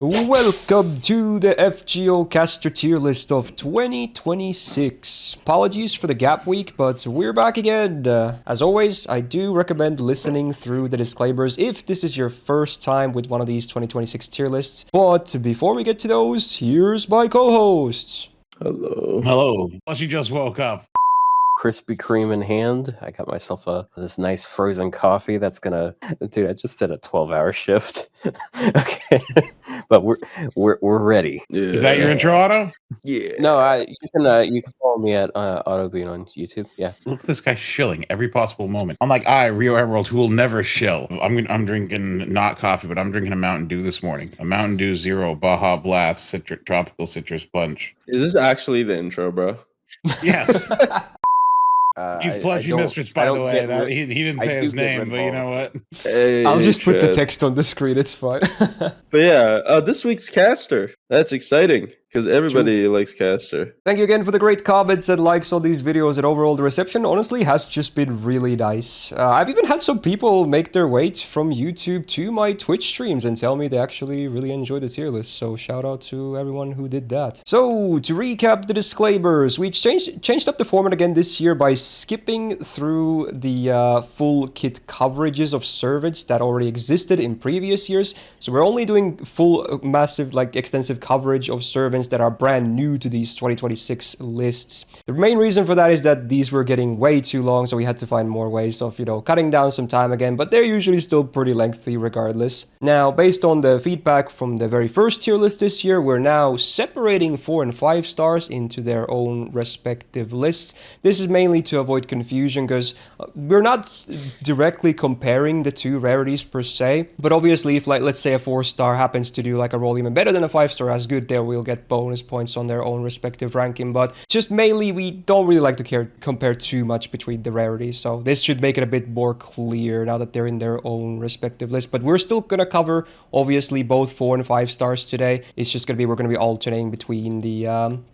Welcome to the FGO Caster tier list of 2026. Apologies for the gap week, but we're back again. As always, I do recommend listening through the disclaimers if this is your first time with one of these 2026 tier lists. But before we get to those, here's my co-hosts. Hello. Hello. Plus you just woke up. Krispy Kreme in hand. I got myself this nice frozen coffee that's gonna. Dude, I just did a 12-hour shift. Okay, but we're ready. Yeah. Is that your intro, Otto? Yeah. No, you can follow me at AutoBean on YouTube. Yeah. Look at this guy shilling every possible moment. Unlike Rio Emerald, who will never shill. I'm drinking not coffee, but I'm drinking a Mountain Dew this morning. A Mountain Dew Zero Baja Blast Tropical Citrus Punch. Is this actually the intro, bro? Yes. He's plushy mistress, by the way. He didn't say his name, but you know what? Hey, I'll just put the text on the screen, it's fine. But yeah, this week's caster. That's exciting, because everybody likes caster. Thank you again for the great comments and likes on these videos, and overall the reception honestly has just been really nice. I've even had some people make their way from YouTube to my Twitch streams and tell me they actually really enjoy the tier list, so shout out to everyone who did that. So, to recap the disclaimers, we changed up the format again this year by skipping through the full kit coverages of servants that already existed in previous years, so we're only doing full, massive, extensive coverage of servants that are brand new to these 2026 lists. The main reason for that is that these were getting way too long, so we had to find more ways of, cutting down some time again, but they're usually still pretty lengthy regardless. Now, based on the feedback from the very first tier list this year, we're now separating 4 and 5 stars into their own respective lists. This is mainly to avoid confusion, because we're not directly comparing the two rarities per se, but obviously if, let's say a 4-star happens to do a roll even better than a 5-star as good, they will get bonus points on their own respective ranking. But just mainly, we don't really like to compare too much between the rarities, so this should make it a bit more clear now that they're in their own respective list. But we're still gonna cover obviously both 4 and 5 stars today. It's just we're gonna be alternating between the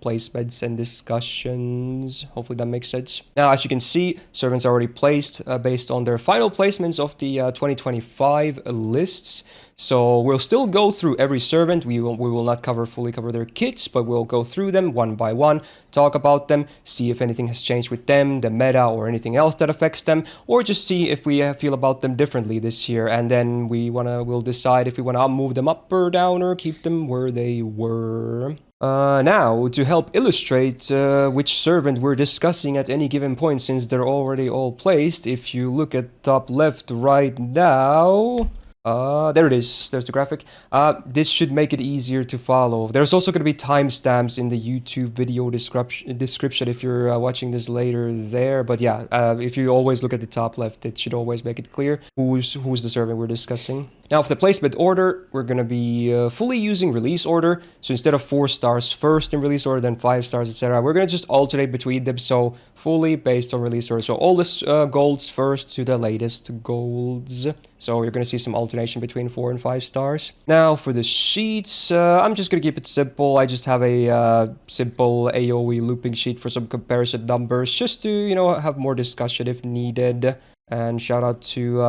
placements and discussions. Hopefully that makes sense. Now, as you can see, servants are already placed based on their final placements of the 2025 lists. So we'll still go through every servant. We will not fully cover their kits, but we'll go through them one by one, talk about them, see if anything has changed with them, the meta, or anything else that affects them, or just see if we feel about them differently this year. And then we'll decide if we wanna move them up or down or keep them where they were. Now, to help illustrate which servant we're discussing at any given point, since they're already all placed, if you look at top left right now... there it is. There's the graphic. This should make it easier to follow. There's also going to be timestamps in the YouTube video description if you're watching this later there. But yeah, if you always look at the top left, it should always make it clear who's the servant we're discussing. Now, for the placement order, we're going to be fully using release order. So instead of 4 stars first in release order, then 5 stars, etc., we're going to just alternate between them. So fully based on release order. So all the golds first to the latest golds. So you're going to see some alternation between 4 and 5 stars. Now, for the sheets, I'm just going to keep it simple. I just have a simple AoE looping sheet for some comparison numbers, just to, have more discussion if needed. And shout out to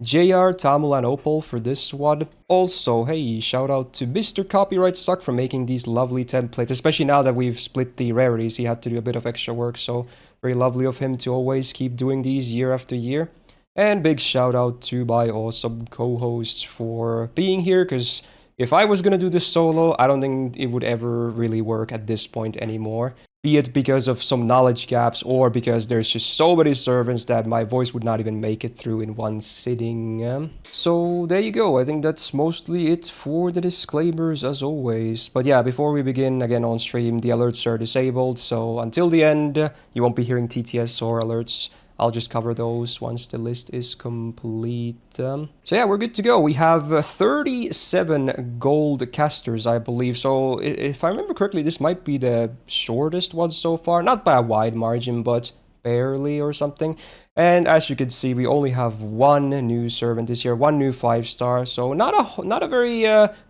JR, Tamamo, and Opal for this one. Also, hey, shout out to Mr. Copyright Suck for making these lovely templates, especially now that we've split the rarities. He had to do a bit of extra work, so very lovely of him to always keep doing these year after year. And big shout out to my awesome co-hosts for being here, because if I was gonna do this solo, I don't think it would ever really work at this point anymore. Be it because of some knowledge gaps, or because there's just so many servants that my voice would not even make it through in one sitting. So there you go. I think that's mostly it for the disclaimers as always. But yeah, before we begin again on stream, the alerts are disabled. So until the end, you won't be hearing TTS or alerts. I'll just cover those once the list is complete. So yeah, we're good to go. We have 37 gold casters, I believe. So if I remember correctly, this might be the shortest one so far. Not by a wide margin, but barely or something. And as you can see, we only have one new servant this year, one new 5-star. So not a very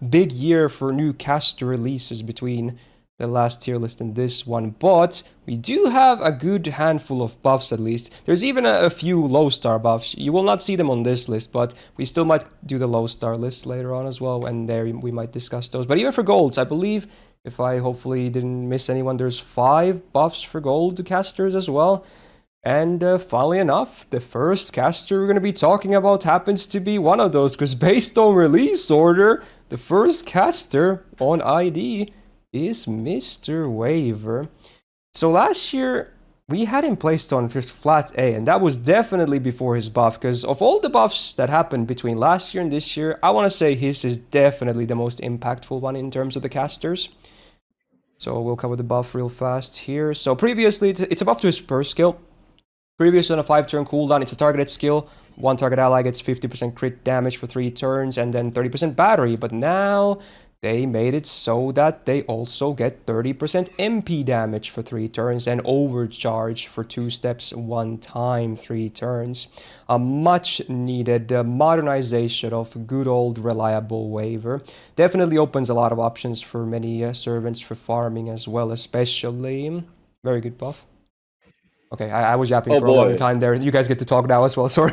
big year for new caster releases between the last tier list in this one, but we do have a good handful of buffs at least. There's even a few low star buffs. You will not see them on this list, but we still might do the low star list later on as well, and there we might discuss those. But even for golds, I believe, if I hopefully didn't miss anyone, there's 5 buffs for gold casters as well. And funnily enough, the first caster we're going to be talking about happens to be one of those, because based on release order, the first caster on ID is Mr. Waver. So last year, we had him placed on just flat A, and that was definitely before his buff, because of all the buffs that happened between last year and this year, I want to say his is definitely the most impactful one in terms of the casters. So we'll cover the buff real fast here. So previously, it's a buff to his first skill. Previously on a 5-turn cooldown, it's a targeted skill. One target ally gets 50% crit damage for 3 turns and then 30% battery. But now they made it so that they also get 30% MP damage for 3 turns and overcharge for 2 steps 1 time 3 turns. A much needed modernization of good old reliable Waver. Definitely opens a lot of options for many servants for farming as well, especially. Very good buff. Okay, I was yapping for a long time there. You guys get to talk now as well, sorry.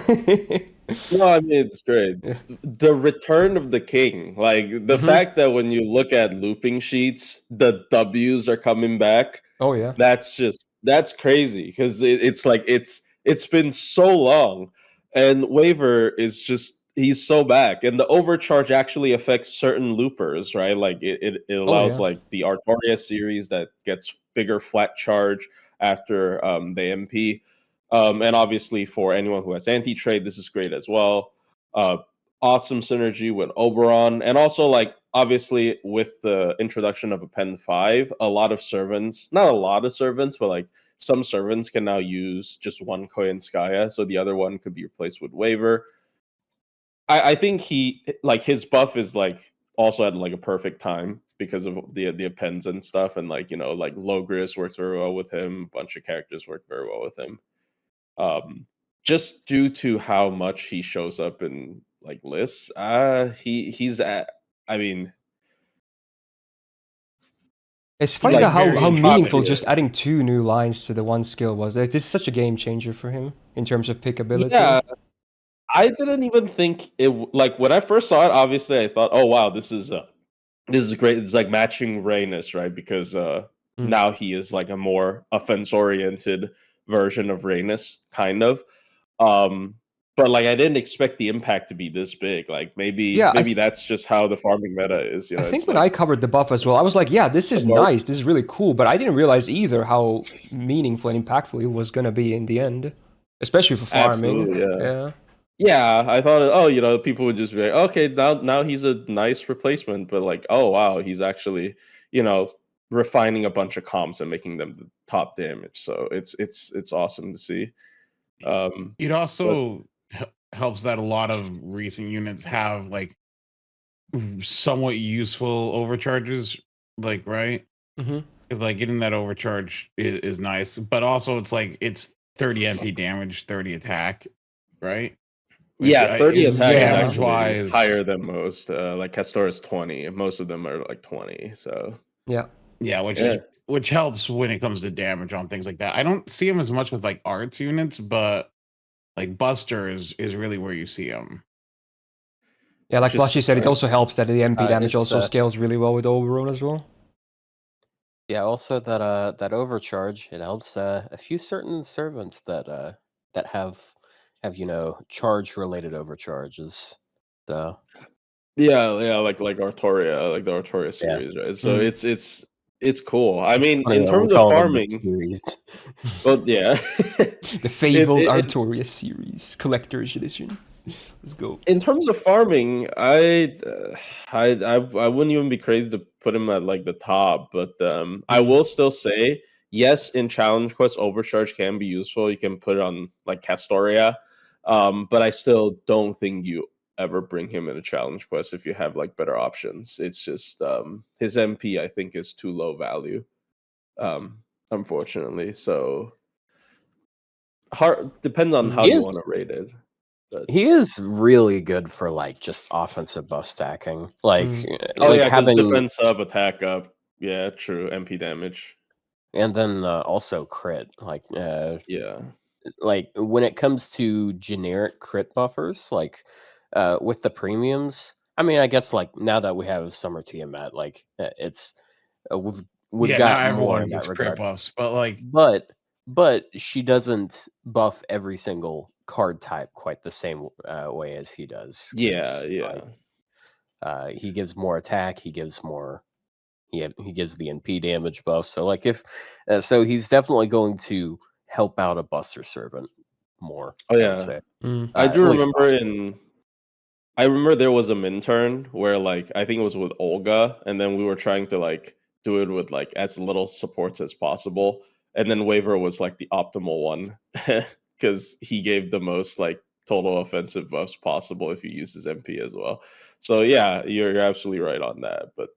No, I mean, it's great. Yeah. The return of the king. Like, the fact that when you look at looping sheets, the W's are coming back. Oh, yeah. That's crazy. Because it's like, it's been so long. And Waver is just, he's so back. And the overcharge actually affects certain loopers, right? Like, it allows, like, the Artoria series that gets bigger flat charge after the MP. And obviously for anyone who has anti-trade, this is great as well. Awesome synergy with Oberon. And also, like, obviously with the introduction of a Pen 5, a lot of servants, not a lot of servants, but like some servants can now use just one Koyanskaya, so the other one could be replaced with Waver. I think his buff is like also at like a perfect time because of the appends and stuff, and like, you know, like Logris works very well with him. A bunch of characters work very well with him. Just due to how much he shows up in like lists. He's at. I mean, it's funny like, how meaningful yeah. just adding 2 new lines to the one skill was. This is such a game changer for him in terms of pickability. Yeah, I didn't even think it. Like, when I first saw it, obviously I thought, oh wow, this is great. It's like matching Rhaenys, right? Because now he is like a more offense-oriented version of Rhaenys, kind of. But like, I didn't expect the impact to be this big. Like, maybe that's just how the farming meta is. You know, I think when I covered the buff as well, I was like, yeah, this is nice. This is really cool. But I didn't realize either how meaningful and impactful it was going to be in the end, especially for farming. Absolutely, yeah. I thought, oh, you know, people would just be like, okay, now he's a nice replacement. But like, oh wow, he's actually, you know, refining a bunch of comps and making them the top damage. So it's awesome to see. It also helps that a lot of recent units have like somewhat useful overcharges, like, right? Because like getting that overcharge is nice, but also it's like it's 30 MP damage, 30 attack, right? Which, yeah, 30 attack damage wise higher than most. Like Castoria's 20, and most of them are like 20. So which helps when it comes to damage on things like that. I don't see him as much with like arts units, but like Buster is really where you see him. Yeah, like Blushy said, it also helps that the MP damage also scales really well with Oberon as well. Yeah, also that overcharge, it helps a few certain servants that have you know, charge related overcharges. So yeah, like Artoria, like the Artoria series, right? So it's cool. I mean, in terms of farming, well, yeah, the fabled Artoria series, collector's edition. Let's go. In terms of farming, I wouldn't even be crazy to put him at like the top, but I will still say yes, in challenge quests, overcharge can be useful. You can put it on like Castoria, but I still don't think you ever bring him in a challenge quest if you have like better options. It's just his MP, I think, is too low value, unfortunately. So depends on how you want to rate it. But he is really good for like just offensive buff stacking, like having having defense up, attack up. Yeah, true. MP damage. And then also crit. Yeah. Like when it comes to generic crit buffers, like with the premiums. I mean, I guess like now that we have Summer Tiamat, like it's we've Yeah, now got more everyone in that gets crit regard. buffs, but like, But she doesn't buff every single card type quite the same way as he does. Yeah, yeah. He gives more attack. He gives more. He gives the NP damage buff. So like if so, he's definitely going to help out a Buster Servant more. Oh I would yeah. say. I do At least remember I remember there was a Minturn where like I think it was with Olga, and then we were trying to like do it with like as little supports as possible. And then Waver was like the optimal one because he gave the most like total offensive buffs possible if you use his MP as well. So yeah, you're absolutely right on that. But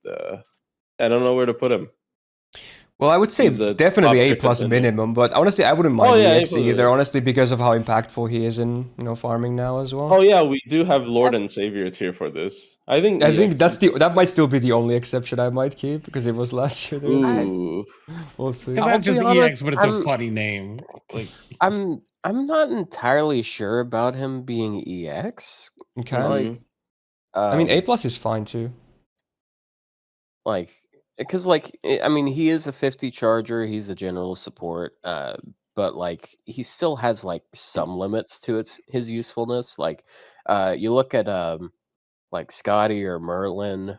I don't know where to put him. Well, I would say He's a definitely top A tier plus contender. minimum, but honestly, I wouldn't Oh mind yeah, EX either. Honestly, because of how impactful he is in farming now as well. oh yeah, we do have Lord and Savior tier for this. I think I think EX is that might still be the only exception I might keep because it was last year. There, so ooh. we'll see. because I'll that's just be the honest, EX, but it's a funny name. Like, I'm not entirely sure about him being EX. Okay. Mhm. I mean, A Um, plus is fine too. like because like I mean he is a 50 charger. He's a general support. But like he still has like some limits to his usefulness. Like you look at like Skadi or Merlin.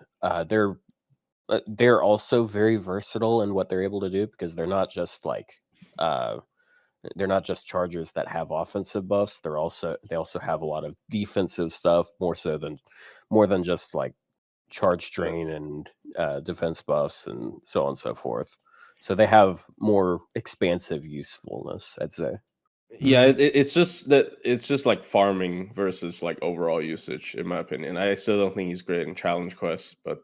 They're also very versatile in what they're able to do because uh they're not just chargers that have offensive buffs. They also have a lot of defensive stuff more than just like charge drain and defense buffs and so on and so forth. So they have more expansive usefulness, I'd say. Yeah, it's just like farming versus like overall usage, in my opinion. I still don't think he's great in challenge quests, but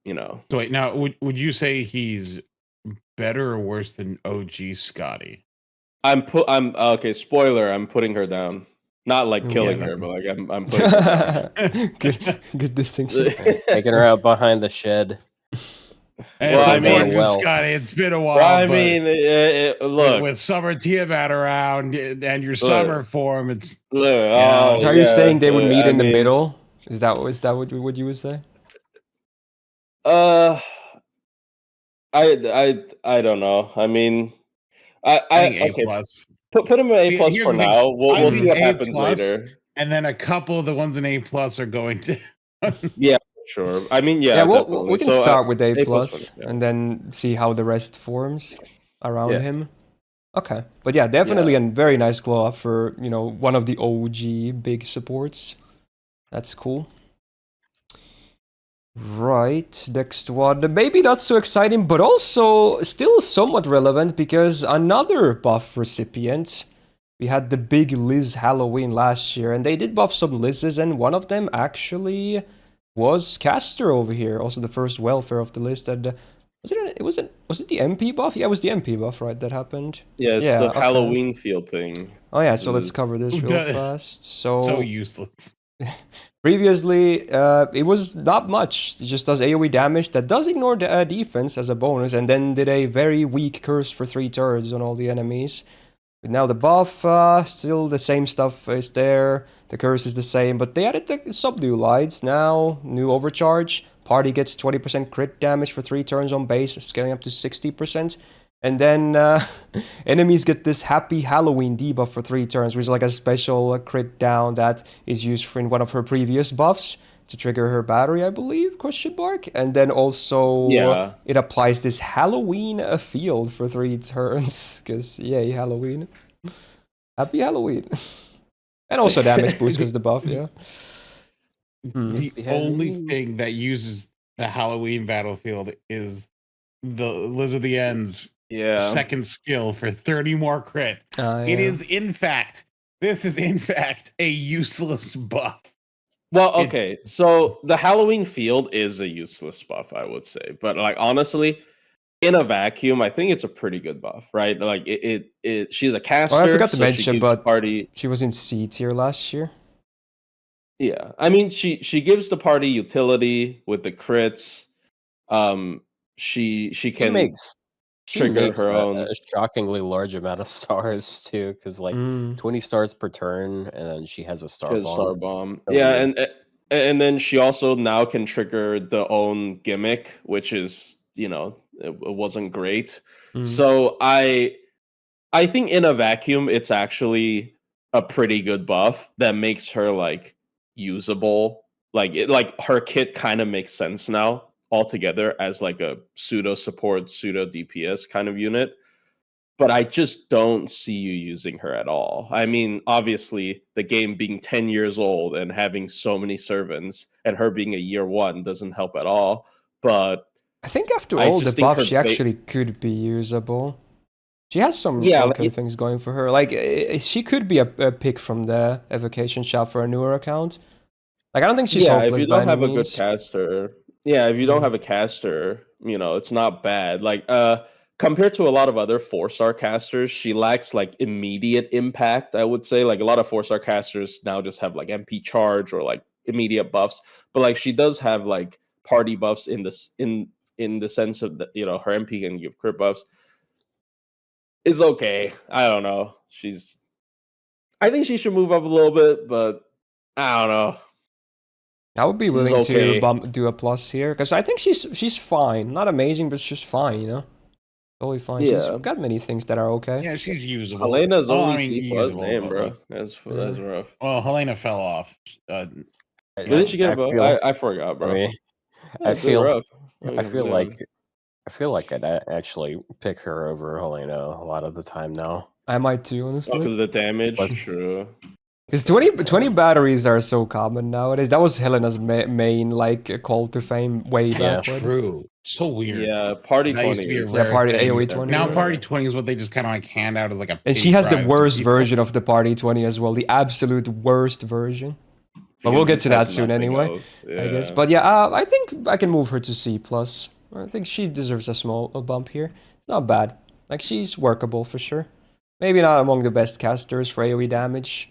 you know, so wait, now would you say he's better or worse than OG Scotty? I'm okay. Spoiler: I'm putting her down. Not like killing Yeah, her, but like I'm putting her down. Good distinction. Taking her out behind the shed. And Well, it's I mean, unfortunate, well. Scotty. It's been a well, while, I but mean, look, with Summer Tiamat around and your look, summer form, it's look. you know. So are you Yeah, saying they would meet I in the mean, middle? Is that what you would say? uh, I don't know. I mean, I think A okay. plus. Put him in A See, plus here's for the thing. now. I We'll see think what A happens plus, later. and then a couple of the ones in A plus are going to. Yeah, sure. I mean, Yeah, yeah, we definitely. can So start with A A plus for plus now. and then see how the rest forms around Yeah. him. Okay, but yeah, definitely a very nice glow up for one of the OG big supports. That's cool. Right, next one. Maybe not so exciting, but also still somewhat relevant because another buff recipient. We had the big Liz Halloween last year, and they did buff some Liz's, and one of them actually was Caster over here. Also, the first welfare of the list. And was it the MP buff? Yeah, it was the MP buff, right? That happened. Yeah, it's Yeah. the Okay. Halloween field thing. Oh yeah. This So let's is cover this real fast. So useless. Previously, it was not much. It just does AoE damage that does ignore the defense as a bonus, and then did a very weak curse for 3 turns on all the enemies. But now the buff, still the same stuff is there. The curse is the same, but they added the subdue lights now. New overcharge. Party gets 20% crit damage for 3 turns on base, scaling up to 60%. And then enemies get this Happy Halloween debuff for 3 turns, which is like a special crit down that is used in one of her previous buffs to trigger her battery, I believe, question mark. And then also it applies this Halloween field for 3 turns, because yay, Halloween. Happy Halloween. And also damage boost because the buff, yeah. The only thing that uses the Halloween battlefield is the Liz of the End's second skill for 30 more crit. It is this is in fact a useless buff. Well, okay, so the Halloween field is a useless buff, I would say. But like honestly, in a vacuum, I think it's a pretty good buff, right? Like she's a caster. Oh, I forgot to so mention, she but party. she was in C tier last year. Yeah, I mean she gives the party utility with the crits. she She can makes she trigger makes her a own shockingly large amount of stars too, because like 20 stars per turn, and then she has a star star bomb. bomb. So Yeah, weird. and then she also now can trigger the own gimmick, which is it wasn't great. So I think in a vacuum, it's actually a pretty good buff that makes her like usable. Like her kit kind of makes sense now altogether as like a pseudo support, pseudo DPS kind of unit. But I just don't see you using her at all. I mean, obviously, the game being 10 years old and having so many servants and her being a year one doesn't help at all. But I think after I all the just think buffs, her she actually could be usable. She has some yeah, okay things going for her. Like, she could be a pick from the evocation shop for a newer account. Like, I don't think she's yeah, if hopeless you by don't any have a good means. caster, yeah, if you don't have a caster, it's not bad. Like, compared to a lot of other 4-star casters, she lacks like immediate impact, I would say. Like a lot of 4-star casters now just have like MP charge or like immediate buffs, but like she does have like party buffs in the sense of that, her MP can give crit buffs. Is okay. I don't know. I think she should move up a little bit, but I don't know. I would be She's willing to okay. do a plus here because I think she's fine. Not amazing, but she's fine. Totally fine. She's Yeah. got many things that are okay. Yeah, she's usable. Helena's Oh, I only mean, C plus. usable. Damn, But bro. like, That's rough. well, Helena fell off. I, Didn't she get I a vote? feel. I forgot, I bro. mean, I That's feel. rough. I feel Damn. like. I feel like I'd actually pick her over Helena a lot of the time now. I might too, Oh, honestly. because of the damage. Was- True. Because 20 batteries are so common nowadays. That was Helena's main like call to fame way Yeah. back. True. So weird. Yeah, party That 20 used to be a is rare party thing. AoE 20. Now Yeah. party 20 is what they just kind of like hand out as like a. And she pity has the prize to worst people. version of the party 20 as well. The absolute worst version. But we'll get Because to this that has soon nothing anyway, else. I guess. Yeah. But yeah, I think I can move her to C+. I think she deserves a small bump here. Not bad. Like, she's workable for sure. Maybe not among the best casters for AoE damage,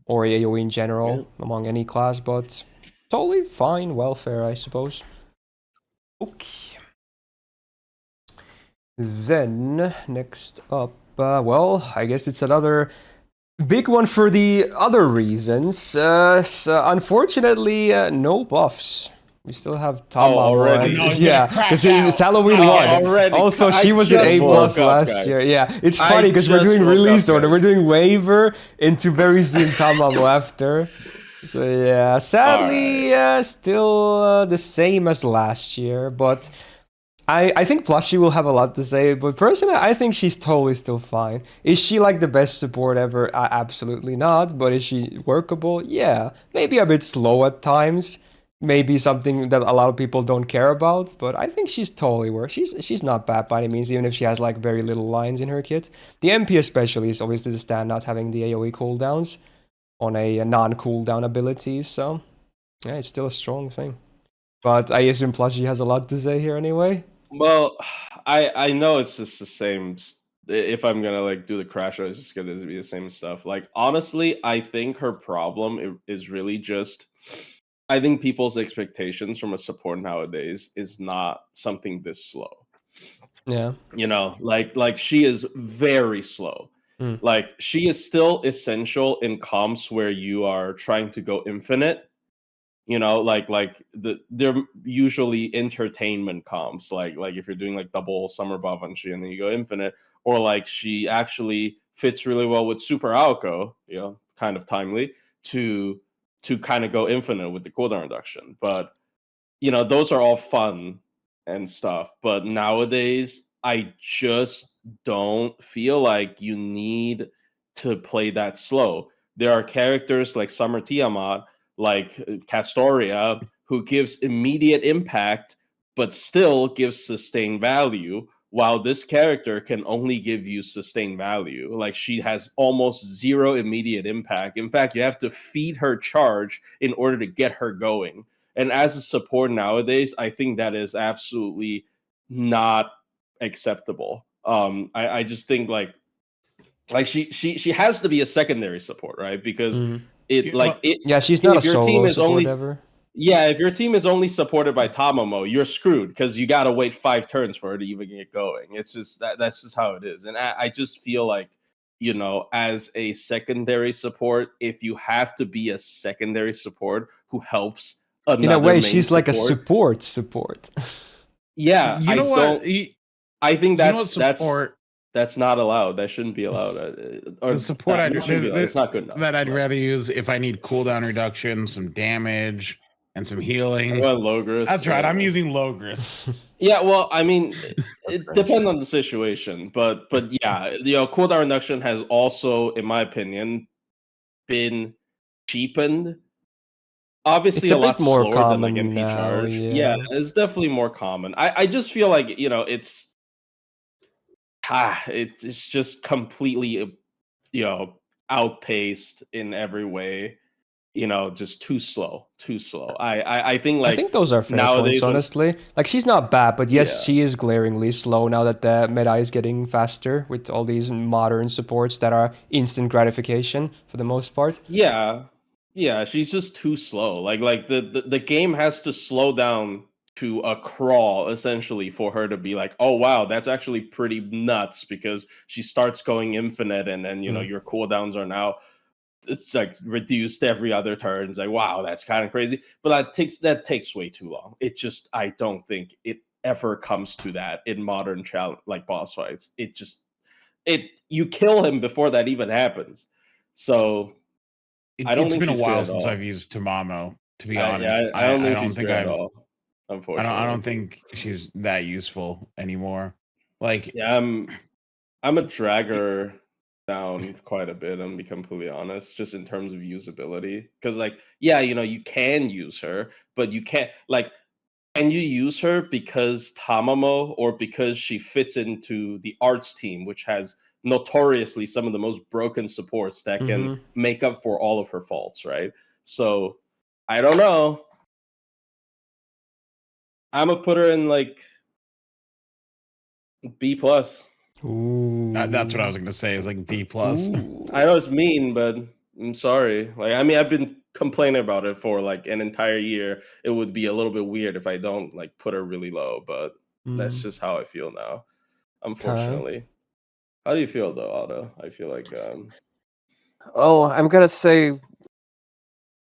or AoE in general, among any class, but totally fine welfare, I suppose. Okay. Then, next up, well, I guess it's another big one for the other reasons. So unfortunately, no buffs. We still have Tamamo. already? No, he's yeah, gonna crash because it's Halloween out. 1. Already. Also, I she was at just A+ woke up, last guys. year. Yeah, it's I funny because we're just doing woke release up, order. guys. We're doing waiver into very soon Tamamo after. So yeah, sadly, still the same as last year, but I think Plushie will have a lot to say, but personally, I think she's totally still fine. Is she like the best support ever? Absolutely not, but is she workable? Yeah. Maybe a bit slow at times. Maybe something that a lot of people don't care about, but I think she's totally worth. She's not bad by any means, even if she has like very little lines in her kit. The MP especially is obviously the standout, having the AoE cooldowns on a non-cooldown abilities, so yeah, it's still a strong thing. But I assume Plushie has a lot to say here anyway. Well, I know it's just the same. If I'm gonna like do the crash, it's just gonna be the same stuff. Like honestly, I think her problem is really just. I think people's expectations from a support nowadays is not something this slow. Yeah. Like she is very slow. Like she is still essential in comps where you are trying to go infinite. They're usually entertainment comps. Like if you're doing like double summer Bavanshi and then you go infinite, or like she actually fits really well with Super Aoko, kind of timely to kind of go infinite with the cooldown reduction. But those are all fun and stuff. But nowadays, I just don't feel like you need to play that slow. There are characters like Summer Tiamat, like Castoria, who gives immediate impact, but still gives sustained value. While this character can only give you sustained value. Like she has almost zero immediate impact. In fact, you have to feed her charge in order to get her going. And as a support nowadays, I think that is absolutely not acceptable. I just think like she has to be a secondary support, right? Because Yeah, she's not a if your solo team is support only ever. Yeah, if your team is only supported by Tamamo, you're screwed because you got to wait 5 turns for it to even get going. It's just that's just how it is. And I just feel like, as a secondary support, if you have to be a secondary support who helps In a another way, main she's like a support, support. yeah, You I know what? don't. I think You know what that's support that's not allowed. That shouldn't be allowed. Or the support not, I'd it shouldn't be allowed. It's not good enough. that I'd rather use if I need cooldown reduction, some damage, and some I healing. went Logris. That's right. I'm using Logris. Yeah, well, I mean, it depends on the situation, but yeah, cooldown reduction has also, in my opinion, been cheapened. Obviously, It's a a lot bit more slower than like common MP now, charge. Yeah, yeah. it's definitely more common. I just feel like it's just completely outpaced in every way. Just too slow, too slow. I think I like think those are fair points, nowadays when honestly. Like, she's not bad, but yes, yeah. she is glaringly slow now that the meta is getting faster with all these modern supports that are instant gratification for the most part. Yeah. Yeah, she's just too slow. Like the game has to slow down to a crawl essentially for her to be like, "Oh wow, that's actually pretty nuts," because she starts going infinite and then, your cooldowns are now it's like reduced every other turn. It's like, "Wow, that's kind of crazy." But that takes way too long. I don't think it ever comes to that in modern challenge like boss fights. You kill him before that even happens. So I don't It's think been a she's good while at since all. I've used Tamamo, to be honest. I don't I think don't she's think good at I've all, I unfortunately. don't think she's that useful anymore. Like Yeah, I'm a dragger down quite a bit, I'm gonna be completely honest, just in terms of usability. Because like, yeah, you can use her, but you can't like can you use her because Tamamo or because she fits into the arts team, which has notoriously some of the most broken supports that can make up for all of her faults, right? So I don't know. I'm gonna put her in like B plus. Ooh. that's what I was gonna say is like B plus. Ooh. I know it's mean, but I'm sorry. Like, I mean, I've been complaining about it for like an entire year. It would be a little bit weird if I don't like put her really low, but that's just how I feel now, Okay. unfortunately. How do you feel though, Otto? I feel like Oh, I'm gonna say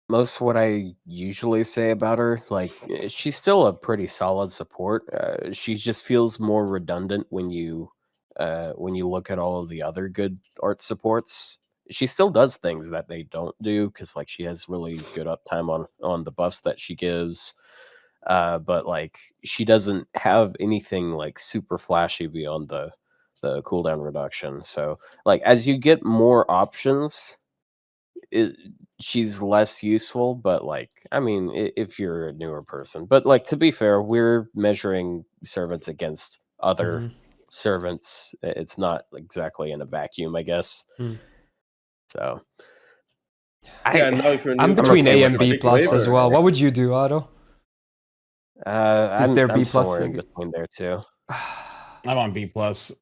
most of what I usually say about her. Like, she's still a pretty solid support. She just feels more redundant when you look at all of the other good art supports. She still does things that they don't do because, like, she has really good uptime on the buffs that she gives. But like, she doesn't have anything like super flashy beyond the cooldown reduction. So, like, as you get more options, she's less useful. But like, I mean, if you're a newer person, but like, to be fair, we're measuring servants against other servants. It's not exactly in a vacuum, I guess. So yeah, no, if you're I'm new between person, A like and B pick plus as Waver. well. What would you do, Otto? Is there I'm B plus? somewhere in between there too. I'm on B plus.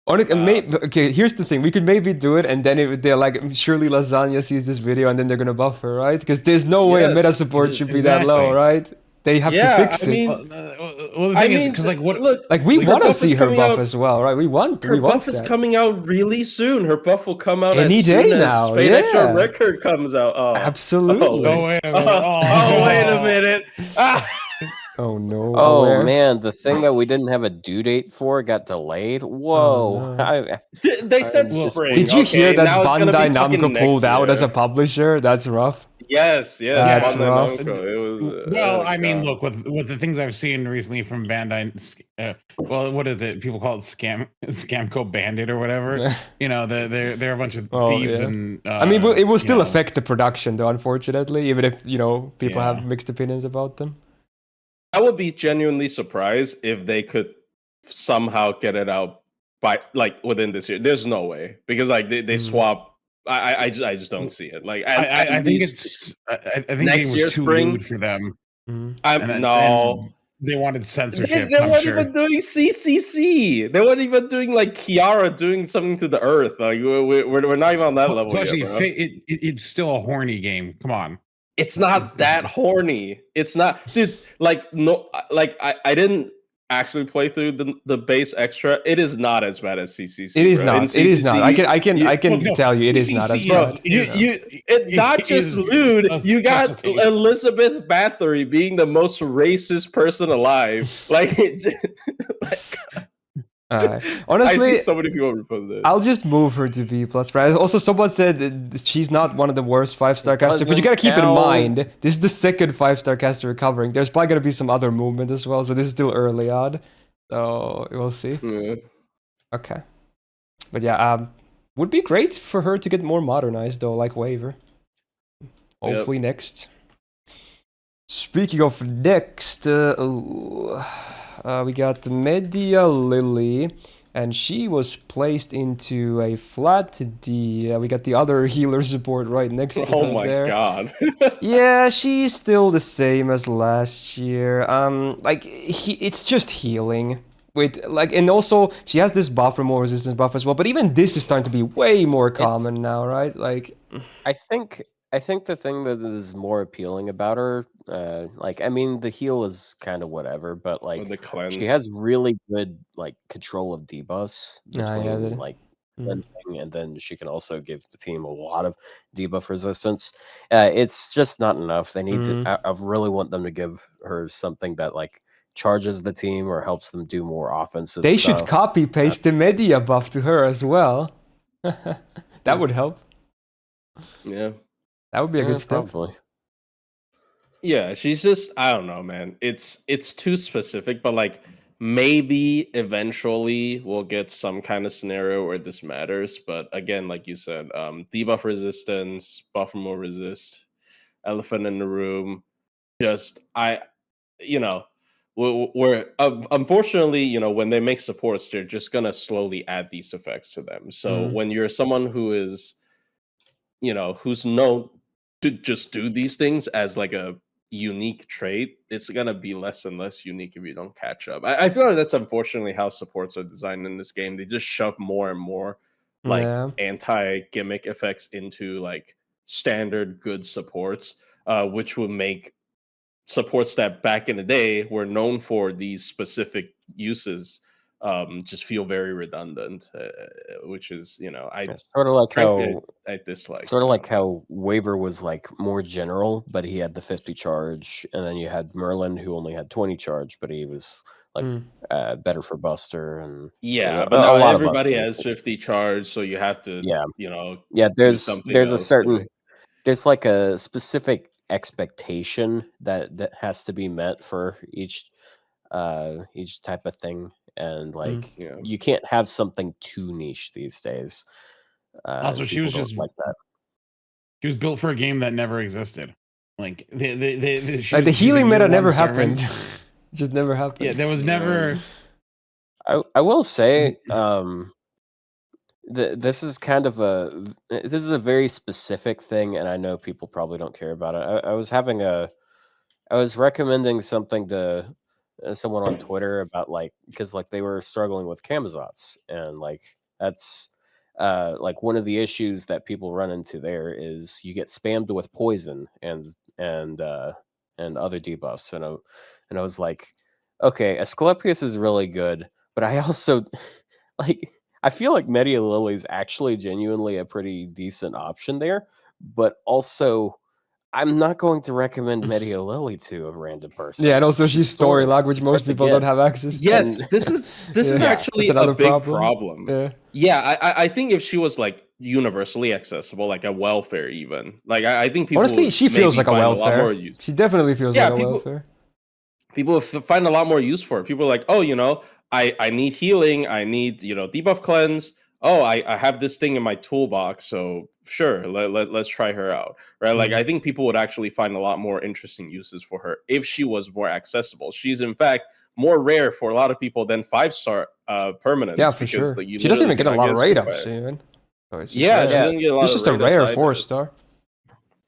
Okay, here's the thing. We could maybe do it, and then they're like, surely Lasagna sees this video, and then they're gonna buff her, right? Because there's no way a meta Yes. support should be that low, Exactly. right? They have to Yeah, fix I it. mean, Well, the thing is, because like what, look, Like, we her want to buff is see her coming buff out. as well, right? We want Her buff is that. coming out really soon. Her buff will come out Any as day soon as now, Fate Extra yeah. Record comes out. Oh, Absolutely. oh wait a minute. Oh, wait a minute. Ah. Oh no. Oh Aware. man, the thing that we didn't have a due date for got delayed. Whoa! no. They said I'm spring. Did you hear Okay, that now it's gonna be Bandai fucking Namco next pulled out as a year. publisher? That's rough. Yes, That's Bandai rough. Namco. It was Well, I mean, God. look with the things I've seen recently from Bandai. Well, what is it? People call it Scamco Bandit or whatever. You know, they're a bunch of thieves yeah. and. I mean, it will still affect the production, though. Unfortunately, even if people have Yeah. mixed opinions about them. I would be genuinely surprised if they could somehow get it out by like within this year. There's no way because like they swap. I just don't see it. Like I think it's I think next it was year too spring. lewd for them. I'm no. They wanted censorship. They I'm weren't sure. even doing CCC. They weren't even doing like Kiara doing something to the earth. Like we're not even on that level Plus, yet, bro. it's still a horny game. Come on. it's not that horny. It's not, dude. Like no, like I didn't actually play through the base extra. It is not as bad as CCC. It is bro. In not. It is not. CCC, I Well, can no, tell you, it is not as CCC bro, bad. it not just lewd. You got okay. Elizabeth Bathory being the most racist person alive. Like, like I see Honestly, so many people report this. I'll just move her to B plus. Also, someone said that she's not one of the worst 5-star casters, but you gotta keep in mind this is the second 5-star caster we're covering. There's probably gonna be some other movement as well, so this is still early on. So we'll see. Yeah. Okay, but yeah, would be great for her to get more modernized though, like Waver. Hopefully next. Speaking of next, we got Medea Lily, and she was placed into a flat D. We got the other healer support right next to Oh her my there. god. Yeah, she's still the same as last year. Like it's just healing. With like, and also she has this buff, more resistance buff as well. But even this is starting to be way more common now, right? Like, I think the thing that is more appealing about her, like I mean, the heal is kind of whatever, but like the cleanse. she has really good like control of debuffs between like cleansing, and then she can also give the team a lot of debuff resistance. It's just not enough. They need to. I really want them to give her something that like charges the team or helps them do more offensive they stuff. should copy paste the Medea buff to her as well. That would help. Yeah. That would be a good step. Probably. Yeah, she's just, I don't know, man. It's too specific, but like maybe eventually we'll get some kind of scenario where this matters. But again, like you said, debuff resistance, buffer more resist, elephant in the room. Just we're unfortunately, when they make supports, they're just gonna slowly add these effects to them. So when you're someone who is, who's known to just do these things as like a unique trait, it's gonna be less and less unique if you don't catch up. I feel like that's unfortunately how supports are designed in this game. They just shove more and more like anti-gimmick effects into like standard good supports, which would make supports that back in the day were known for these specific uses just feel very redundant, which is sort of like how I dislike. Sort of like how Waver was like more general, but he had the 50 charge, and then you had Merlin who only had 20 charge, but he was like better for Buster, and but now everybody has 50 charge, so you have to there's like a specific expectation that has to be met for each type of thing, and like you can't have something too niche these days. Also, she was just like that. She was built for a game that never existed. Like the healing meta never happened. Just never happened. Yeah, there was never. I will say, this is kind of this is a very specific thing, and I know people probably don't care about it. I was recommending something to someone on Twitter about like, because like they were struggling with Camazotz, and like that's like one of the issues that people run into there is you get spammed with poison and other debuffs, and I was like, okay, Asclepius is really good, but I also like I feel like Medea Lily is actually genuinely a pretty decent option there, but also I'm not going to recommend Medea Lily to a random person. Yeah, and also she's story lag, which most people don't have access to. Yes, this is actually a big problem. Yeah, I think if she was like universally accessible, like a welfare even, like I think people honestly she feels like a welfare. She definitely feels like a welfare. People find a lot more use for it. People are like, oh, I need healing, I need debuff cleanse. Oh, I have this thing in my toolbox, so sure, let's try her out, right? Like I think people would actually find a lot more interesting uses for her if she was more accessible. She's in fact more rare for a lot of people than 5-star permanence. Yeah, for sure. She doesn't even get a lot of rate ups even. She doesn't get a lot. It's just a rare 4-star.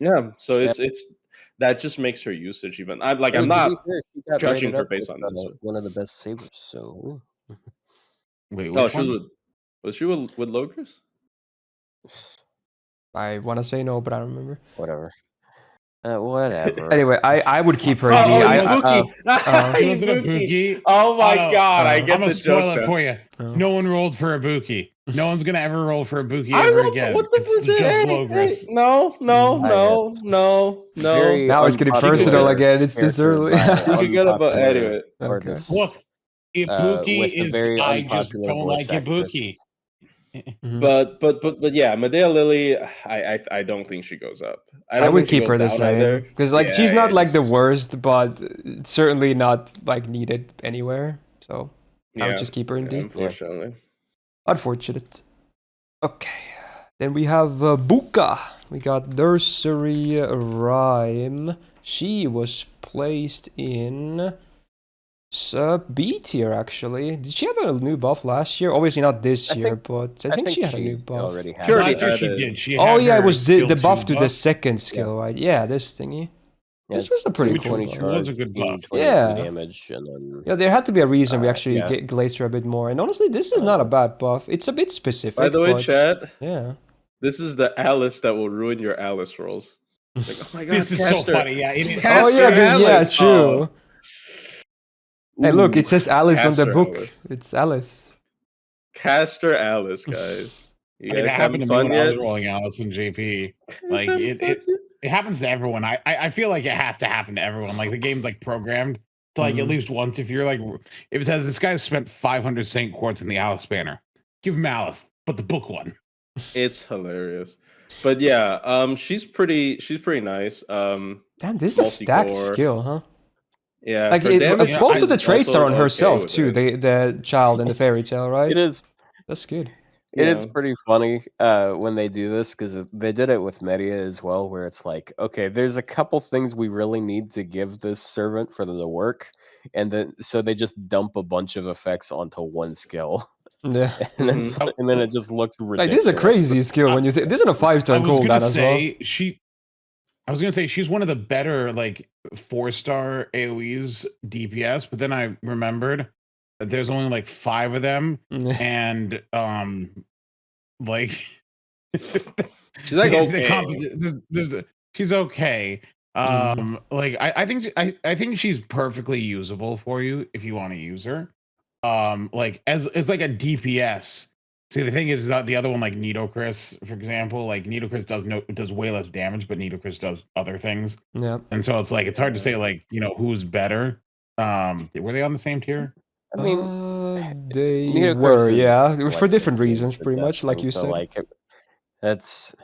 Yeah, so it's that just makes her usage even. I'm not judging her based on this. One of the best sabers. So wait, was she with Logris? I want to say no, but I don't remember. Whatever. Whatever. Anyway, I would keep her Oh, in the. Ibuki. He was in a Buki. Oh my god, I I'm get gonna the spoil joke it now. for you. Oh. No one rolled for a Buki. No one's gonna ever roll for a Buki I ever love again. what the It's fuck? just Hey, Logris. no, Very Now it's getting unpopular personal again. It's this character early. by You get about unpopular anyway. Okay. artists. Look, Ibuki With a is. very I just unpopular don't voice like actress. Ibuki. Mhm. But yeah, Medea Lily, I don't think she goes up. I I don't would think she keep her goes the down either. same because like Yeah, she's not like it's- the worst, but certainly not like needed anywhere. So I would yeah, just keep her in D. unfortunately. Unfortunate. Okay. Then we have Buka. We got Nursery Rhyme. She was placed in B tier actually. Did she have a new buff last year? Obviously not this I year, think- but I think she had a new buff. already had She already it. Last year had she it. did. She Oh had yeah, it her was the skill buff 2 to the second skill, right? Yeah, this thingy. Yeah, This was a pretty cool 20 buff. It was a charge, good buff. 20 Yeah. damage, and then Yeah, there had to be a reason we actually yeah. glazed her a bit more. And honestly, this is not a bad buff. It's a bit specific. By the way, but chat, yeah. this is the Alice that will ruin your Alice rolls. Like, oh my god, This is Caster. so funny. Yeah, it is. Oh Caster yeah, yeah, Alice. true. Hey, look, Ooh, it says Alice on the Caster book. Alice. It's Alice. Caster Alice, guys. You I mean, guys that happened having to me fun when I yet? was rolling Alice and JP. Guys Like having it, fun it, yet? it happens to everyone. I feel like it has to happen to everyone. Like the game's like programmed to like at Mhm. least once. If you're like, if it says this guy spent 500 Saint Quartz in the Alice banner, give him Alice, but the book one. It's hilarious. But yeah, she's pretty nice. Damn, this is a stacked Multi-core. skill, huh? Yeah, Like her it, damage both is of the traits also are on okay herself with too. it. The child in the fairy tale, right? it is That's good. It is Yeah. pretty funny when they do this because they did it with Medea as well, where it's like, okay, there's a couple things we really need to give this servant for them to work, and then so they just dump a bunch of effects onto one skill, Yeah. and, it's, Mhm. and then it just looks ridiculous. Like this is a crazy skill when you think this is a 5-turn I was cooldown gonna as well. say I was gonna say she's one of the better like 4-star AoEs DPS, but then I remembered that there's only like 5 of them, and like She's like the okay. she's okay. Mhm. Like I think she's perfectly usable for you if you want to use her. Like as like a DPS. See, the thing is that the other one, like Nitocris, for example, like Nitocris does way less damage, but Nitocris does other things, Yeah. and so it's like it's hard to say like who's better. Were they on the same tier? I mean, They Nitocris were, is, yeah, like, for different the reasons, the pretty death much, like thing, you so, said. like, that's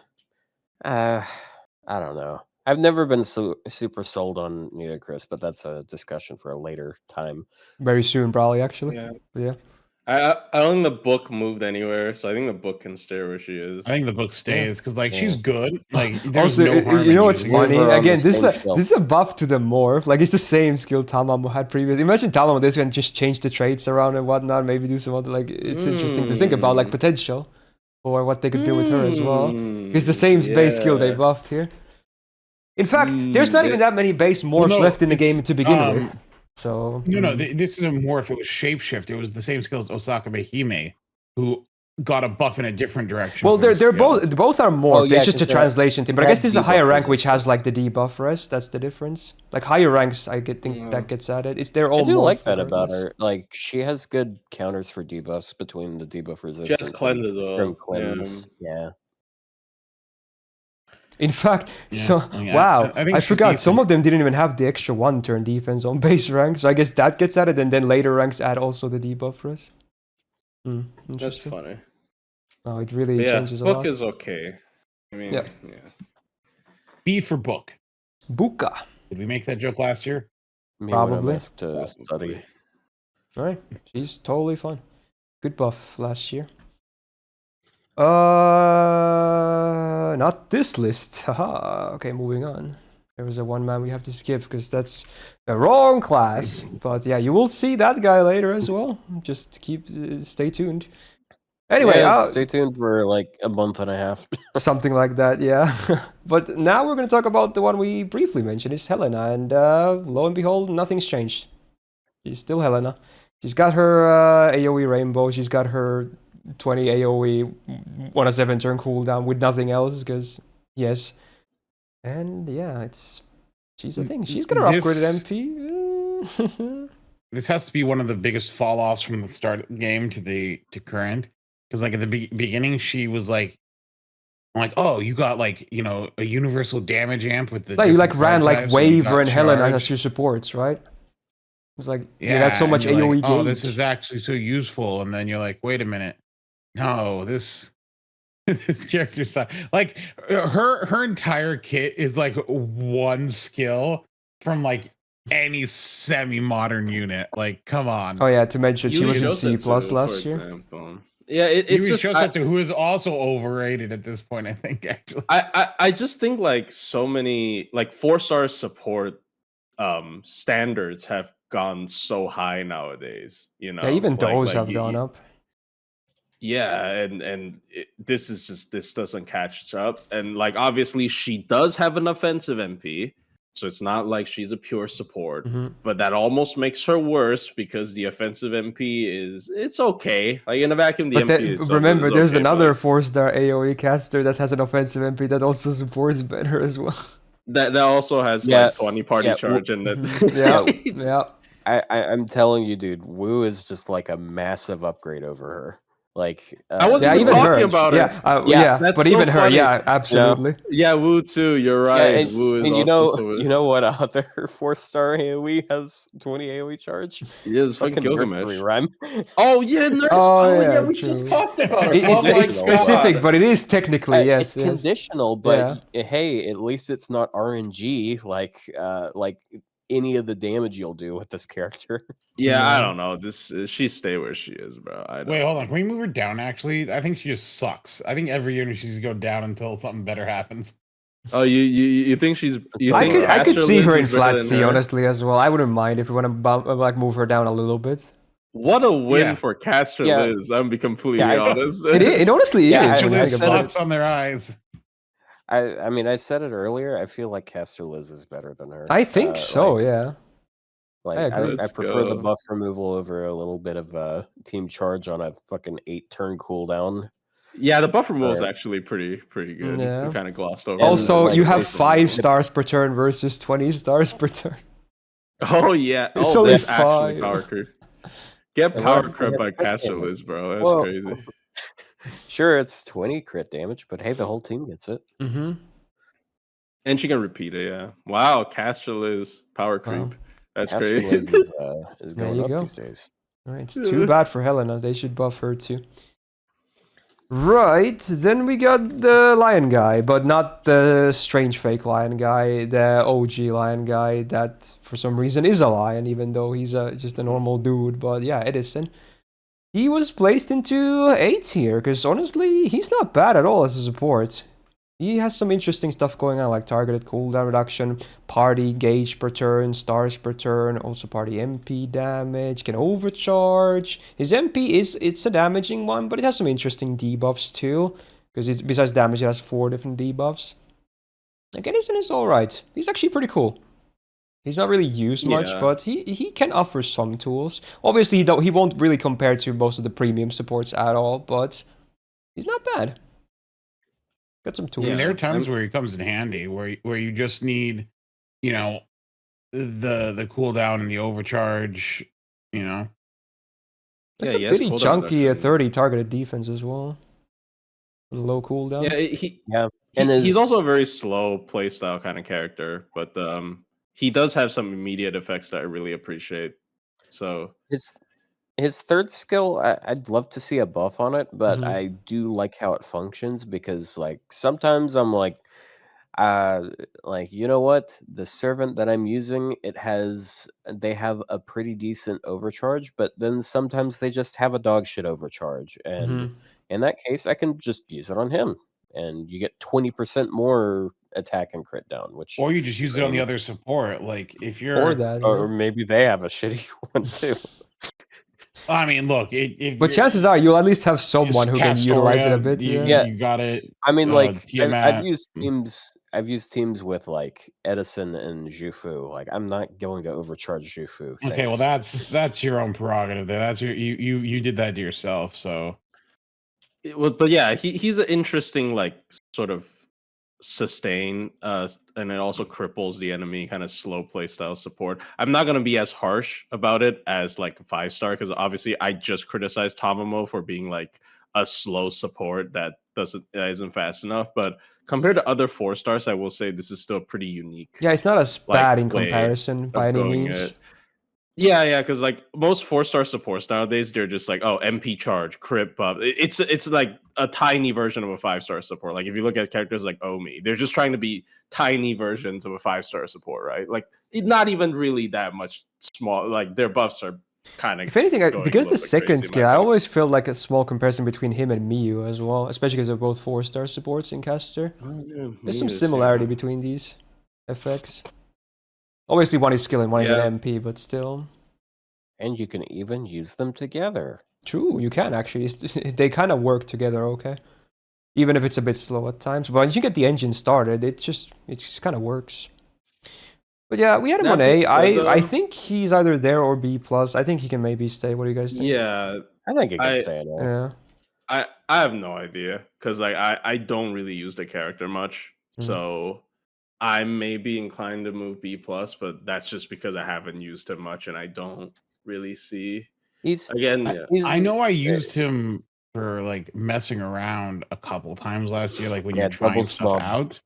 I don't know. I've never been super sold on Nitocris, but that's a discussion for a later time. Very soon, probably, actually. Yeah. Yeah. I don't think the book moved anywhere, so I think the book can stay where she is. I think the book stays because like she's Yeah. good. Like there's Also, no harm you in know what's using funny? Leave her on the Again, this is same a shelf. this is a buff to the morph. Like it's the same skill Tamamo had previously. Imagine Tamamo this can just change the traits around and whatnot. Maybe do some other like it's interesting to think about like potential or what they could do with her as well. It's the same base skill they yeah. buffed here. In fact, there's not even that many base morphs no, left in the game it's, to begin with. So No, this is a morph. It was shapeshift. It was the same skill as Osaka Hime, who got a buff in a different direction. well, for they're his skill. both are morphed. yeah, it's just a 'cause they're- translation thing. But I they guess have this is a debuff higher rank which has resistance. like the debuff rest. That's the difference. Like higher ranks, I think that gets added. They're all I do morphed like that about regardless. her. Like she has good counters for debuffs between the debuff resistance. She has cleanse as well. and cleanse. Yeah. In fact, Yeah, so I mean, wow, I think I she's forgot some decent. of them didn't even have the extra 1-turn defense on base rank. So I guess that gets added, and then later ranks add also the debuff rest. That's Interesting. funny. Oh, it really But yeah, changes a book lot. is okay. I mean, Yeah. B for book. Buka. Did we make that joke last year? Me when I'm Probably. asked to study. All right, she's totally fine. Good buff last year. Not this list. Haha. Okay, moving on. There was a one man we have to skip because that's the wrong class. But yeah, you will see that guy later as well. Just stay tuned. Anyway, Yeah, stay tuned for like a month and a half. something like that, yeah. But now we're going to talk about the one we briefly mentioned, is Helena. And lo and behold, nothing's changed. She's still Helena. She's got her AoE Rainbow. She's got her 20 AoE on a 7-turn cooldown with nothing else, because yes. And yeah, it's She's the thing. She's gonna upgrade This- MP. This has to be one of the biggest fall offs from the start of the game to current. Because like at the beginning, she was like, I'm like, oh, you got like, you know, a universal damage amp with the. No, you like different ran card like types, and you Waver got and Helena as charge. your supports, right? It was like, Yeah, that's so and much you're AoE like, gauge. oh, this is actually so useful. And then you're like, wait a minute. No, this this character like her entire kit is like one skill from like any semi-modern unit. Like, come on. Oh yeah, to mention she Yui was in C+ Shousetsu, last for year. example. Yeah, it's Yui just Shousetsu, who is also overrated at this point, I think, actually. I just think like so many like 4-star support standards have gone so high nowadays. You know, Yeah, even those have you- gone up. Yeah, and this is just this doesn't catch up, and like obviously she does have an offensive MP, so it's not like she's a pure support, Mhm. but that almost makes her worse because the offensive MP it's okay. Like in a vacuum, the But MP is remember, there's okay, another but 4-star AoE caster that has an offensive MP that also supports better as well. that also has Yeah, like 20 party yeah, charge and that. Yeah, yeah. I'm telling you, dude, Wu is just like a massive upgrade over her. Like, I wasn't Yeah, even even talking her. about her. Yeah, Yeah, yeah. that's But so even her, funny. yeah, absolutely. Yeah, Wu too. You're yeah, right. and, Wu is and also you know what other 4-star AoE has 20 AoE charge? yeah, it's fucking Nursery Gilgamesh. Rhyme. Oh yeah, nurse. Oh, yeah, we just true. talked about her. It's Oh my specific, God. but it is technically yes. It's conditional, but Yeah. hey, at least it's not RNG like any of the damage you'll do with this character. Yeah, I Yeah. don't know. This she stay where she is, bro. I don't Wait, hold on. Can we move her down, actually? I think she just sucks. I think every unit she's go down until something better happens. Oh, you think she's? You I think could see her in Caster Liz is better flat than C, her? honestly, as well. I wouldn't mind if we want to like move her down a little bit. What a win Yeah. for Caster Yeah. Liz. I'm be completely Yeah, honest. It honestly Yeah, is. She when you I lives think said about it- sucks on their eyes. I mean, I said it earlier. I feel like Caster Liz is better than her. I think so. like- Yeah. Like I agree. I Let's prefer the go. buff removal over a little bit of team charge on a fucking 8-turn cooldown. Yeah, the buff removal is Or- actually pretty good. Yeah. We kind of glossed over. And, Also, like, you have basically- 5 stars per turn versus 20 stars per turn. Oh yeah, It's oh only that's actually 5. power creep. Get And power what- crept by what crit Caster damage? Liz, bro. That's Well, crazy. Sure, it's 20 crit damage, but hey, the whole team gets it. Mm-hmm. And she can repeat it. Yeah. Wow, Caster Liz power creep. Wow. That's Caster crazy. Liz is There going you up go. these days. Right, it's too bad for Helena. They should buff her too. Right, then we got the lion guy, but not the strange fake lion guy, the OG lion guy that for some reason is a lion, even though he's just a normal dude. But yeah, Edison. He was placed into 8 here, because honestly, he's not bad at all as a support. He has some interesting stuff going on, like targeted cooldown reduction, party gauge per turn, stars per turn, also party MP damage, can overcharge. His MP it's a damaging one, but it has some interesting debuffs too, because besides damage, it has 4 different debuffs. Like, Edison is alright. He's actually pretty cool. He's not really used much, Yeah. but he can offer some tools. Obviously, though, he won't really compare to most of the premium supports at all, but he's not bad. Got some tools. I mean, there are Yeah. times where he comes in handy, where you just need, you know, the cooldown and the overcharge, you know. That's Yeah, a he has pretty cooldown chunky reduction. 30 targeted defense as well. With a low cooldown. Yeah, Yeah, and he's his- also a very slow playstyle kind of character, but he does have some immediate effects that I really appreciate. So His third skill, I'd love to see a buff on it, but Mhm. I do like how it functions because, like, sometimes I'm like, you know what? The servant that I'm using, they have a pretty decent overcharge, but then sometimes they just have a dog shit overcharge, and Mhm. in that case, I can just use it on him, and you get 20% more attack and crit down, which Or you just use it on the Um, other support. Like if you're, Or that. or Yeah. maybe they have a shitty one too. I mean, look, if But you're- chances are you'll at least have someone who can utilize it a Castoria, bit. you, Yeah. you got it. I mean, like Tiamat. I've used teams. I've used teams with like Edison and Jufu. Like, I'm not going to overcharge Jufu. Okay, well thanks. that's your own prerogative there. That's you did that to yourself. So but yeah, he's an interesting like sort of sustain, and it also cripples the enemy, kind of slow playstyle support. I'm not gonna be as harsh about it as like a 5-star, because obviously I just criticized Tamamo for being like a slow support that isn't fast enough. But compared to other 4-stars, I will say this is still pretty unique. Yeah, it's not as Like bad in way comparison by of any going means. it. Yeah, because like most 4-star supports nowadays, they're just like, oh, MP charge, crit buff. It's like a tiny version of a 5-star support. Like if you look at characters like Omi, they're just trying to be tiny versions of a 5-star support, right? Like not even really that much small. Like their buffs are kind of. If anything, going because a the little bit second crazy, in my skill, I opinion. always felt like a small comparison between him and Miyu as well, especially because they're both 4-star supports in Caster. Oh, yeah, There's some Muse, similarity yeah. between these effects. Obviously, one is skill and one is an Yeah. MP, but still. And you can even use them together. True, you can actually. They kind of work together, okay? Even if it's a bit slow at times. But once you get the engine started, it just kind of works. But yeah, we had him That on A. being said, I though- think he's either there or B+. I think he can maybe stay. What do you guys think? Yeah, I think it can I- stay in A. Yeah. I have no idea, because like I don't really use the character much, Mhm. so I may be inclined to move B+, but that's just because I haven't used him much and I don't really see. He's Again, yeah. I know I used him for like messing around a couple times last year, like when Yeah, you're trying double stuff snub. out.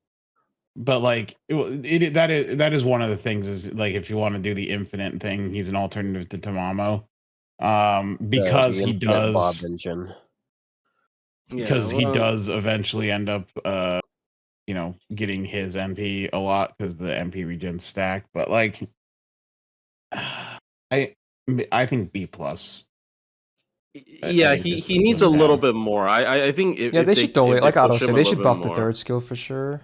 But like that is one of the things is like if you want to do the infinite thing, he's an alternative to Tamamo. Because the he infinite Bob does engine. because he well, does eventually end up getting his MP a lot because the MP regen stack. But like I think B+. yeah, think he this needs is a little down. bit more. I think if, Yeah, if they should totally, if they like Otto push him said, a they little should bit buff the more. third skill for sure.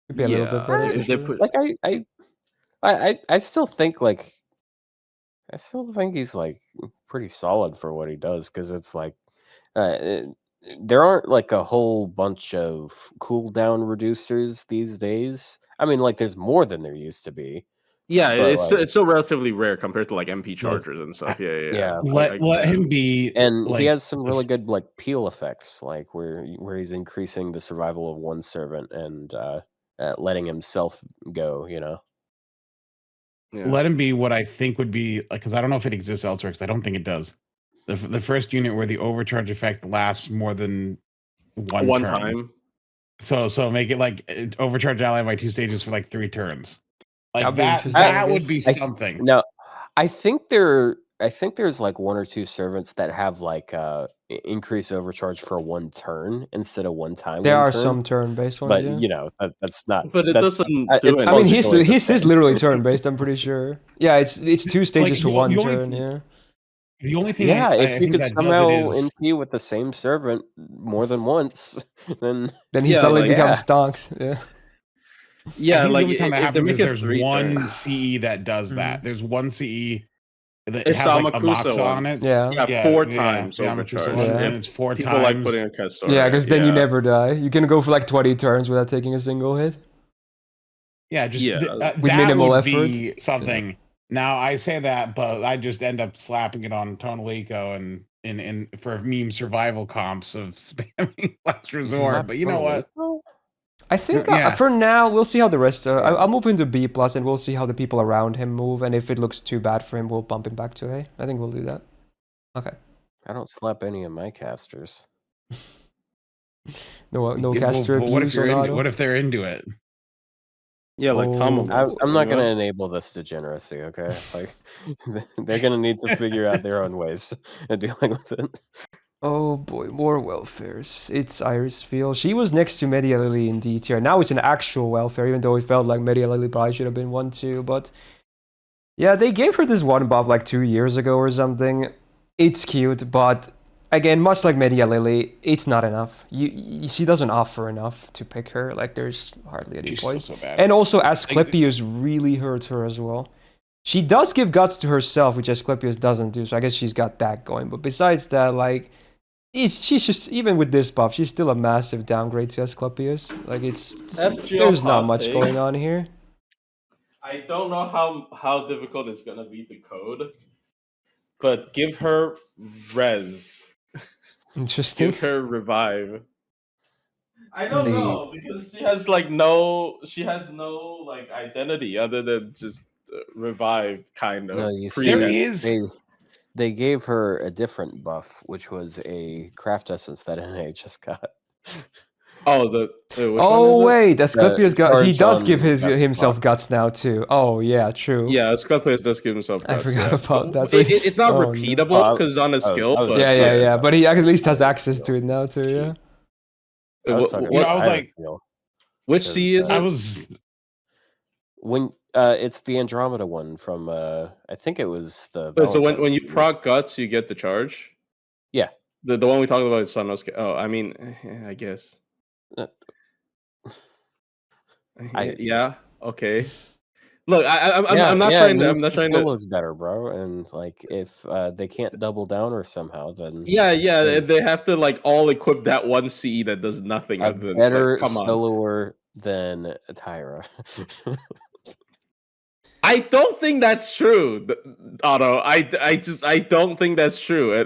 It'd be a little bit Yeah, better for if they sure. put Like I still think he's like pretty solid for what he does, because it's like there aren't like a whole bunch of cooldown reducers these days. I mean, like there's more than there used to be. yeah, but, it's still relatively rare compared to like MP chargers and stuff. Yeah. Let him be, And like, he has some really good like peel effects, like where he's increasing the survival of one servant and letting himself go. Yeah. let him be what I think would be, because I don't know if it exists elsewhere, because I don't think it does. The first unit where the overcharge effect lasts more than one turn. time. So make it like overcharge ally by 2 stages for like 3 turns. Like That'd be that interesting, I that would guess. be something. No, I think there's like 1 or 2 servants that have like increase overcharge for 1 turn instead of 1 time. There 1 are turn. some turn-based ones, But yeah. that's not. But it that's, doesn't do it's anything. I mean, functionally the his is same. literally turn-based, I'm pretty sure. Yeah, it's 2 stages for the 1 only turn, thing- yeah. The only thing Yeah, I if you think could that does somehow it is NP with the same servant more than once, then Then he Yeah, suddenly like- becomes stonks, yeah. Yeah, I think like the only time that if they happens make is it there's 3 one turns. CE that does that. There's one CE that It's has like a the Amakusa mox one. on it. Yeah, 4 times the Amakusa overcharge. one, Yeah. and it's 4 People like times. putting a Castoria. Yeah, because then you never die. You can go for like 20 turns without taking a single hit. Yeah, just Yeah. With that minimal would effort. be something. Now I say that, but I just end up slapping it on Tonelico and in for meme survival comps of spamming last resort. But you know what? I think Yeah. for now, we'll see how the rest... I'll move into B+, and we'll see how the people around him move, and if it looks too bad for him, we'll bump him back to A. I think we'll do that. Okay. I don't slap any of my casters. No Well, caster but what if abuse you're on into, Otto. what if they're into it? Yeah, like Oh. Tamamo. I'm not going to enable this degeneracy, okay? Like, they're going to need to figure out their own ways of dealing with it. Oh boy, more welfares. It's Irisviel. She was next to Medea Lily in D tier. Now it's an actual welfare, even though it felt like Medea Lily probably should have been 1 too. But yeah, they gave her this one buff like 2 years ago or something. It's cute, but again, much like Medea Lily, it's not enough. She doesn't offer enough to pick her. Like there's hardly any She's point. still so bad. And also Asclepius really hurt her as well. She does give guts to herself, which Asclepius doesn't do, so I guess she's got that going. But besides that, like, she's just, even with this buff, she's still a massive downgrade to Asclepius. Like, there's not much going on here. I don't know how difficult it's gonna be to code, but give her res. Interesting. Give her revive. I don't The know because she has like no like identity other than just revive kind no, of you There see, pre. is. they gave her a different buff, which was a craft essence that NA just got. Oh, the which one Oh is it? wait, Asclepius got. He charge does on give that himself buff. guts now too. Oh yeah, true. Yeah, Scorpius does give himself I guts. forgot Yeah, about that. but So it's not oh no. repeatable because on a skill. I was But Yeah, talking yeah, yeah, yeah. about But he at least has access Irisviel. to it now too. Yeah. I was talking You know, about I was like, Irisviel, which 'cause, C is I it? was. when it's the Andromeda one from I think it was the Wait, so Valentine's when you movie. proc guts, you get the charge. Yeah. The one we talked about is Sanosuke. Oh, I mean, I guess. Uh, I Yeah. Okay. Look, yeah, I'm not yeah, it trying to. I'm means not she trying to. still looks better, bro. And like if they can't double down or somehow, then Yeah. then They have to like all equip that one CE that does nothing a other than like, better come on. soloer than Tyra. I don't think that's true, Otto. I don't think that's true.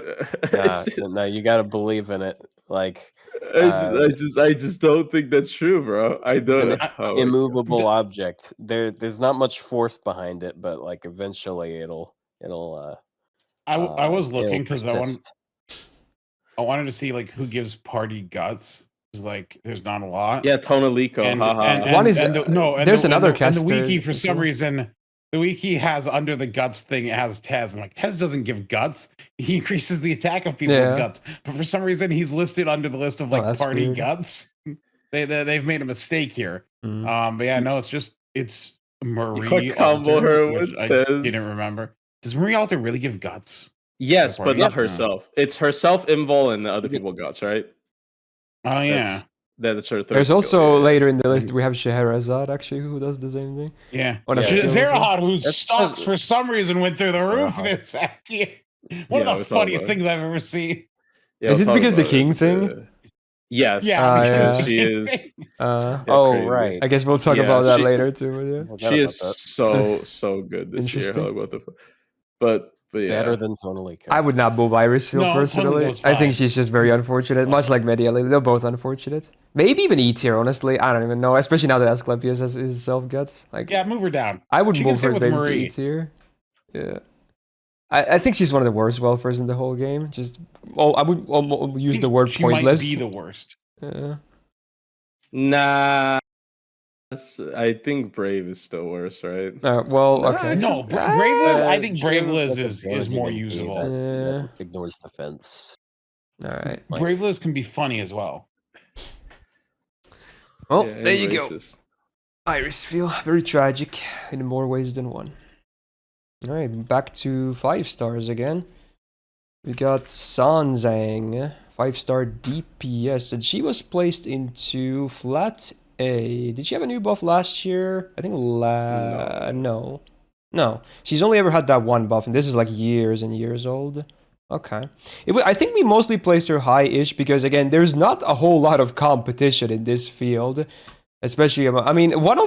Nah, no, you gotta believe in it. Like I just don't think that's true, bro. I it's an don't. Oh my God. immovable object. There's not much force behind it, but like eventually I was it'll looking because persist. I wanted to see like who gives party guts. 'Cause, like, there's not a lot. Yeah, Tonelico. Haha. One is there's another and the caster wiki for as some well. reason the wiki has under the guts thing, it has Tez. I'm like, Tez doesn't give guts. He increases the attack of people Yeah. with guts, but for some reason he's listed under the list of like that's party weird. guts. They've made a mistake here. Mm. But yeah, no, it's Marie combo Alter, her which with I Tez. didn't remember. Does Marie Alter really give guts? Yes, but party not gut? No. herself. It's herself, Invol, and the other people guts, right? Oh yeah. That's her third There's skill. also Yeah. later in the list we have Scheherazade actually who does the same thing. Yeah. On a Yeah. skill as well. Zerahad, whose That's stocks for some reason went through the roof Zerahad. this last year. One Yeah, of we'll the talk funniest about it. things I've ever seen. Yeah, Is we'll it talk because the about king it. thing? Yes. Yeah, yeah. She is. Uh, Oh crazy. right. I guess we'll talk Yeah, about that she- later too. But I yeah. forgot She about is that. so good this year. Interesting. What the fuck? But yeah. Better than Tonelico. I would not move Irisviel No, personally. Tonelico's I think fine. she's just very unfortunate, much like Medea Lily. They're both unfortunate. Maybe even E tier, honestly. I don't even know, especially now that Asclepius has his self guts. Like, Yeah, move her down. I would She can move sit her with maybe to Marie. E tier. Yeah. I think she's one of the worst welfares in the whole game. Just, I would use the word She pointless. might be the worst. Yeah. Nah. I think Brave is still worse, right? Well, Nah, okay. No, Brave Liz, I think She Brave has, Liz like, is ability more to be usable. that ignores defense. All right. Like, Brave Liz can be funny as well. Well, Yeah, there and you go. racist. Irisviel, very tragic in more ways than one. All right, back to 5 stars again. We got Sanzang, 5-star DPS, and she was placed into flat A. Did she have a new buff last year? I think no. She's only ever had that one buff, and this is like years and years old. Okay. I think we mostly placed her high-ish because, again, there's not a whole lot of competition in this field. Especially, I mean, one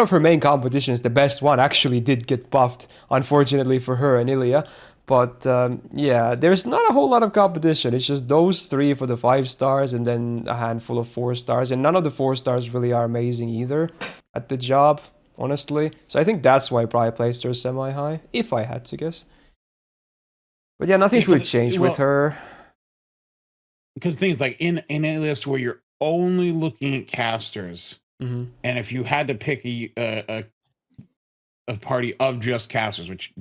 of her main competitions, the best one, actually did get buffed, unfortunately for her and Ilya. But yeah, there's not a whole lot of competition. It's just those 3 for the 5 stars and then a handful of 4 stars. And none of the 4 stars really are amazing either at the job, honestly. So I think that's why I probably placed her semi-high, if I had to guess. But yeah, nothing's really changed with her. Because things like in a list where you're only looking at casters, Mm-hmm. and if you had to pick a party of just casters, which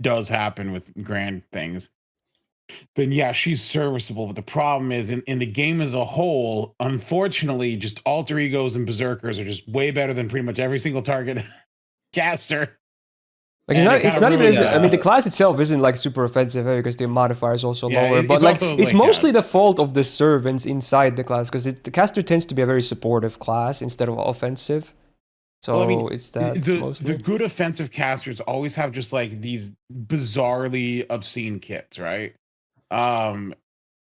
does happen with grand things, then yeah, she's serviceable. But the problem is in the game as a whole, unfortunately, just alter egos and berserkers are just way better than pretty much every single target caster. Like And it's not even. really, I mean, the class itself isn't like super offensive because the modifier is also Yeah, lower. But it's like, also, it's like, mostly the fault of the servants inside the class because the caster tends to be a very supportive class instead of offensive. So Well, I mean, it's that mostly. the good offensive casters always have just like these bizarrely obscene kits, right? And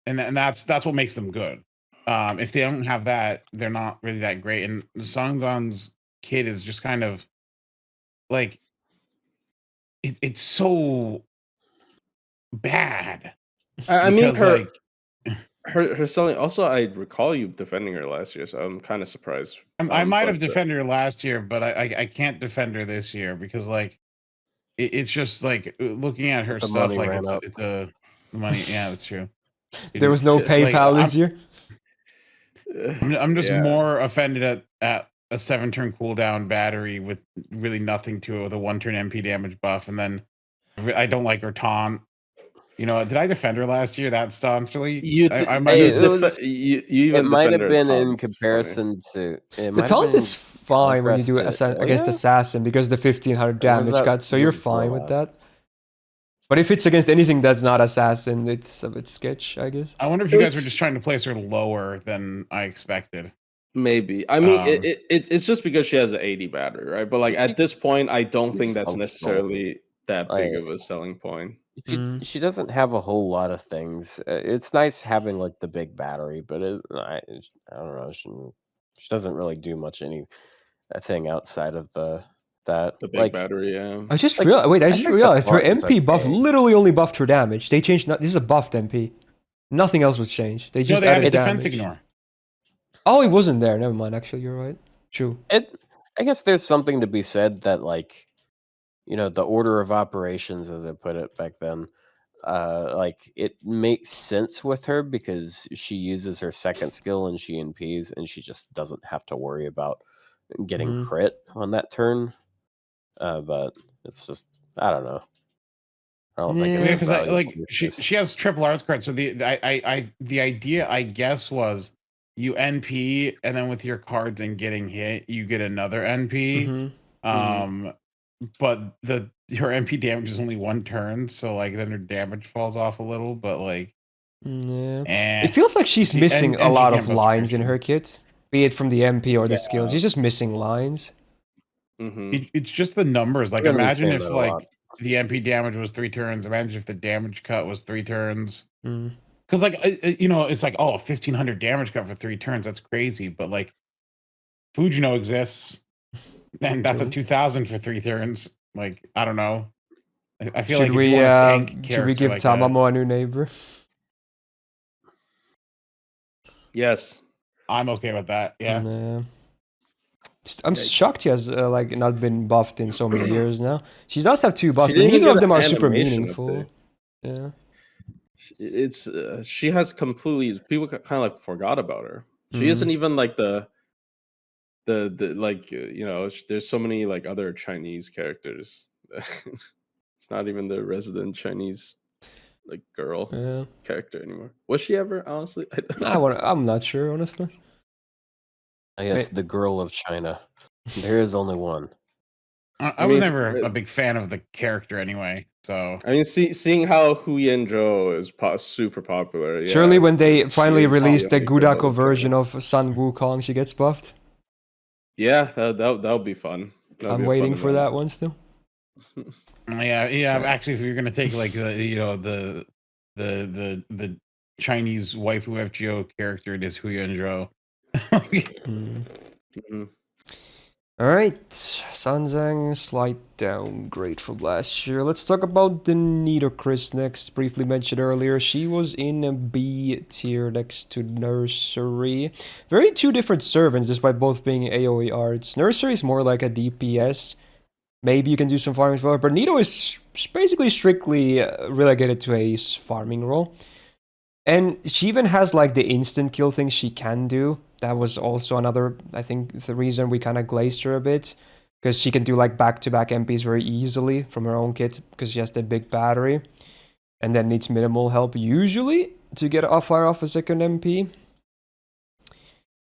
that's what makes them good. If they don't have that, they're not really that great. And Sanzang's kit is just kind of like it's so bad. I mean, Because, her like, her selling. Also, I recall you defending her last year, so I'm kind of surprised. I might have But, defended her last year, but I can't defend her this year because like it's just like looking at her The stuff money like ran up. it's a the money. Yeah, that's true. There was no Like PayPal this year. I'm just yeah. more offended at a 7-turn cooldown battery with really nothing to it with a 1-turn MP damage buff, and then I don't like her taunt. You know, did I defend her last year that staunchly? I might It have. was. You It even might defended have her been in taunts. It's funny. comparison to. It The might have taunt been is fine when you do it contrast to. Oh, against yeah? assassin because the 1500 Or was damage that cut, so year you're before fine with last? that. But if it's against anything that's not assassin, it's a bit sketch, I guess. I wonder if you guys were just trying to place her lower than I expected. Maybe. I mean, Um, it's just because she has an 80 battery, right? But like at this point, I don't She's think that's functional. necessarily that big Like, of a selling point. she doesn't have a whole lot of things. It's nice having like the big battery, but I don't know. She doesn't really do much anything outside of that. The big Like, battery, yeah. I just Like, realized. Wait, I I just think the realized her taunt is MP buff okay. literally only buffed her damage. They changed. This is a buffed MP. Nothing else was changed. They no, just they added added defense damage. ignore. Oh, it wasn't there. Never mind. Actually, you're right. True. I guess there's something to be said that like, the order of operations, as I put it back then, like it makes sense with her because she uses her second skill and she NPs and she just doesn't have to worry about getting Mhm. crit on that turn. But it's just I don't know. I don't think it's Yeah. a Because value like increase. she has triple arts card. So the idea I guess was you NP and then with your cards and getting hit, you get another NP. Mhm. But her MP damage is only 1 turn, so like then her damage falls off a little, but like Yeah. It feels like she's missing a and she lot can't of buff lines in Christian. her kit, be it from the MP or the Yeah. skills. She's just missing lines. It's just the numbers. Like We're gonna be imagine saying if that a lot. like the MP damage was 3 turns. Imagine if the damage cut was 3 turns. Mm. Because like it's like 1500 damage cut for 3 turns. That's crazy. But like Fujino exists, and that's a True. 2000 for 3 turns. Like I don't know. I feel Should like if we you want a tank should we character give like that, Tamamo a new neighbor? Yes. I'm okay with that. Yeah. Nah. I'm Yikes. shocked she has like not been buffed in so many years now. She does have 2 buffs, but didn't even neither get of them an are super animation meaningful. update. Yeah. It's she has completely people kind of like forgot about her. She Mhm. isn't even like the like there's so many like other Chinese characters. It's not even the resident Chinese like girl Yeah. character anymore. Was she ever? Honestly, I don't know. I'm not sure, honestly. I guess Wait. the girl of China. There is only one. I was never a big fan of the character anyway. So I mean, seeing how Hu Yanzhou is super popular, Surely when they she finally is release the only girl Gudako of China. version of Sun Wukong, she gets buffed. Yeah, that'll be fun. I'm waiting for that one still. yeah. Actually, if you're gonna take like the Chinese waifu FGO character, it is Hu Yanzhou. All right, Sanzang, slight downgrade from last year. Let's talk about the Nitocris next. Briefly mentioned earlier, she was in a B tier next to Nursery. Very two different servants, despite both being AoE arts. Nursery is more like a DPS. Maybe you can do some farming for her, but Nito is basically strictly relegated to a farming role. And she even has like the instant kill thing she can do. That was also another, I think, the reason we kind of glazed her a bit. Because she can do like back-to-back MPs very easily from her own kit because she has the big battery. And then needs minimal help usually to get fire off a second MP.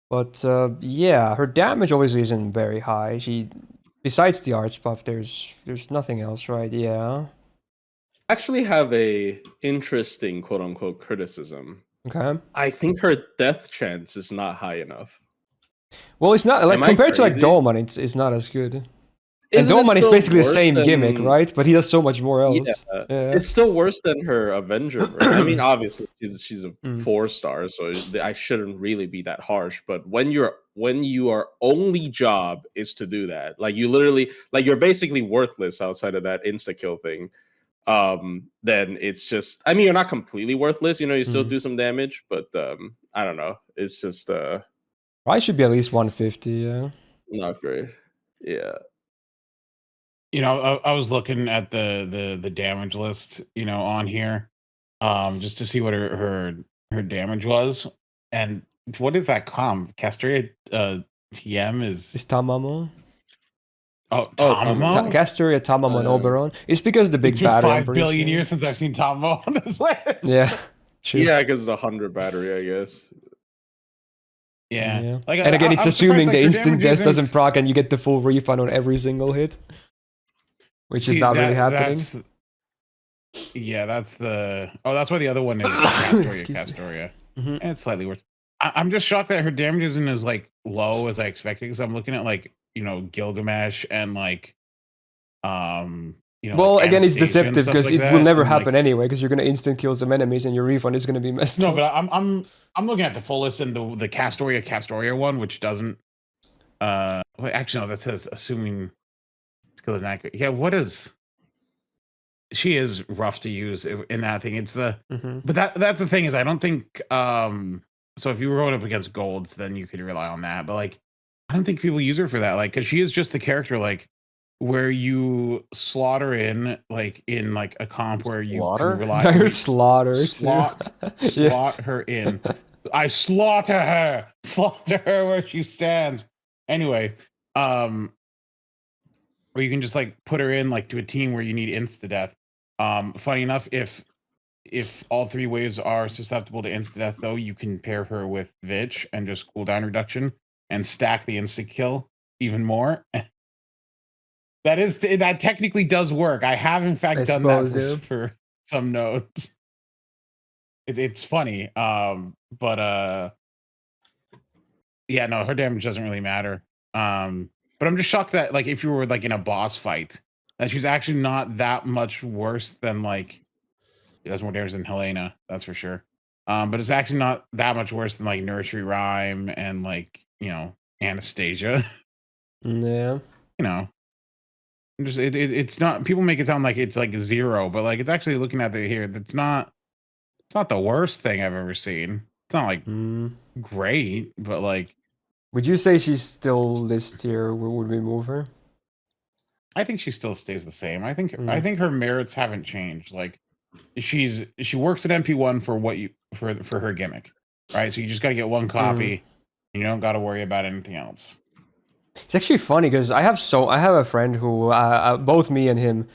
But yeah, her damage obviously isn't very high. Besides the arts buff, there's nothing else, right? Yeah. Actually have a interesting quote unquote criticism. Okay. I think her death chance is not high enough. Well, it's not like Am I compared to like crazy? Dolman, it's not as good. Isn't And it Dolman is still basically the worse same gimmick, than- right? But he does so much more else. Yeah, Yeah. it's still worse than her Avenger version. I mean, obviously she's a 4-star, so I shouldn't really be that harsh. But when your only job is to do that, like you literally, like you're basically worthless outside of that insta kill thing. then it's just. I mean, you're not completely worthless. You still Mm. do some damage, but I don't know. It's just Price should be at least 150. Yeah. not great. Yeah. I was looking at the damage list, on here, just to see what her damage was. And what is that comp? Castoria TM It's is Tamamo. Tamamo? Castoria, Tamamo, and Oberon. It's because the big It's been battery. 5 billion years since I've seen Tamamo on this list. Yeah. True. Yeah, because it's 100 battery, I guess. Yeah. Like, and again, it's I'm assuming surprised, the her instant damage death doesn't isn't- proc and you get the full refund on every single hit, which is not really happening. That's why the other one is Castoria. Mm-hmm. And it's slightly worse. I'm just shocked that her damage isn't as low as I expected, because I'm looking at Gilgamesh and well, again, it's deceptive because it will never happen anyway, because you're gonna instant kill some enemies and your refund is gonna be messed up. No, but I'm looking at the full list, and the Castoria one, which doesn't wait, actually no, that says assuming skill is inaccurate. Yeah, what is she is rough to use in that thing. It's the but that's the thing, is I don't think so if you were going up against golds, then you could rely on that. But I don't think people use her for that, because she is just the character where you slaughter in a comp where you can rely I heard slaughter. slot her in. I slaughter her where she stands. Anyway, where you can just put her in to a team where you need insta death. Funny enough, if all 3 waves are susceptible to insta death, though, you can pair her with Vitch and just cooldown reduction and stack the insta kill even more. That technically does work. I have in fact done that for some nodes. It's funny, but yeah, no, her damage doesn't really matter. But I'm just shocked that if you were in a boss fight, that she's actually not that much worse than she does more damage than Helena, that's for sure. But it's actually not that much worse than Nursery Rhyme and Anastasia. Yeah. It's not. People make it sound like it's 0, but it's actually looking at it here. It's not the worst thing I've ever seen. It's not great, but Would you say she's still this tier? Would we move her? I think she still stays the same. I think her merits haven't changed. She works at MP1 for for her gimmick, right? So you just got to get one copy, and you don't got to worry about anything else. It's actually funny because I have a friend who both me and him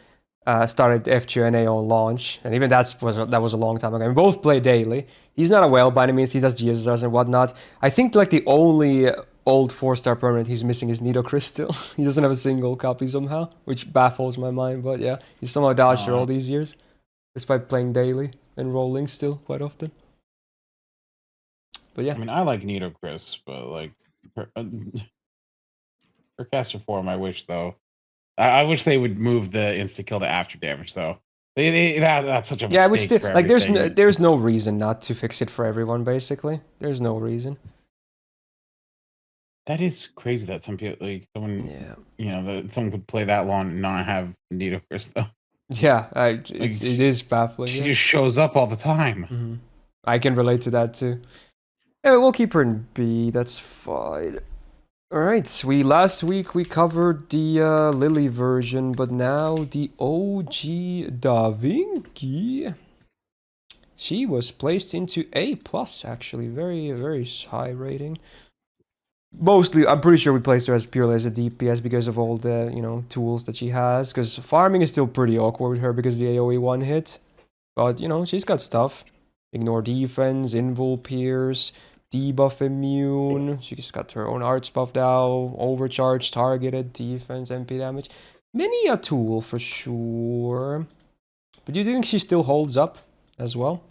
started FGNA on launch, and even that was a long time ago. We both play daily. He's not a whale by any means. He does GSRs and whatnot. I think the only old 4-star permanent he's missing is Nitocris still. He doesn't have a single copy somehow, which baffles my mind. But yeah, he's somehow dodged her all these years, despite playing daily and rolling still quite often. But yeah, I mean, I like Nitocris, but her caster form, I wish though. I wish they would move the insta kill to after damage though. That's such a mistake. Yeah, which still there's no reason not to fix it for everyone. Basically, there's no reason. That is crazy that some people someone someone could play that long and not have Nitocris though. Yeah, it is baffling. She just shows up all the time. I can relate to that too. Yeah, we'll keep her in B. That's fine. Alright, last week we covered the Lily version, but now the OG Da Vinci. She was placed into A+, actually. Very, very high rating. Mostly, I'm pretty sure we placed her as purely as a DPS because of all the, tools that she has. Because farming is still pretty awkward with her because the AoE one hit. But, she's got stuff. Ignore defense, invul pierce, debuff immune. She just got her own arts buffed out. Overcharge, targeted, defense, MP damage. Many a tool for sure. But do you think she still holds up as well?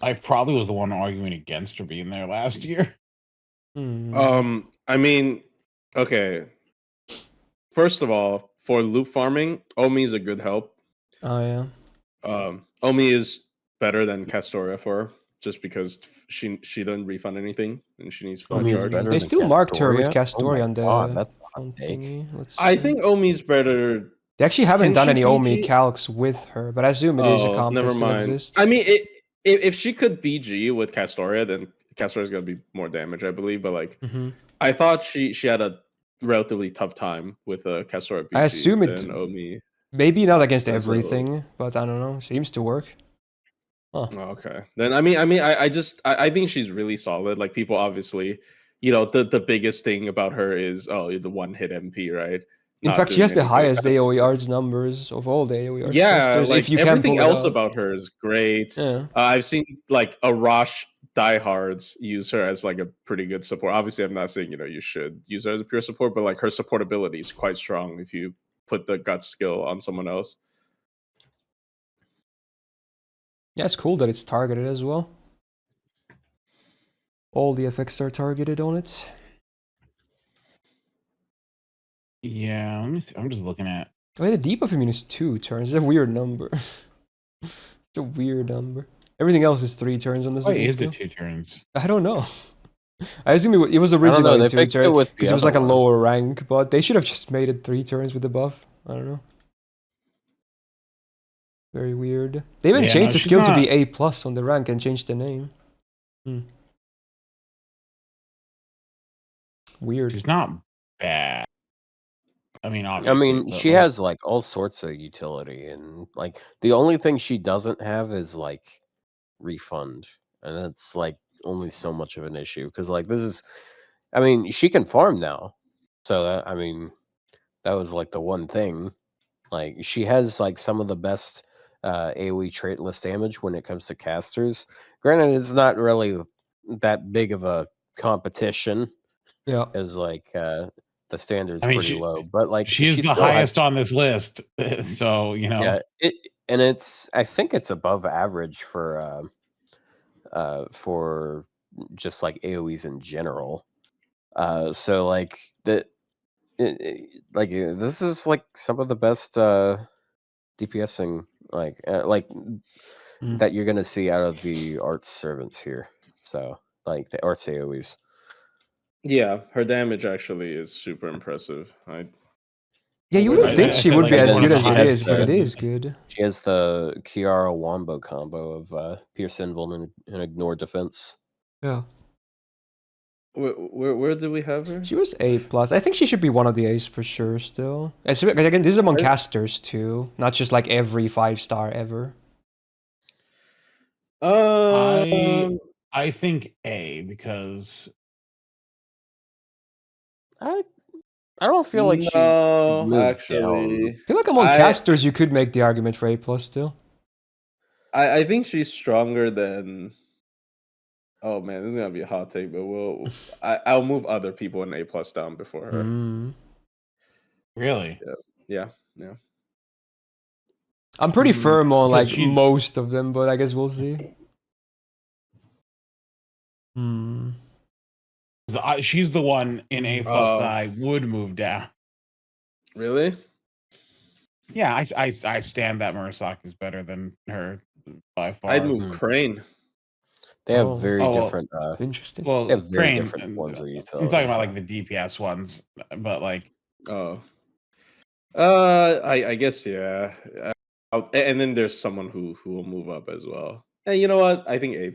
I probably was the one arguing against her being there last year. I mean, okay. First of all, for loop farming, Omi is a good help. Oh yeah. Omi is better than Castoria for her, just because she doesn't refund anything and she needs flat charge. They still marked her with Castoria on the. That's a hot take. I think Omi's better They actually haven't Can done she any Omi BG? calcs with her, but I assume it is a Oh, comp that never still mind. exists. I mean, if she could BG with Castoria, then Castoria's gonna be more damage, I believe. But like, Mm-hmm. I thought she had a relatively tough time with Castoria BG I assume it than Omi. maybe not against That's everything, but I don't know. Seems to work. Huh. Okay. Then I think she's really solid. Like people obviously, the biggest thing about her is the one hit MP, right? In Not fact, she doing has the any good. highest AoE arts numbers of all the AoE arts Yeah, testers, if like you can everything pull it else off. about her is great. Yeah. I've seen like Arash diehards use her as like a pretty good support. Obviously, I'm not saying you should use her as a pure support, but like her support ability is quite strong if you put the gut skill on someone else. Yeah, it's cool that it's targeted as well. All the effects are targeted on it. Yeah, let me see. I'm just looking at. Oh, yeah, the debuff immune is 2 turns. It's a weird number. It's a weird number. Everything else is 3 turns on the Why second is skill. it 2 turns? I don't know. I assume it was I don't know. originally They 2 fixed it turns with the because it was other like a one. lower rank, but they should have just made it 3 turns with the buff. I don't know. Very weird. They even Yeah, changed no, the she's skill to be not- A plus on the rank and changed the name. Weird. She's not bad. I mean, I obviously. mean, but, she like, has like all sorts of utility, and like the only thing she doesn't have is like refund, and that's like only so much of an issue because like this is, I mean, she can farm now, so that, I mean, that was like the one thing. Like she has like some of the best AoE trait list damage when it comes to casters. Granted, it's not really that big of a competition Yeah. as like the standard's I mean, pretty low, but like she is she the still has highest on this list. So, yeah, and I think it's above average for just like AoEs in general. So like this is like some of the best DPSing Mm. that you're gonna see out of the arts servants here. So like the arts AoEs. Yeah, her damage actually is super impressive. Yeah, you wouldn't wouldn't think I she said, would like, be it's as one good of the as it highest is, but it servants. is good. She has the Kiara Wombo combo of Pierce Invuln and Ignore Defense. Yeah. Where do we have her? She was A plus. I think she should be one of the A's for sure still. Again, this is among casters too, not just like every 5-star ever. I think A because I don't feel like she No, moved actually, down. I feel like among casters you could make the argument for A plus still. I think she's stronger than. Oh man, this is gonna be a hot take, but I'll move other people in A plus down before her. Mm. really. Yeah. I'm pretty firm on because like most of them, but I guess we'll see. She's the one in A plus that I would move down. Really? Yeah, I stand that Murasaki is better than her by far. I'd move Crane. They have very different. Interesting. They Well, have very Crane. different ones of utility. I'm talking about like the DPS ones, but like. Oh. I guess yeah. And then there's someone who will move up as well. And you know what? I think A,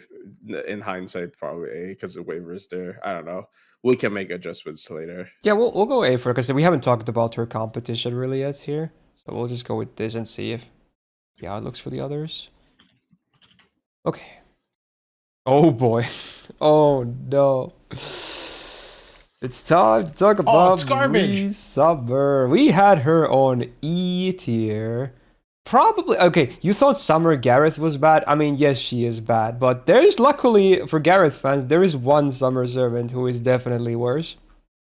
in hindsight, probably A because the waiver is there. I don't know. We can make adjustments later. Yeah, we'll go A for because we haven't talked about her competition really yet here. So we'll just go with this and see how it looks for the others. Okay. Oh boy. Oh no. It's time to talk about Yui Summer. We had her on E tier. Probably, okay, you thought Summer Gareth was bad? I mean, yes, she is bad, but there's, luckily for Gareth fans, there is one Summer servant who is definitely worse.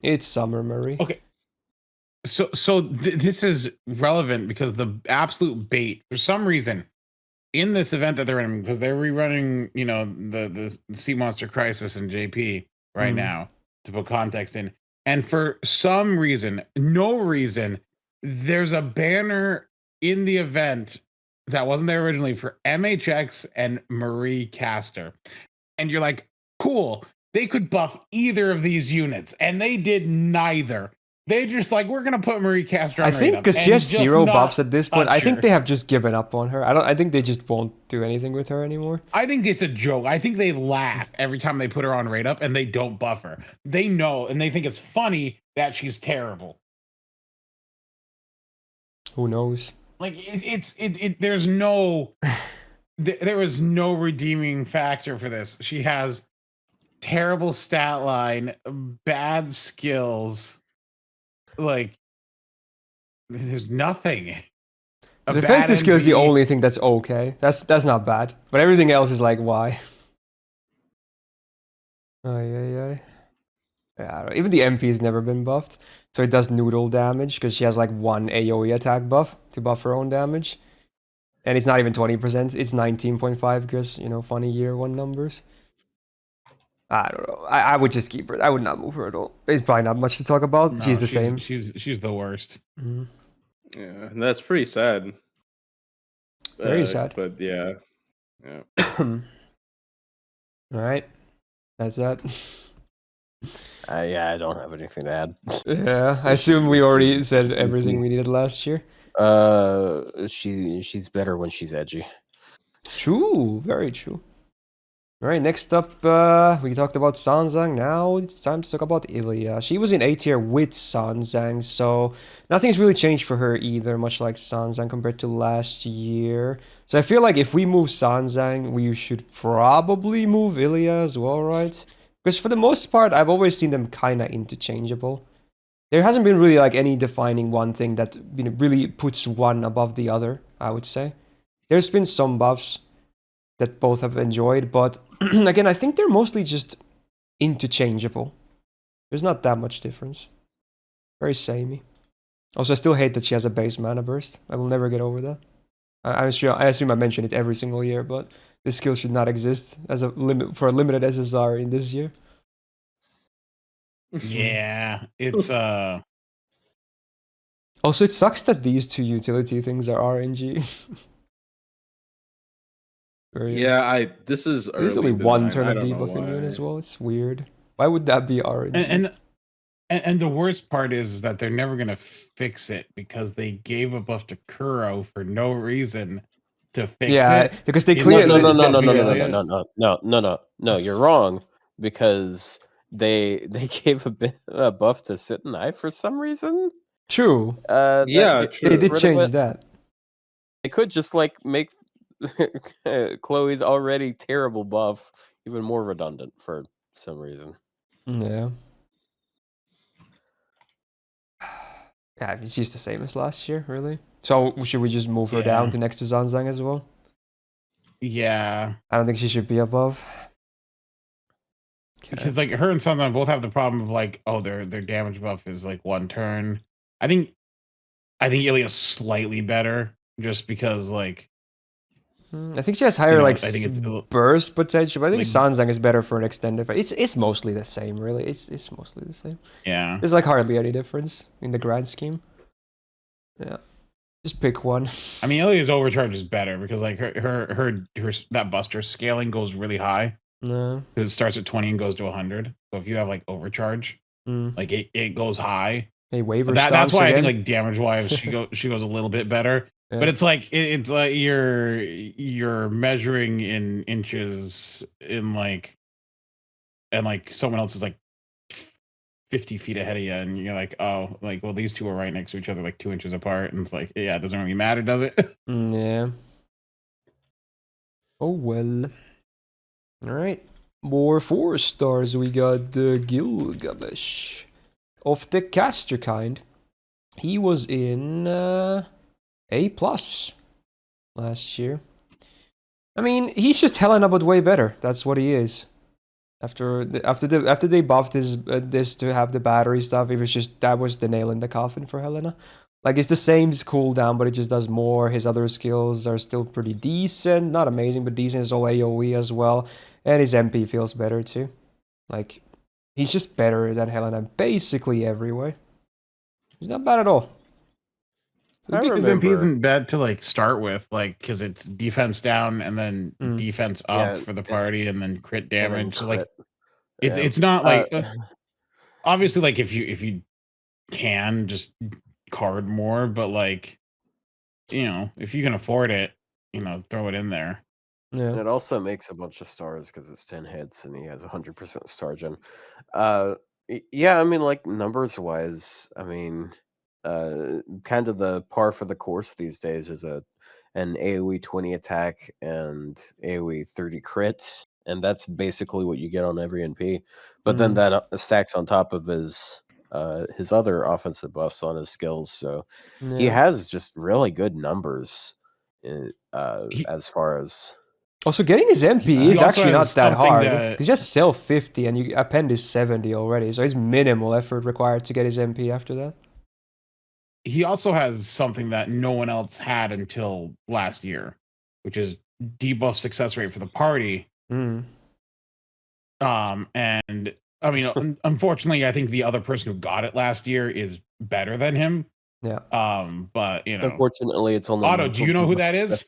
It's Summer Murray. Okay. So this is relevant because the absolute bait, for some reason, in this event that they're in, because they're rerunning, the Sea Monster Crisis in JP right now, to put context in. And for some reason, no reason, there's a banner in the event that wasn't there originally for MHX and Marie Caster. And you're like, cool, they could buff either of these units, and they did neither. They just like, we're gonna put Marie Caster on I think Radar because she and has just 0 not buffs at this point, I touch think her. they have just given up on her. I think they just won't do anything with her anymore. I think it's a joke. I think they laugh every time they put her on Rate Up and they don't buff her. They know and they think it's funny that she's terrible. Who knows? Like there's no there is no redeeming factor for this. She has terrible stat line, bad skills. Like there's nothing. The A defensive bad skill is the NV. only thing that's okay. That's not bad. But everything else is like, why? Yeah, I don't know. Even the MP has never been buffed. So it does noodle damage because she has like 1 AoE attack buff to buff her own damage. And it's not even 20%, it's 19.5 because, you know, funny year 1 numbers. I don't know. I would just keep her. I would not move her at all. There's probably not much to talk about. No, she's the same. She's the worst. Mhm. Yeah, and that's pretty sad. Very sad. But yeah. All right. That's that. Yeah, I don't have anything to add. Yeah, I assume we already said everything we needed last year. She's better when she's edgy. True, very true. All right, next up, we talked about Sanzang. Now it's time to talk about Ilya. She was in A tier with Sanzang, so nothing's really changed for her either, much like Sanzang compared to last year. So I feel like if we move Sanzang, we should probably move Ilya as well, right? Because for the most part, I've always seen them kind of interchangeable. There hasn't been really like any defining one thing that really puts one above the other, I would say. There's been some buffs that both have enjoyed, but again, I think they're mostly just interchangeable. There's not that much difference. Very samey. Also, I still hate that she has a base mana burst. I will never get over that. I assume I mention it every single year, but this skill should not exist as a limit for a limited SSR in this year. Yeah, it's Also, it sucks that these two utility things are RNG. Yeah, this is early There's only one design. turn I of don't know debuff immune why. as well. It's weird. Why would that be RNG? and the worst part is that they're never gonna fix it because they gave a buff to Kuro for no reason to fix it. Because they He clearly No, you're wrong, because they gave a buff to Sit and I for some reason. True. Yeah, true. They did rid of change it. that. They could just like make Chloe's already terrible buff even more redundant for some reason. Yeah. Yeah, it's just the same as last year, really. So should we just move her down to next to Zanzang as well? Yeah, I don't think she should be above. because like her and Sanzang both have the problem of like, oh, their damage buff is like 1 turn. I think Ilya's slightly better just because like I think she has higher I think it's burst potential, but I think like, Sanzang is better for an extended fight. It's mostly the same, really. It's mostly the same. yeah. There's like hardly any difference in the grand scheme. Yeah. Just pick one. I mean, Ilya's overcharge is better because like her that buster scaling goes really high. No. Because it starts at 20 and goes to 100. So if you have like overcharge, like it goes high. Hey, waiver That's why again. I think like damage wise she goes a little bit better. Yeah. But it's like it's like you're measuring in inches in like, and like someone else is like 50 feet ahead of you, and you're like, oh, like, well, these two are right next to each other, like 2 inches apart, and it's like, yeah, it doesn't really matter, does it? Yeah. Oh well. All right. More 4 stars. We got Gilgamesh of the caster kind. He was in A+ last year. I mean, he's just Helena, but way better. That's what he is. After they buffed this to have the battery stuff, it was just that was the nail in the coffin for Helena. Like, it's the same cooldown, but it just does more. His other skills are still pretty decent. Not amazing, but decent. It's all AoE as well. And his MP feels better too. Like, he's just better than Helena basically every way. He's not bad at all. His MP isn't bad to like start with, like, because it's defense down and then defense up for the party and then crit damage. So like, it's not like obviously like if you can just card more, but like, if you can afford it, throw it in there. And Yeah. it also makes a bunch of stars because it's 10 hits and he has 100% star gen. Yeah, I mean, like numbers wise, I mean, kind of the par for the course these days is an AoE 20 attack and AoE 30 crit, and that's basically what you get on every NP. But then that stacks on top of his other offensive buffs on his skills, so he Yeah. has just really good numbers He- as far as. Also, getting his MP He is also actually has not that something hard. that- Because just sell 50 and you append his 70 already. So it's minimal effort required to get his MP after that. He also has something that no one else had until last year, which is debuff success rate for the party. Mm. And I mean, unfortunately, I think the other person who got it last year is better than him. Yeah. But Unfortunately, it's only. Otto, do you know who that is?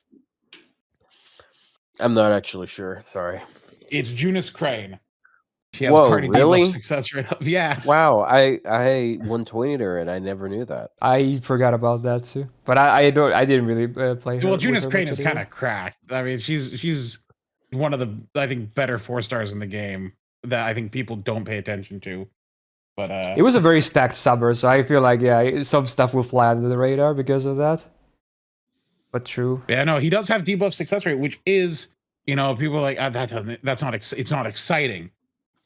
I'm not actually sure. Sorry. It's Junus Crane. She has Whoa, party really? debuff success rate. Yeah. Wow, I 120'd her and I never knew that. I forgot about that too. But I didn't really play her. Well, with Junus her Crane much is anyway. kind of cracked. I mean, she's one of the, I think, better 4-stars in the game that I think people don't pay attention to. But It was a very stacked summer, so I feel like some stuff will fly under the radar because of that. But true. Yeah, no, he does have debuff success rate, which is, people are like, it's not exciting,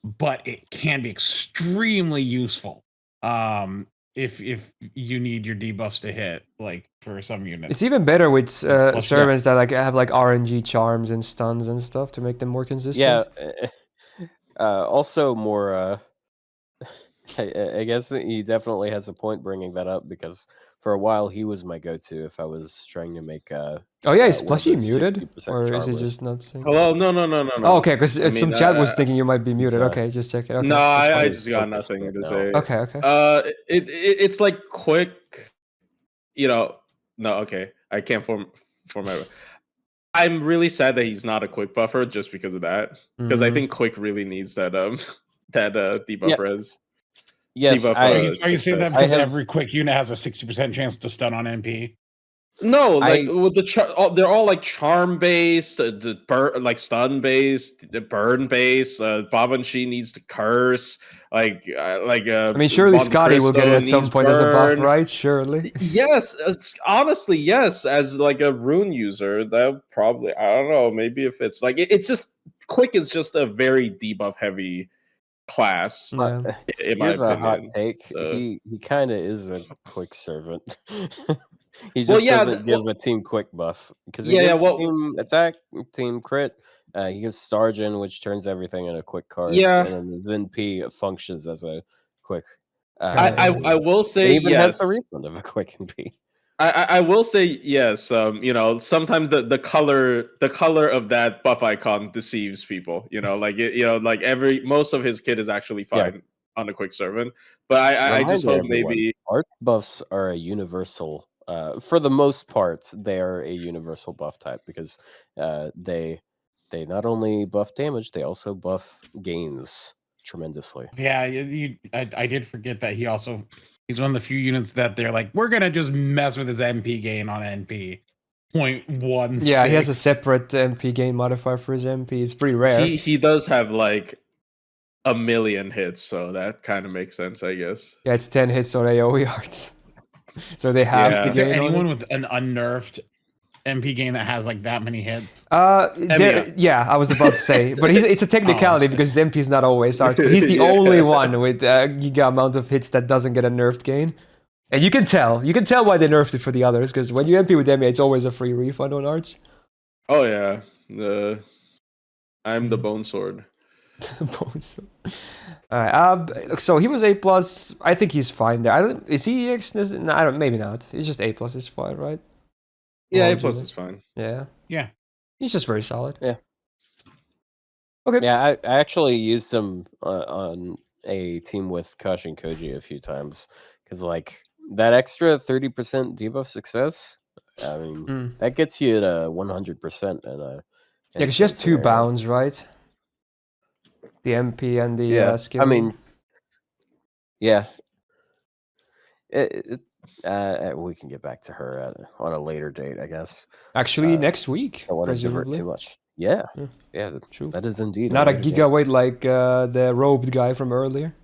but it can be extremely useful. If you need your debuffs to hit, like for some units. It's even better with Plus, servants that like have like RNG charms and stuns and stuff to make them more consistent. Yeah. Also, more. I guess he definitely has a point bringing that up because for a while he was my go-to if I was trying to make. Oh yeah, is one of Plushy those muted, 60% or is it charmers. just not saying? Hello? No. Oh, okay, because I some mean, chat was thinking you might be muted. uh, Okay, just check it. Okay. No, That's I funny, just got focus nothing right to now. say. Okay. It's like quick. No, okay. I can't form my. I'm really sad that he's not a quick buffer just because of that. Because I think quick really needs that that debuff Yeah. res. Yes, Debuff, Are you saying that success. because have- every quick unit has a 60% chance to stun on MP? No, like I- with the they're all like charm based, like stun based, the burn based. Babanshi needs to curse. I mean, surely Monte Skadi will get it Cristo at some needs point as a buff, burn. right? Surely. Yes, honestly, yes. As like a rune user, that probably, I don't know. Maybe if it's like it's just quick is just a very debuff heavy class, Yeah. in my Here's a hot opinion. take. So- He kind of is a quick servant. He just Well, yeah, doesn't give a team quick buff because he Yeah, gives well- team attack, team crit. He gives star gen, which turns everything into quick cards. Yeah. And then his NP functions as a quick. I will It say even has the yes. refund of a quick NP. I will say yes. Sometimes the color of that buff icon deceives people. Like most of his kit is actually Yeah. fine on a quick servant. But I just Reminder, hope everyone, maybe arc buffs are a universal. For the most part, they are a universal buff type because they not only buff damage, they also buff gains tremendously. Yeah, I did forget that he's one of the few units that they're like, we're gonna just mess with his MP gain on NP. 0.16. Yeah, he has a separate MP gain modifier for his MP. It's pretty rare. he does have like a million hits, so that kind of makes sense, I guess. Yeah, it's 10 hits on AoE arts. So they have Yeah. the Is there gain on anyone it. with an unnerved MP gain that has like that many hits? Yeah, I was about to say, but it's a technicality because his MP is not always arts, but he's the Yeah. only one with a giga amount of hits that doesn't get a nerfed gain. And you can tell why they nerfed it for the others, because when you MP with Demi, it's always a free refund on arts. Oh yeah, I'm the bone sword. Bones. Alright, so he was A+. I think he's fine there. Is he EX? No, I don't. Maybe not. He's just A+ is fine, right? Yeah, Or A would plus you- is fine. Yeah. Yeah. He's just very solid. Yeah. Okay. Yeah, I actually used him on a team with Kashin Koji a few times because like that extra 30% debuff success. I mean, that gets you to 100% in a. Yeah, because she has two bounds, right? The MP and the skill. I mean, yeah. We can get back to her on a later date, I guess. Actually, next week, I don't want to divert presumably. too much. Yeah, Yeah, true. that is indeed Not a later date. gigabyte like the robed guy from earlier.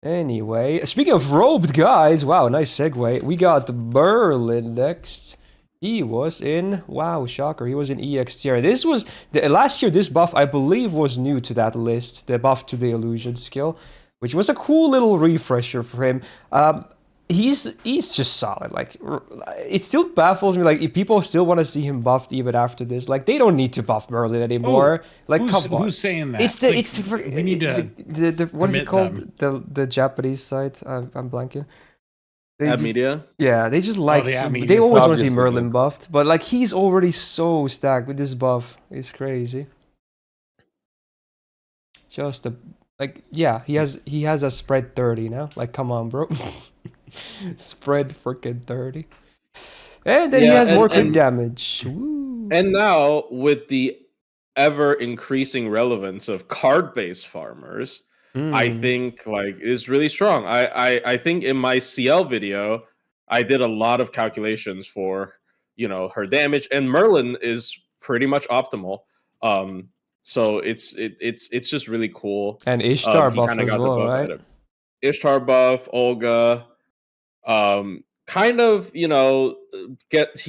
Anyway, speaking of robed guys, wow, nice segue. We got Merlin next. He was in, wow, shocker, he was in EX tier. This was, last year this buff I believe was new to that list, the buff to the illusion skill, which was a cool little refresher for him. He's just solid. Like, it still baffles me. Like, if people still want to see him buffed even after this, like, they don't need to buff Merlin anymore. Like, come on. Who's saying that? It's the Like, we need to the what is it commit called? The Japanese site. I'm blanking. Media. Yeah, they just like the Ad Media. they always want to see Obviously, Merlin dude. buffed, but like he's already so stacked with this buff. It's crazy. Just yeah, he has a spread 30 now. Like, come on, bro. Spread freaking 30. And then he has more crit damage. Woo. And now with the ever increasing relevance of card-based farmers, I think like is really strong. I think in my CL video, I did a lot of calculations for her damage, and Merlin is pretty much optimal. So it's just really cool. And Ishtar He buff kind of as got well, the buff right? at it. Ishtar buff, Olga, kind of he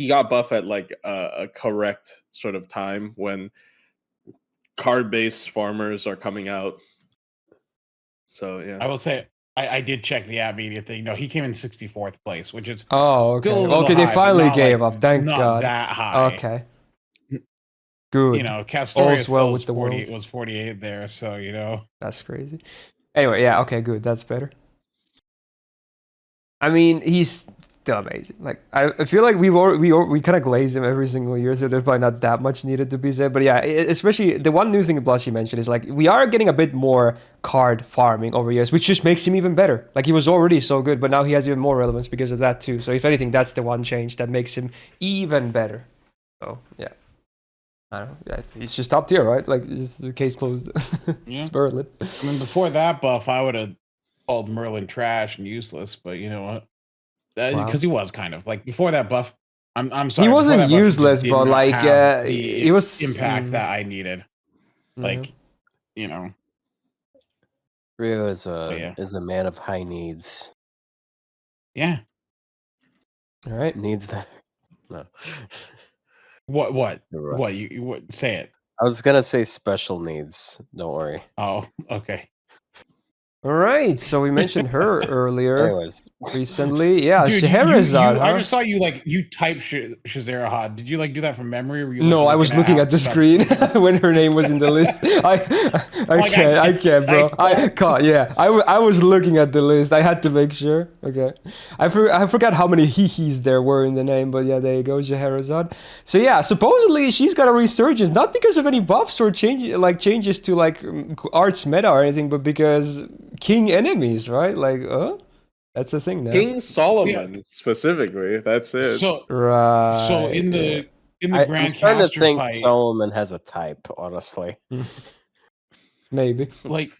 got buff at like a correct sort of time when card-based farmers are coming out. So yeah, I will say I did check the Ad Media thing. No, he came in 64th place, which is Oh, okay. still a little Okay, they high, but finally not, gave like, up. Thank not God. that high. Okay. Good. Castoria All's still well is with the 40. world. It was 48 there, so That's crazy. Anyway, yeah, okay, good. That's better. I mean, he's still amazing. Like, I feel like we kind of glaze him every single year, so there's probably not that much needed to be said. But yeah, especially the one new thing Blushy mentioned is like we are getting a bit more card farming over years, which just makes him even better. Like, he was already so good, but now he has even more relevance because of that too. So if anything, that's the one change that makes him even better. So yeah. I don't know. Yeah, he's just top tier, right? Like, it's just the case closed. Yeah. It's Merlin. I mean, before that buff, I would have called Merlin trash and useless, but you know what? Because he was kind of like before that buff. I'm sorry. He before wasn't that buff, he just useless, did but not like have the he was impact that I needed. Like, Rio is a man of high needs. Yeah. All right. Needs that. No. What? You're right. What? You say it? I was gonna say special needs. Don't worry. Oh, okay. All right. So we mentioned her earlier. Anyways, Recently, yeah, Dude, Scheherazade, huh? I just saw you you type Scheherazade. Did you do that from memory? Or were you No, I was looking at the screen when her name was in the list. I can't, bro. I was looking at the list. I had to make sure. Okay, I forgot how many hee-hees there were in the name, but yeah, there you go, Scheherazade. So yeah, supposedly she's got a resurgence, not because of any buffs or changes to like arts meta or anything, but because king enemies, right? Like, that's the thing now. King Solomon specifically. That's it. So right. So in the I'm Grand starting to Caster think fight, Solomon has a type. Honestly, maybe. like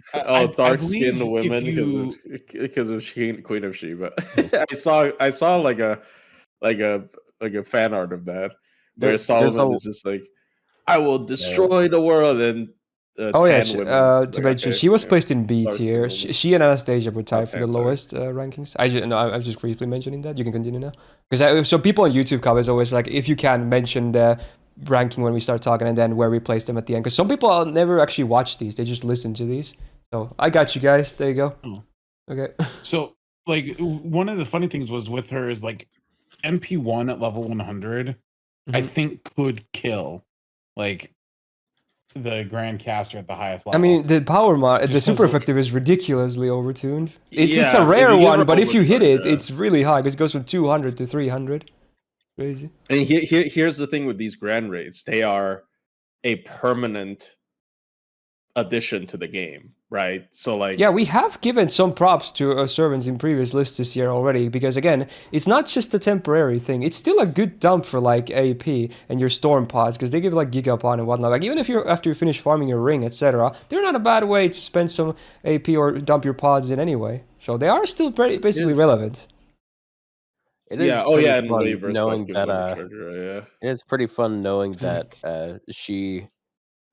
dark skinned if women you- because of Queen of Sheba. I saw like a fan art of that where Solomon is just like, I will destroy the world, and Oh yeah, 10 women. to mention, she was placed in B tier. She and Anastasia were tied for the lowest rankings. I'm just briefly mentioning that. You can continue now. Because so people on YouTube comments always like, if you can, mention the ranking when we start talking and then where we place them at the end. Because some people never actually watch these; they just listen to these. So I got you guys. There you go. Okay. So like one of the funny things was with her is like MP1 at level 100, I think could kill like the Grand Caster at the highest level. I mean, the power mod, the super effective is ridiculously overtuned. It's a rare one, but if you hit it, it's really high because it goes from 200 to 300. Crazy. And here's the thing with these grand raids: they are a permanent addition to the game, right? So like, Yeah, we have given some props to servants in previous lists this year already, because again, it's not just a temporary thing. It's still a good dump for like AP and your storm pods, because they give like gigapod and whatnot. Like even if you're after you finish farming your ring, etc., they're not a bad way to spend some AP or dump your pods in anyway. So they are still basically relevant. It is yeah, oh pretty yeah, and fun waivers both knowing give that overcharger, yeah. it is pretty fun knowing that she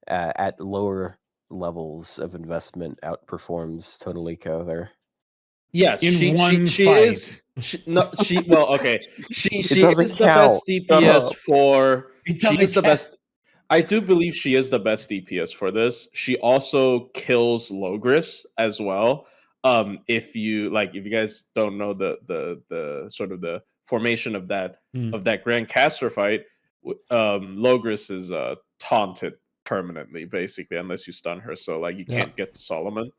at lower levels of investment outperforms Tonelico there. Yes, In one she fight. is. Well, okay. She doesn't is the count. best Shut DPS up. for. It She doesn't is the count. best. I do believe she is the best DPS for this. She also kills Logris as well. If you guys don't know the sort of the formation of that Grand Caster fight, Logris is taunted permanently, basically, unless you stun her. So like you can't get to Solomon.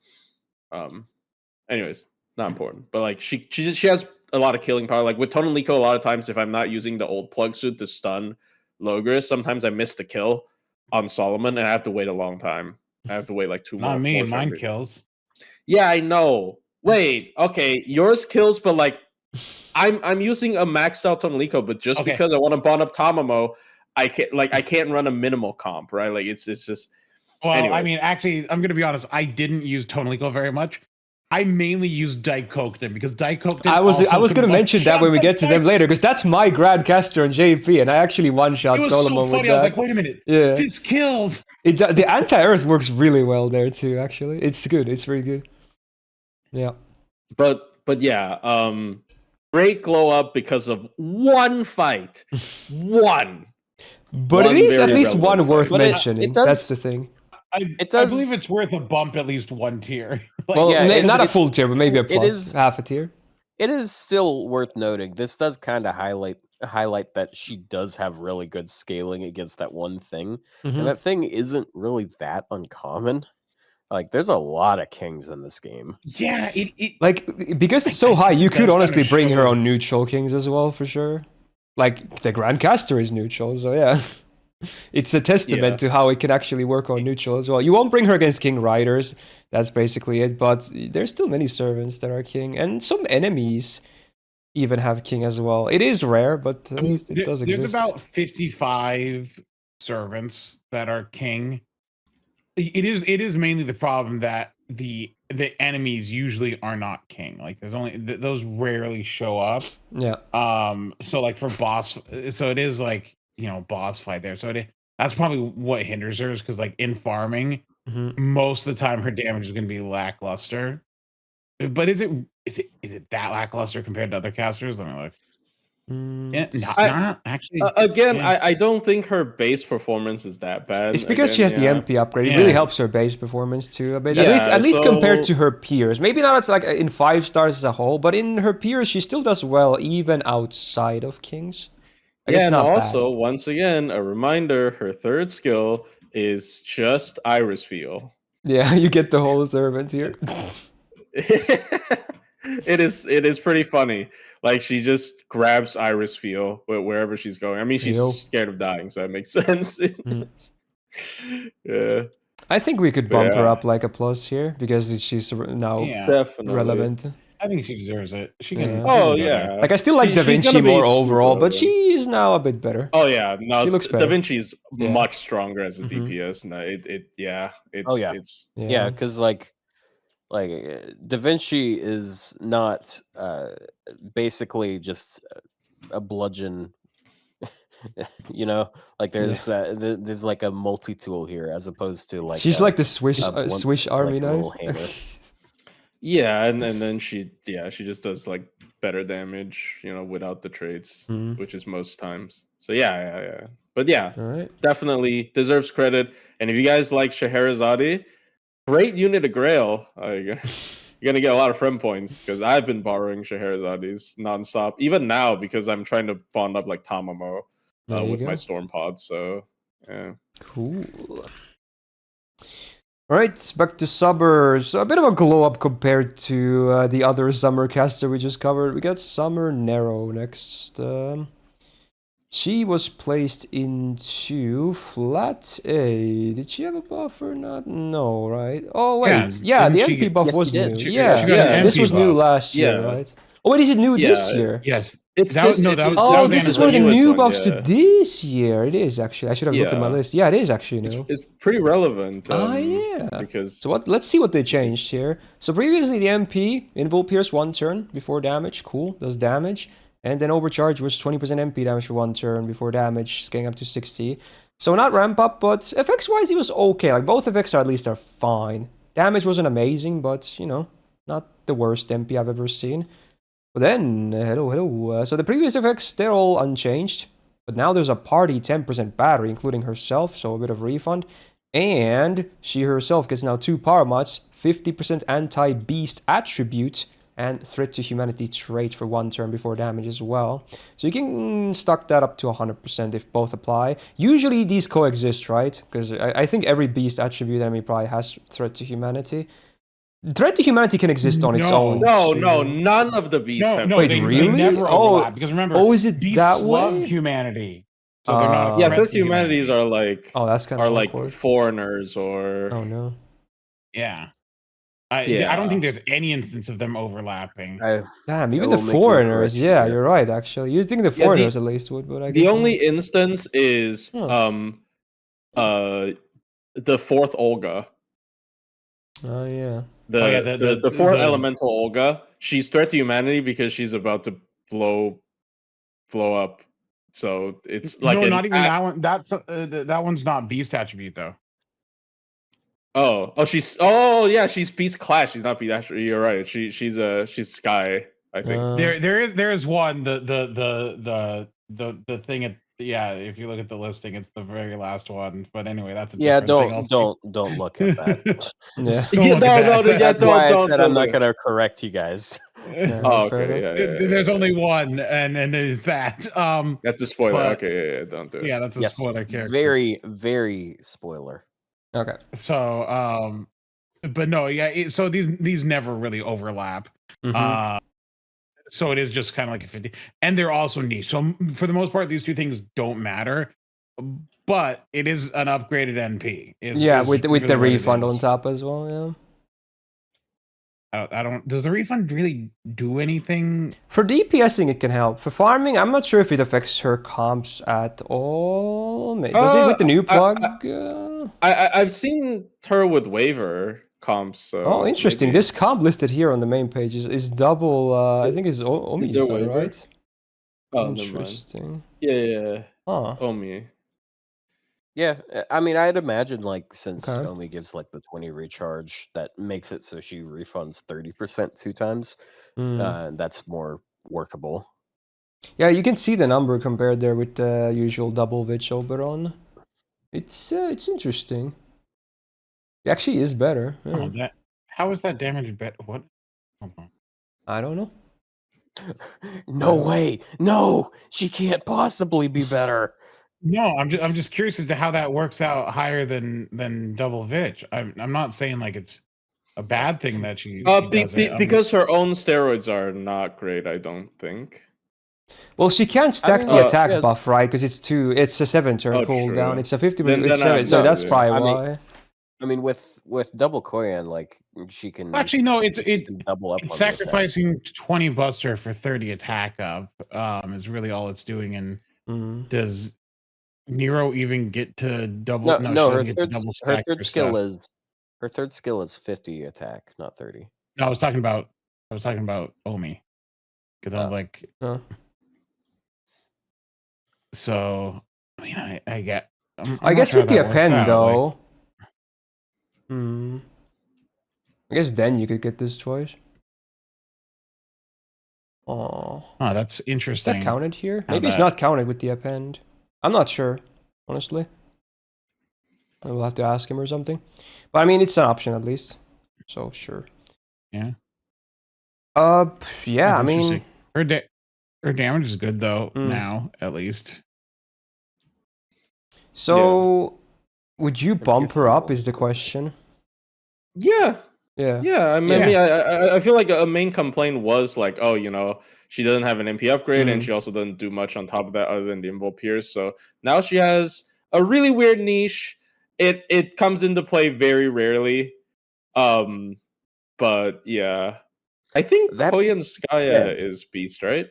Anyways, not important. But like she has a lot of killing power. Like with Tonelico, a lot of times if I'm not using the old plug suit to stun Logris, sometimes I miss the kill on Solomon and I have to wait a long time. I have to wait like Not me. more Mine turns. kills. Yeah, I know. Wait, okay, yours kills, but like I'm using a maxed out Tonelico, but just because I want to bond up Tamamo, I can't run a minimal comp, right? Like it's just. Well, Anyways. I mean, actually, I'm gonna be honest. I didn't use Tonelico very much. I mainly used Daikokuten because Daikokuten. I was going to mention that when we get to them later, because that's my Grand Caster on JP, and I actually one-shot Solomon with that. I was like, wait a minute, this kills. The anti-earth works really well there too. Actually, it's good. It's very good. Yeah. But yeah, great glow up because of one fight, one. But it is at least one worth mentioning. That's the thing. I believe it's worth a bump at least one tier. Like, well, yeah, not a full tier, but maybe a plus, half a tier. It is still worth noting. This does kind of highlight that she does have really good scaling against that one thing, and that thing isn't really that uncommon. Like, there's a lot of kings in this game. Yeah, like because it's so high, you could honestly bring her on neutral kings as well for sure. Like the Grand Caster is neutral, so yeah. It's a testament to how it can actually work on neutral as well. You won't bring her against king riders, that's basically it, but there's still many servants that are king, and some enemies even have king as well. It is rare, but it does exist. There's about 55 servants that are king. It is mainly the problem that the enemies usually are not king. Like there's only those rarely show up. Yeah. So like for boss, so it is like, boss fight there. So that's probably what hinders her, is because like in farming, most of the time her damage is going to be lackluster. But is it that lackluster compared to other casters? Let me look. Not actually. I don't think her base performance is that bad. It's because she has the MP upgrade. It really helps her base performance too a bit. Yeah, at least compared to her peers. Maybe not like in 5 stars as a whole, but in her peers she still does well even outside of kings. And also, once again, a reminder, her third skill is just Irisviel. Yeah, you get the whole servant here. It is pretty funny. Like she just grabs Irisviel wherever she's going. I mean, she's scared of dying, so that makes sense. Yeah. I think we could bump her up like a plus here because she's now relevant. I think she deserves it. She can. Yeah. Like I still like Da Vinci more overall, but she is now a bit better. Oh yeah, no, she looks better. Da Vinci's much stronger as a DPS. No, because like Da Vinci is not basically just a bludgeon. Like there's like a multi-tool here as opposed to like she's like the Swiss Army knife. Yeah, and then she just does like better damage, without the traits, which is most times. So yeah. But yeah, definitely deserves credit. And if you guys like Scheherazade, great unit of Grail. You're gonna get a lot of friend points because I've been borrowing Scheherazades nonstop, even now because I'm trying to bond up like Tamamo with my storm pods. So yeah, cool. All right, back to summers. A bit of a glow up compared to the other summer caster we just covered. We got Summer Nero next. She was placed into flat A. Did she have a buff or not? No, right? Oh, wait. Yeah, didn't the she MP get- buff Yes, she was did. new. She Yeah, got an this MP was new buff. last year, Yeah. right? Oh, wait, is it new this Yeah, year? Yes. It's That was- this. no, it's, that was- it's Oh, that was this is the one of the newest new one, buffs to yeah. this year. It is actually. I should have looked at my Yeah. list. Yeah, it is actually new. It's pretty relevant. Yeah. Because So let's see what they changed here. So previously the MP, Invul Pierce 1 turn before damage. Cool, does damage. And then Overcharge was 20% MP damage for 1 turn before damage, scaling up to 60. So not ramp up, but effects-wise he was okay. Like both effects are at least are fine. Damage wasn't amazing, but you know, not the worst MP I've ever seen. But then, hello. So the previous effects, they're all unchanged. But now there's a party 10% battery, including herself, so a bit of refund. And she herself gets now 2 power mods, 50% anti-beast attribute, and threat to humanity trait for 1 turn before damage as well. So you can stock that up to 100% if both apply. Usually these coexist, right? Because I think every beast attribute enemy probably has threat to humanity. Threat to humanity can exist on its No. own. no, too. none of the beasts have. No, Wait, they really? never Oh, overlap because remember, oh, is it beasts that love way? humanity, so they're not a Yeah, threat threat to to humanities humanity. are like Oh, that's kind of awkward. foreigners or Oh no. Yeah. I Yeah. don't think there's any instance of them overlapping. Damn, even I the will make you a foreigners. correction Yeah, here. you're right. Actually, you'd think the Yeah, foreigners at least would, but I the guess only not. instance is Huh. the fourth Olga. Oh yeah. The fourth elemental Olga. She's threat to humanity because she's about to blow up. So it's like no, not even that one. That's that one's not beast attribute though. she's beast class. She's not beast attribute. You're right. She's sky. I think. There is one the thing at if you look at the listing it's the very last one, but anyway that's a different thing. Don't look at that. Yeah. That's why I said I'm not look. gonna correct you guys. Yeah, Oh, fair okay. enough. Yeah. There's only one, and it's that. That's a spoiler. but- Okay, yeah, don't do it. Yeah, that's a Yes, spoiler character. very, very spoiler. Okay. So, but no, so these never really overlap. Mhm. So it is just kind of like a 50, and they're also niche. So for the most part, these two things don't matter. But it is an upgraded NP. Yeah, with really the what it refund on is. top as well. Yeah. I don't. Does the refund really do anything? For DPSing, it can help. For farming, I'm not sure if it affects her comps at all. Does it with the new plug? I've seen her with waiver comps. So Oh, interesting. maybe. This comp listed here on the main page is double. I think it's Omi's, there waiver? right? Oh, never mind. Interesting. Yeah. Huh. Omi. Yeah, I mean, I'd imagine like since Okay. Omi gives like the 20 recharge, that makes it so she refunds 30% 2 times. That's more workable. Yeah, you can see the number compared there with the usual double Vitch Oberon. It's interesting. It actually is better. Yeah. Oh, how is that damage better? What? Hold on. I don't know. No way! No, she can't possibly be better. No, I'm just curious as to how that works out higher than double Vitch. I'm not saying like it's a bad thing that she does it. Because her own steroids are not great. I don't think. Well, she can't stack the attack yes. buff, right? Because it's a 7-turn cooldown. True. It's a 50%. Then It's 7, so that's probably why. I mean, with double Koyan, like she can Actually no, it's double up. It's sacrificing 20 buster for 30 attack up. Is really all it's doing. And does Nero even get to double? No, her third skill is 50 attack, not 30. No, I was talking about Omi, because I was like, so I mean, I get. I guess with the append though. I guess then you could get this twice. Oh, that's interesting. Is that counted here? Maybe it's not counted with the append. I'm not sure, honestly. I will have to ask him or something. But I mean, it's an option at least. So sure. Yeah. Yeah. I mean, her damage is good though now, at least. So, would you bump her up? Is the question. Yeah, Yeah. Yeah, I Yeah. mean, I feel like a main complaint was like, oh, she doesn't have an MP upgrade, and she also doesn't do much on top of that other than the Invul Pierce. So now she has a really weird niche. It comes into play very rarely. But yeah, I think That being Koyanskaya said, is Beast, right?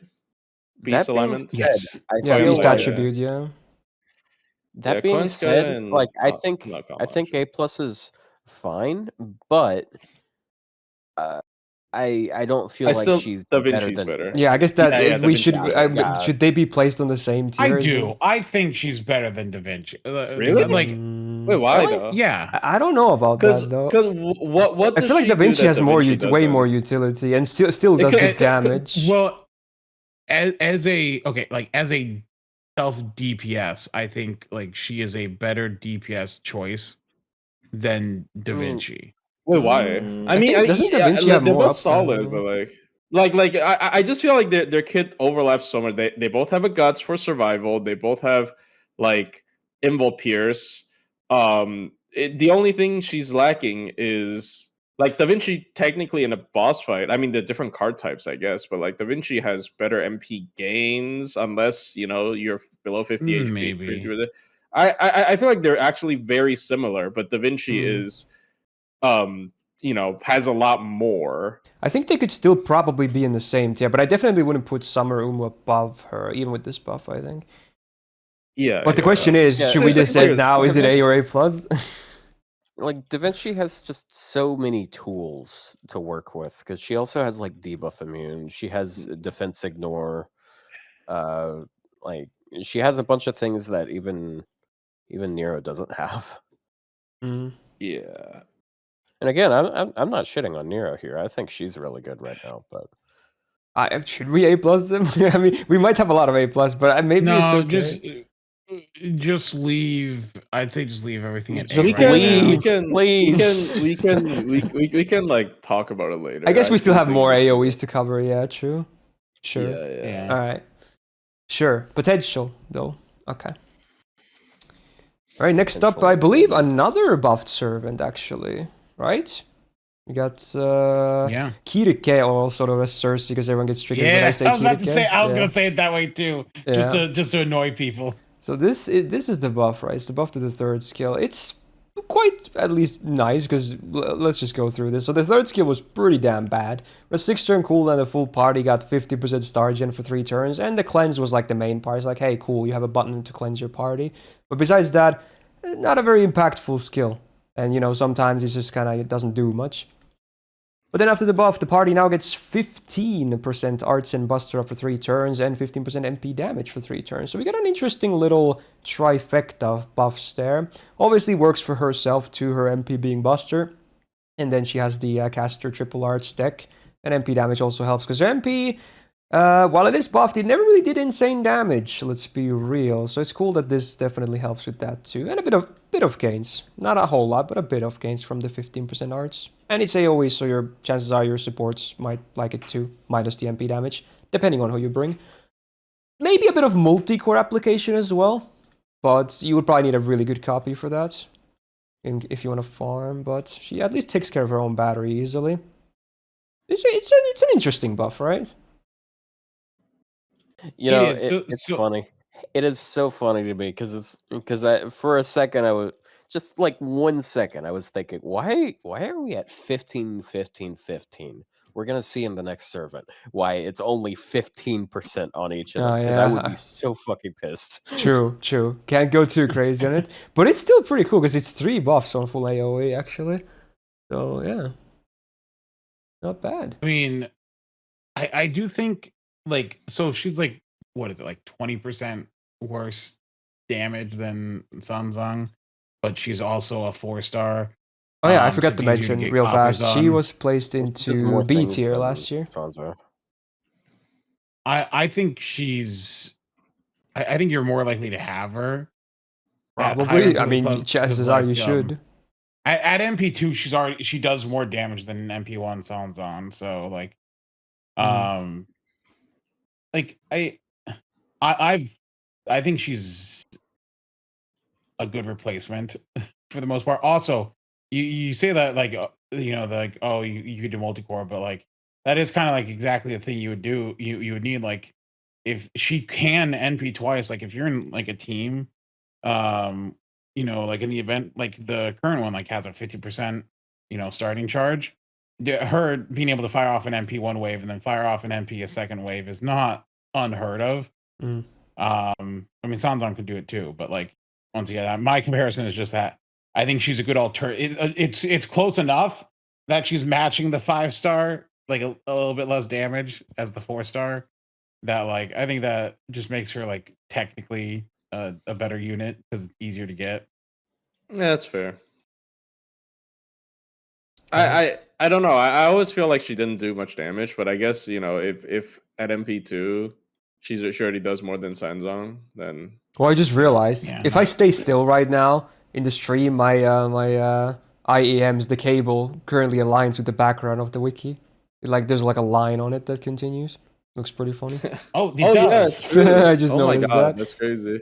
Beast that being alignment. said, Yes. I Yeah, feel beast like attribute, yeah. Yeah, that being said, Koyanskaya and like I not think Komachi. A+ is fine, but I don't feel I like still she's Da better Vinci's than better. Yeah, I guess that Yeah, Da we Vinci should is better. Yeah. should they be placed on the same I tier? Is do. it? I think she's better than Da Vinci. Really? Like, Wait, why Really? though? yeah. I don't know about Because that though. what I does feel like she Da do Vinci that has Da more Vinci way more doesn't? utility and still It does could- good damage. Well, as a as a self DPS, I think like she is a better DPS choice than Da I mean, Vinci. Wait, why? I think doesn't Da Vinci have they're more both uptime solid, though? but I just feel like their kit overlaps so much. They both have a guts for survival. They both have like Invul Pierce. The only thing she's lacking is like Da Vinci technically in a boss fight. I mean, they're different card types, I guess, but like Da Vinci has better MP gains unless you're below 50 HP. Maybe. I feel like they're actually very similar, but Da Vinci is has a lot more. I think they could still probably be in the same tier, but I definitely wouldn't put Summer above her, even with this buff, I think. Yeah. But the question is, Yeah. should we Same just say players. now, is it A or A plus? like Da Vinci has just so many tools to work with because she also has like debuff immune. She has defense ignore. Like she has a bunch of things that even Nero doesn't have. Yeah. And again, I'm not shitting on Nero here. I think she's really good right now. But Should we A plus them? I mean, we might have a lot of A plus, but maybe it's No, okay. just leave. I'd say just leave everything at Just A right leave, now. please. We can like talk about it later. I guess we still do have think more this is- AoEs to cover. Yeah, true. Sure. Yeah. Yeah. All right. Sure. Potential, though. Okay. All right, next up, I believe another buffed servant, actually. Right? We got Yeah. Kirike, also known as Circe, because everyone gets triggered when I Yeah. say I was about to Kirike. say I was Yeah. gonna say it that way too. Yeah. Just to annoy people. So this is the buff, right? It's the buff to the third skill. It's quite at least nice because let's just go through this. So the third skill was pretty damn bad. With a 6-turn cooldown, the full party got 50% star gen for 3 turns, and the cleanse was like the main part. It's like, hey, cool, you have a button to cleanse your party. But besides that, not a very impactful skill. And sometimes it's just it doesn't do much. But then after the buff, the party now gets 15% arts and buster up for 3 turns and 15% MP damage for 3 turns. So we got an interesting little trifecta of buffs there. Obviously works for herself too, her MP being buster. And then she has the caster triple arts deck. And MP damage also helps because her MP, while it is buffed, it never really did insane damage, let's be real. So it's cool that this definitely helps with that too. And a bit of gains. Not a whole lot, but a bit of gains from the 15% arts. And it's AoE, so your chances are your supports might like it too, minus the MP damage, depending on who you bring. Maybe a bit of multi-core application as well, but you would probably need a really good copy for that if you want to farm, but she at least takes care of her own battery easily. It's an interesting buff, right? It's funny. It is so funny to me because for a second I was just like 1 second I was thinking why are we at 15, 15, 15? We're gonna see in the next servant why it's only 15% on each of them because I would be so fucking pissed. True. Can't go too crazy on it, but it's still pretty cool because it's 3 buffs on full AoE actually. So yeah, not bad. I mean, I do think so she's like, what is it, like 20% worse damage than Sanzang, but she's also a 4-star. Oh yeah, I so forgot it's to easier mention get real fast. copies She on. was placed Does into more B things tier than last year. Sansa. I think she's. I think you're more likely to have her. at higher Probably. I MP mean, because, chances are you should. At MP2, she does more damage than MP1 Sanzang. So like, I think she's a good replacement for the most part. Also, you say that like like, oh, you could do multi-core, but like that is kind of like exactly the thing you would do. You would need like if she can NP twice, like if you're in like a team, like in the event, like the current one like has a 50%, starting charge. Her being able to fire off an MP one wave and then fire off an MP a second wave is not unheard of. Mm. I mean, Sanzang could do it too, but like once again, my comparison is just that I think she's a good alternative. It's close enough that she's matching the 5-star, like a little bit less damage as the 4-star. That like I think that just makes her like technically a better unit because it's easier to get. Yeah, that's fair. I don't know. I always feel like she didn't do much damage, but I guess if at MP2 she already does more than Sanzang, then Well, I just realized Yeah, if I stay still right now in the stream, my IEM's the cable currently aligns with the background of the wiki. Like there's like a line on it that continues. Looks pretty funny. Oh, it yeah, does. it's true. I just oh my noticed god, that. that's crazy.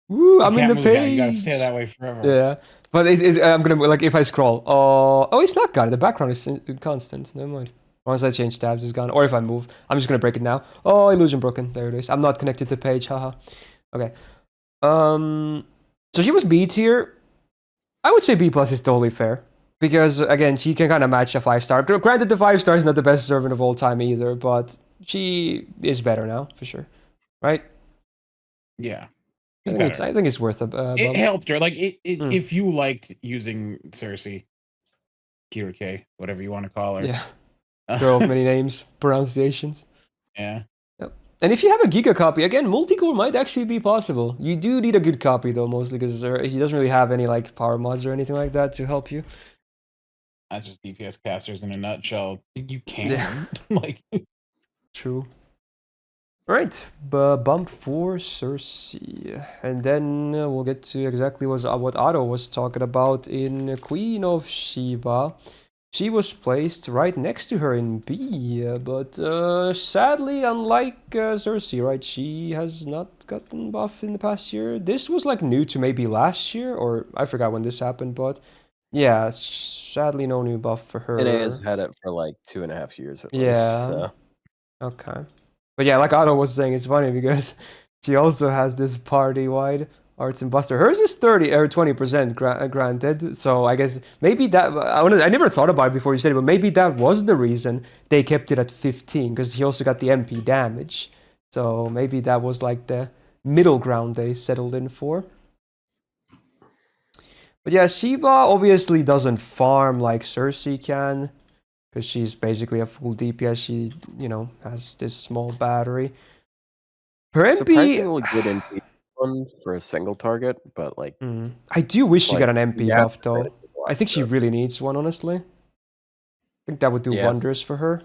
Woo! I'm You in can't the move that. You gotta page. stay that way forever. Yeah, but I'm gonna like if I scroll. Oh, it's not gone. The background is constant. Never mind. Once I change tabs, it's gone. Or if I move, I'm just gonna break it now. Oh, illusion broken. There it is. I'm not connected to page. Haha. Okay. So she was B tier. I would say B plus is totally fair because again, she can kind of match a 5-star. Granted, the 5-star is not the best servant of all time either, but she is better now for sure, right? Yeah. I think it's worth a It bump. helped her. Like if you liked using Circe, Kirike, whatever you want to call her. Yeah. Girl of many names, pronunciations. Yeah. Yep. And if you have a Giga copy, again, multi-core might actually be possible. You do need a good copy though, mostly because he doesn't really have any like power mods or anything like that to help you. That's just DPS casters in a nutshell. You can. Yeah. like True. Alright, bump for Circe. And then we'll get to exactly what Otto was talking about in Queen of Sheba. She was placed right next to her in B, but sadly, unlike Circe, right, she has not gotten buff in the past year. This was like new to maybe last year, or I forgot when this happened, but yeah, sadly no new buff for her. And it has had it for like 2.5 years at least. Yeah. So. Okay. But yeah, like Otto was saying, it's funny because she also has this party-wide Arts and Buster. Hers is 30 or 20% granted. So I guess maybe that I never thought about it before you said it, but maybe that was the reason they kept it at 15 because he also got the MP damage. So maybe that was like the middle ground they settled in for. But yeah, Sheba obviously doesn't farm like Circe can because she's basically a full DPS. She, has this small battery. Her MP... Surprisingly good MP one for a single target, but like... I do wish she like, got an MP yeah, buff, though. I think she really needs one, honestly. I think that would do wonders for her.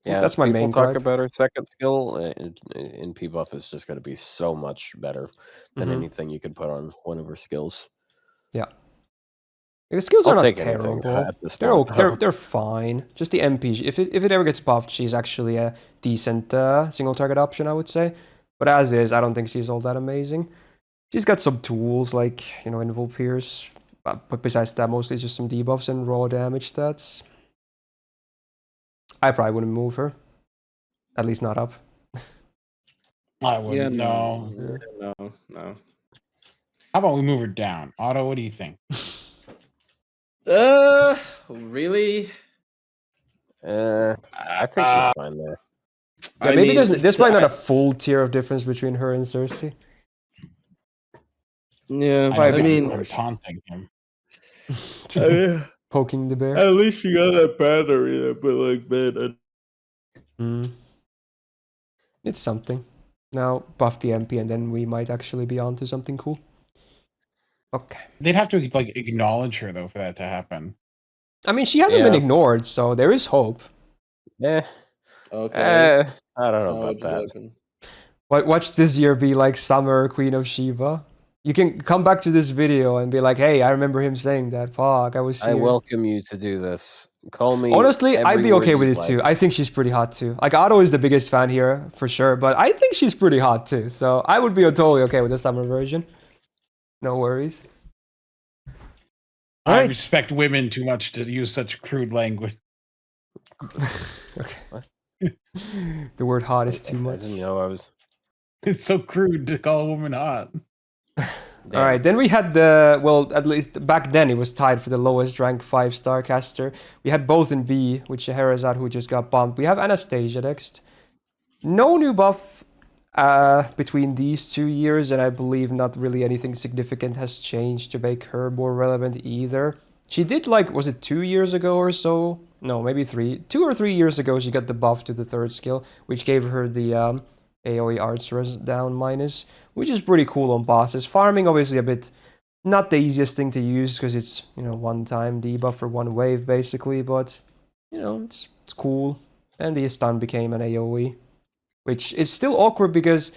Yeah, that's my main talk gripe. about her second skill. MP buff is just going to be so much better than anything you can put on one of her skills. Yeah. The skills I'll are not take terrible. at this point. They're fine. Just the MP. If it ever gets buffed, she's actually a decent single target option, I would say. But as is, I don't think she's all that amazing. She's got some tools like, Invul Pierce. But besides that, mostly just some debuffs and raw damage stats. I probably wouldn't move her. At least not up. I wouldn't. Yeah, No. No. How about we move her down? Otto, what do you think? Really? I think she's fine there. Yeah, maybe there's probably not a full tier of difference between her and Circe. Yeah, I mean, I'm taunting him. Poking the bear. At least she got that battery, but like, man. It's something. Now buff the MP, and then we might actually be onto something cool. Okay. They'd have to like acknowledge her though for that to happen. I mean, she hasn't been ignored, so there is hope. Yeah. Okay. I don't know about that. Watch this year be like Summer Queen of Sheba. You can come back to this video and be like, hey, I remember him saying that. Fuck, I was here. I welcome you to do this. Call me. Honestly, I'd be okay with it too. I think she's pretty hot too. Like, Otto is the biggest fan here, for sure. But I think she's pretty hot too. So I would be totally okay with the summer version. No worries. I Alright. respect women too much to use such crude language. Okay. What? The word hot is too I much. didn't know I was. It's so crude to call a woman hot. All right, then we had the, well, at least back then it was tied for the lowest rank 5-star caster. We had both in B, with Scheherazade, who just got bumped. We have Anastasia next. No new buff between these 2 years, and I believe not really anything significant has changed to make her more relevant either. She did, like, was it 2 years ago or so? No, maybe 3. 2 or 3 years ago, she got the buff to the 3rd skill, which gave her the AoE arts res down minus, which is pretty cool on bosses. Farming, obviously, a bit not the easiest thing to use because it's, you know, one-time debuff for one wave, basically, but, you know, it's cool. And the stun became an AoE, which is still awkward because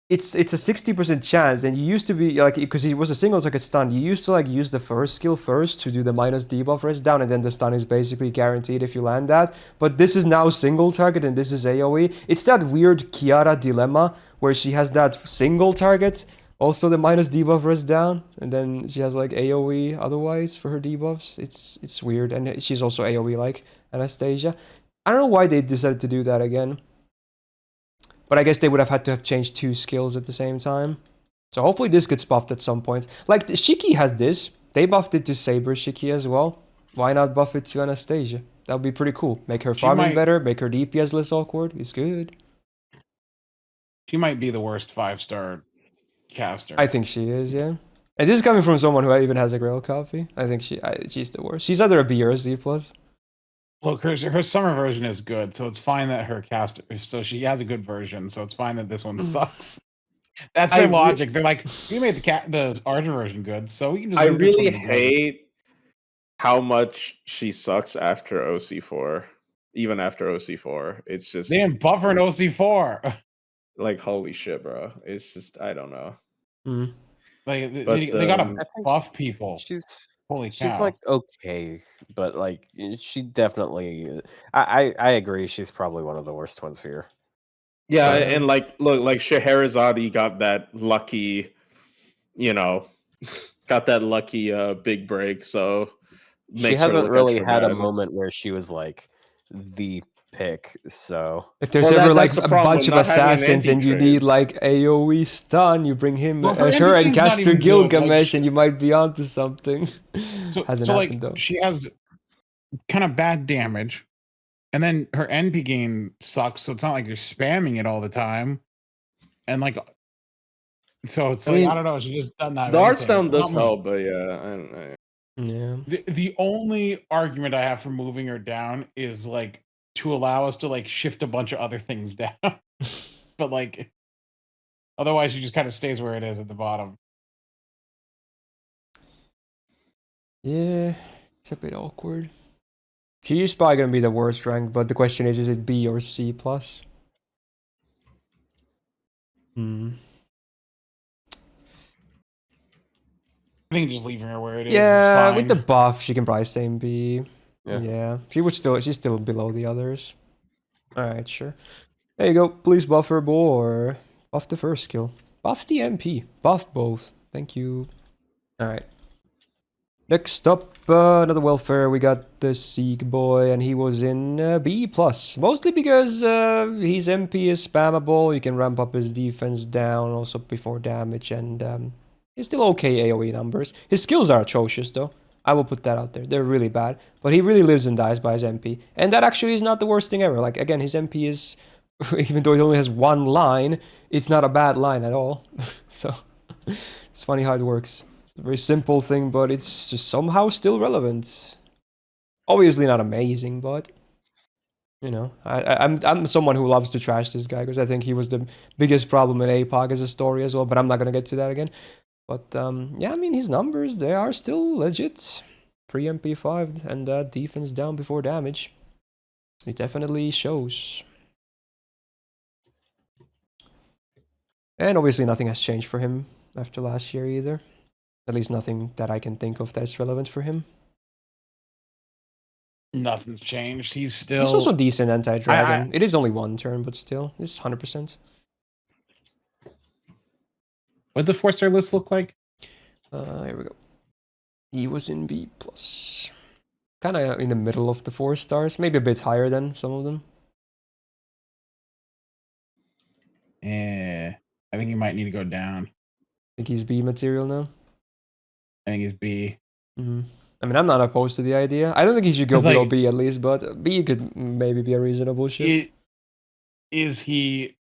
it's a 60% chance, and you used to be like, because it was a single target stun, you used to like use the first skill first to do the minus debuff res down, and then the stun is basically guaranteed if you land that. But this is now single target and this is AoE. It's that weird Kiara dilemma where she has that single target, also the minus debuff res down, and then she has like AoE otherwise for her debuffs. It's weird, and she's also AoE like Anastasia. I don't know why they decided to do that again. But I guess they would have had to have changed 2 skills at the same time. So hopefully this gets buffed at some point. Like, the Shiki has this. They buffed it to Saber Shiki as well. Why not buff it to Anastasia? That would be pretty cool. Make her farming better, make her DPS less awkward. It's good. She might be the worst 5-star caster. I think she is, yeah. And this is coming from someone who even has a Grail copy. I think she's the worst. She's either a B or a C+. Look, her summer version is good, so it's fine that her caster. So she has a good version, so it's fine that this one sucks. That's their logic. They're like, we made the Archer version good, so we can just. I make this really one good. hate how much she sucks after OC4. Even after OC4, it's just They didn't buff her in OC4. like holy shit, bro. It's just I don't know. Mm. Like But, they gotta I think buff people. Holy cow. She's like okay, but like she definitely. I agree. She's probably one of the worst ones here. Yeah, But, and like look, like Scheherazade got that lucky, you know, got that lucky big break. So She makes her hasn't look really extra had a bad. moment where she was like the pick. So if there's Well, ever like that's the a problem, bunch of not having an assassins and you anti-trade. need like AoE stun, you bring him, Well, her Shuten endgame's not Caster even Gil good, like, and you might be onto something. Hasn't so happened like though. she has kind of bad damage, and then her NP gain sucks. So it's not like you're spamming it all the time, and like, so it's I like mean, I don't know. She just doesn't have The arts anything. down does Not much. help, but yeah, I don't know. Yeah. The only argument I have for moving her down is like to allow us to like shift a bunch of other things down, but like otherwise she just kind of stays where it is at the bottom. Yeah, it's a bit awkward. She's probably gonna be the worst rank, but the question is it B or C plus? Hmm. I think just leaving her where it is Yeah, fine. with the buff, she can probably stay in B. Yeah. Yeah, she's still below the others. Alright, sure. There you go. Please buff her or buff the first skill. Buff the MP. Buff both. Thank you. Alright. Next up, another welfare. We got the Sieg boy, and he was in B plus. Mostly because his MP is spammable. You can ramp up his defense down also before damage, and he's still okay AoE numbers. His skills are atrocious though. I will put that out there. They're really bad. But he really lives and dies by his MP. And that actually is not the worst thing ever. Like, again, his MP is, even though it only has one line, it's not a bad line at all. So, it's funny how it works. It's a very simple thing, but it's just somehow still relevant. Obviously not amazing, but, you know, I'm someone who loves to trash this guy because I think he was the biggest problem in APOC as a story as well, but I'm not going to get to that again. But yeah, I mean, his numbers, they are still legit. 3 MP5 and defense down before damage. It definitely shows. And obviously nothing has changed for him after last year either. At least nothing that I can think of that's relevant for him. Nothing's changed. He's still. He's also decent anti-dragon. It is only one turn, but still, it's 100%. What'd the 4-star list look like? Here we go. He was in B+. Kind of in the middle of the 4 stars, maybe a bit higher than some of them. Yeah, I think he might need to go down. Think he's B material now. I think he's B. Mm-hmm. I mean, I'm not opposed to the idea. I don't think he should go 'Cause, below like, B at least, but B could maybe be a reasonable shift. Is he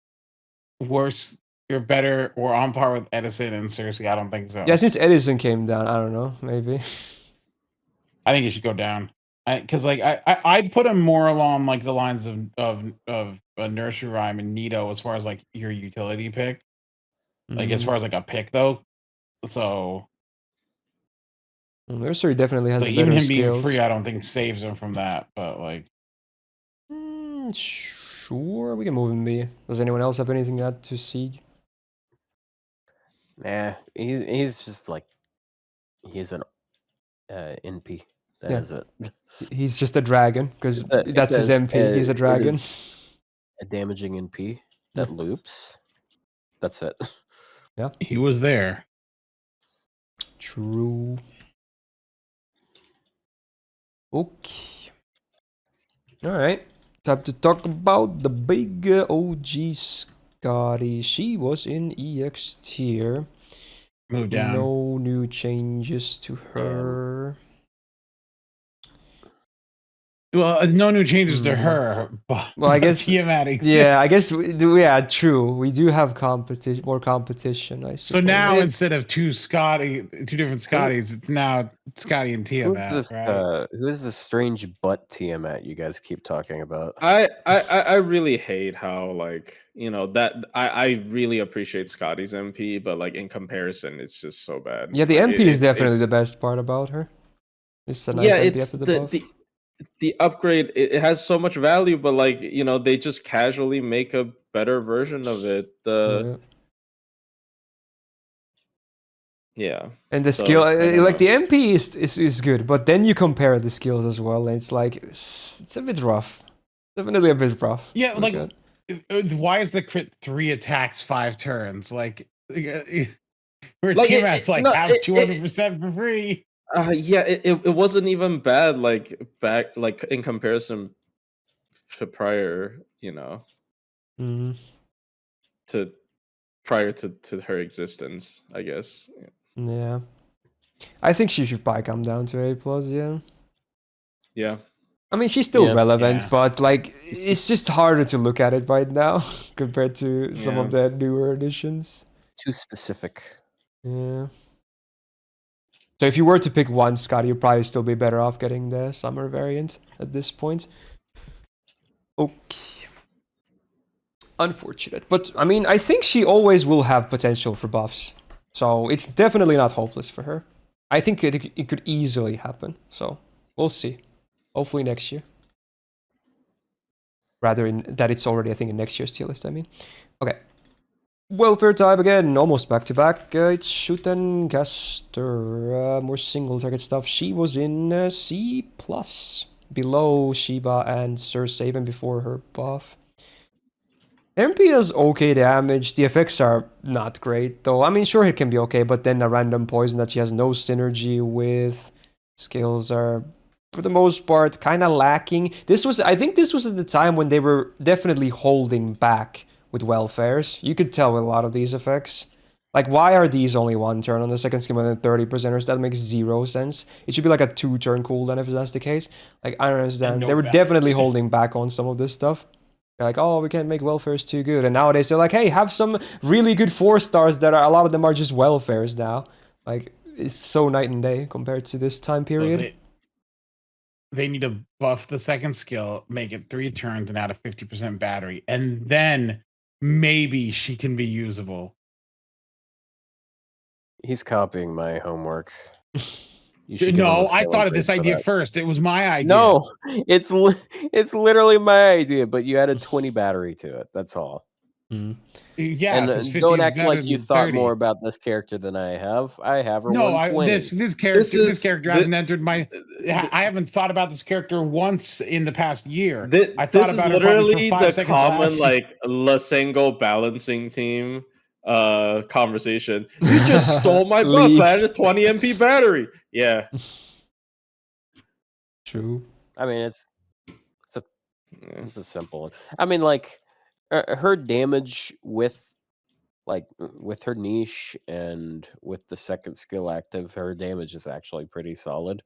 worse or better or on par with Edison and Circe? I don't think so. Yeah, since Edison came down, I don't know, maybe. I think he should go down. Because like I'd put him more along like the lines of a Nursery Rhyme and Nito as far as like your utility pick. Like as far as like a pick though. So Nursery definitely has so the even better him being skills. free, I don't think saves him from that. But like, Sure, we can move him B. Does anyone else have anything to add to Sieg? Nah, he's just like he's an NP. That Yeah. is it. He's just a dragon because that's his MP. He's a it dragon. is a damaging NP that loops. That's it. Yeah, he was there. True. Okay. All right. Time to talk about the big OG Skadi. She was in EX tier. Move down. No new changes to her. Well, no new changes to her. But Well, I guess Tiamat exists. Yeah, I guess we do. Yeah, true. We do have competition, more competition. I suppose. So now instead of two different Scotties, it's now Skadi and Tiamat. Who's this? Right? Who's this strange butt Tiamat you guys keep talking about? I really hate how like that I really appreciate Scotty's MP, but like in comparison, it's just so bad. Yeah, the Like, MP is definitely the best part about her. It's a nice MP it's after the buff. the upgrade. It has so much value, but like they just casually make a better version of it. Yeah. And the skill, like the MP is good, but then you compare the skills as well, and it's like it's a bit rough. Definitely a bit rough. Yeah, like why is the crit 3 attacks 5 turns? Like where Tiamat's like have 200% for free. Yeah, it wasn't even bad. Like back, like in comparison to prior, to prior to her existence, I guess. Yeah, I think she should probably come down to A+. Yeah. Yeah. I mean, she's still relevant, but like it's just harder to look at it right now compared to some of the newer editions. Too specific. Yeah. So if you were to pick one, Skadi, you'd probably still be better off getting the summer variant at this point. Okay. Unfortunate. But, I mean, I think she always will have potential for buffs. So it's definitely not hopeless for her. I think it could easily happen. So we'll see. Hopefully next year. Rather that it's already, I think, in next year's tier list, I mean. Okay. Welfare time again, almost back to back. It's Shuten Caster, more single target stuff. She was in C+, below Sheba and Circe, even before her buff. MP does okay damage. The effects are not great, though. I mean, sure, it can be okay, but then a random poison that she has no synergy with. Skills are, for the most part, kind of lacking. I think this was at the time when they were definitely holding back with welfares. You could tell with a lot of these effects. Like, why are these only 1 turn on the second skill and then 30%ers? That makes 0 sense. It should be like a 2-turn cooldown if that's the case. Like, I don't understand. They were definitely holding back on some of this stuff. They're like, oh, we can't make welfares too good. And nowadays they're like, hey, have some really good 4 stars that are, a lot of them are just welfares now. Like, it's so night and day compared to this time period. They need to buff the second skill, make it 3 turns and add a 50% battery. And then maybe she can be usable. He's copying my homework. No, I thought of this idea first. It was my idea. No, it's literally my idea, but you added 20 battery to it. That's all. Yeah, and don't act like you thought more about this character than I have. I have her 120. This character hasn't entered my. I haven't thought about this character once in the past year. I thought about literally her for 5 the seconds common like Lasengo balancing team. conversation. You just stole my buff. Leaked. I had a 20 MP battery. Yeah. True. I mean, it's a simple one. I mean, like her damage with her niche and with the second skill active, her damage is actually pretty solid.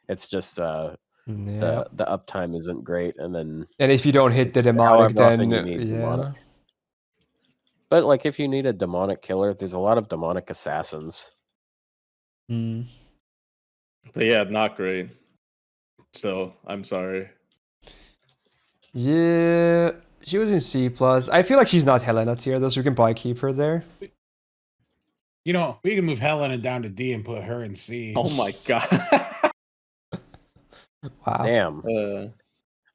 It's just Yeah. the uptime isn't great, and then And if you don't hit the it's demonic, however often then you need yeah. demonic. But like if you need a demonic killer, there's a lot of demonic assassins. Mm. But yeah, not great. So I'm sorry. Yeah, she was in C+. I feel like she's not Helena tier though, so we can probably keep her there. You know, we can move Helena down to D and put her in C. Oh my god. Wow. Damn.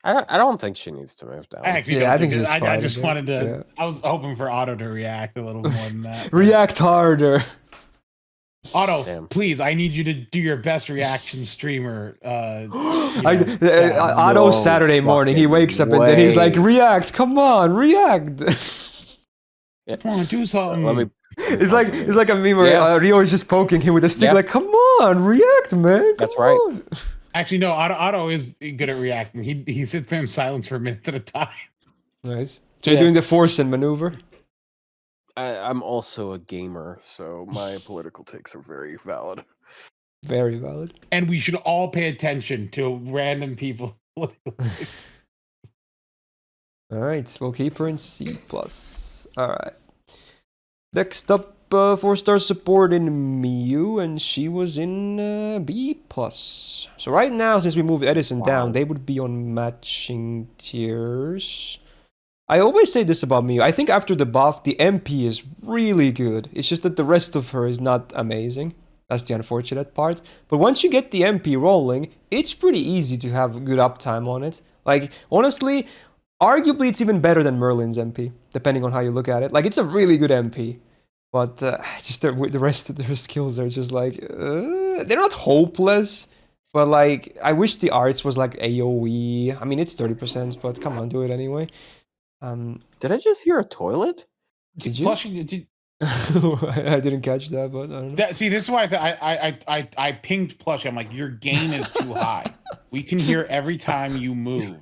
I don't think she needs to move down. I actually Yeah, don't I think think she's I fine just there. wanted to. Yeah. I was hoping for Otto to react a little more than that. but- React harder. Otto, Damn. please, I need you to do your best reaction streamer. Otto No Saturday morning, he fucking wakes up and then he's like, way. react, come on, react. Come on, do something. Let me. It's like a meme where Yeah. Rio is just poking him with a stick, Yeah. like, come on, react, man. Come That's right. on. Actually, no. Otto is good at reacting. He sits there in silence for minutes at a time. Nice. So you're doing the force and maneuver? I'm also a gamer, so my political takes are very valid. Very valid. And we should all pay attention to random people. All right, we'll keep her in C+. All right. Next up, 4-star support in Miyu, and she was in B+. So right now, since we moved Edison down, they would be on matching tiers. I always say this about Miyu. I think after the buff, the MP is really good. It's just that the rest of her is not amazing. That's the unfortunate part. But once you get the MP rolling, it's pretty easy to have good uptime on it. Like, honestly, arguably it's even better than Merlin's MP, depending on how you look at it. Like, it's a really good MP. But just the rest of their skills are just like... they're not hopeless. But, like, I wish the arts was like AoE. I mean, it's 30%, but come on, do it anyway. Did I just hear a toilet? Did you? Plus, I didn't catch that, but I don't know. see, this is why I said I pinged Plushie. I'm like, your gain is too high. We can hear every time you move.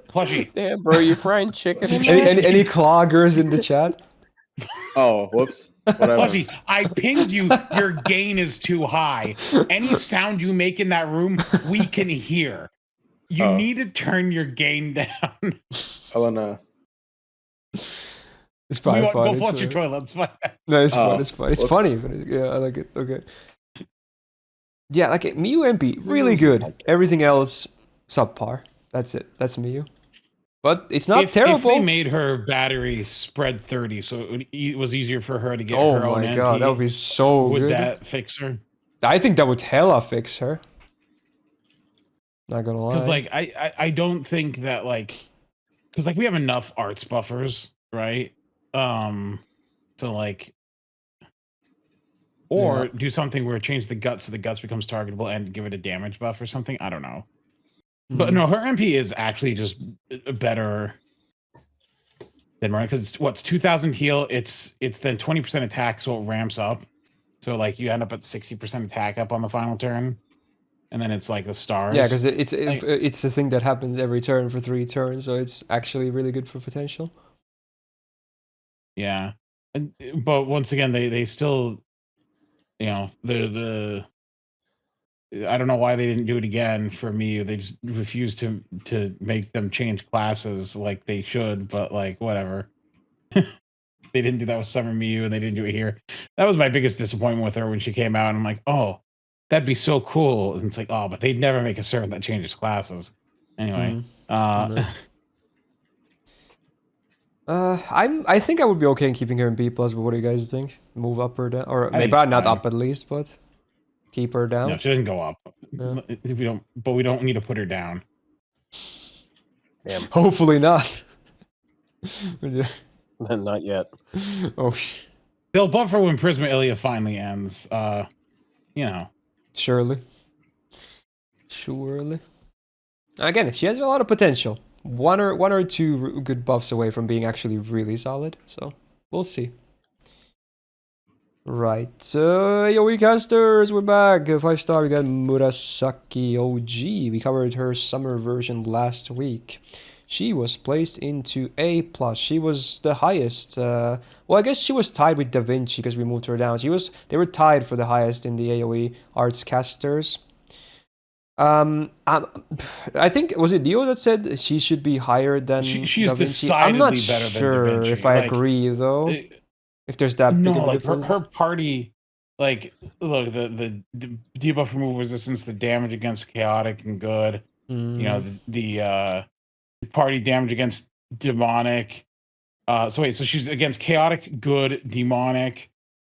Plushie. Damn, bro, you frying chicken in Any cloggers in the chat? Oh, whoops. Whatever. Plushie, I pinged you. Your gain is too high. Any sound you make in that room, we can hear. You need to turn your gain down. Helena. It's probably fun. Go flush your toilet. It's fine. No, it's fun. It's fun. It's whoops. funny. But yeah, I like it. Okay. Yeah, like Miyu MP, really good. Everything else, subpar. That's it. That's Miyu. But it's not terrible. If they made her battery spread 30, so it was easier for her to get her own Oh my MP, god, that would be so would good. that fix her? I think that would hella fix her. Not gonna lie. Because like I don't think that because we have enough arts buffers, right? So like, or do something where it change the guts so the guts becomes targetable and give it a damage buff or something. I don't know. But no, her MP is actually just better than Merlin because it's 2,000 heal. It's then 20% attack, so it ramps up. So like you end up at 60% attack up on the final turn, and then it's like the stars. Yeah, because it's a thing that happens every turn for 3 turns, so it's actually really good for potential. Yeah, but once again, they still, you know, the I don't know why they didn't do it again for me. They just refused to make them change classes like they should, but like whatever. They didn't do that with Summer Miyu, and they didn't do it here. That was my biggest disappointment with her when she came out. And I'm like, oh, that'd be so cool. And it's like, oh, but they'd never make a servant that changes classes. Anyway, I think I would be okay in keeping her in B+, but what do you guys think? Move up or down? Or maybe not fine. up at least, but keep her down? No, she doesn't go up. Yeah. We don't need to put her down. Damn. Hopefully not. Not yet. Oh, They'll buffer when Prisma Ilya finally ends. You know. Surely. Again, she has a lot of potential. One or two good buffs away from being actually really solid. So we'll see. Right. Yui Casters, we're back. 5-star, we got Murasaki OG. We covered her summer version last week. She was placed into A+. She was the highest. Well, I guess she was tied with Da Vinci because we moved her down. They were tied for the highest in the AoE arts casters. I think was it Dio that said she should be higher than She's Da Vinci? I'm decidedly not better than Da sure Vinci. if I Like, agree though. If there's that big no, of a like difference. her party, like look, the debuff remove resistance, the damage against chaotic and good. You know, the party damage against demonic. So she's against chaotic, good, demonic,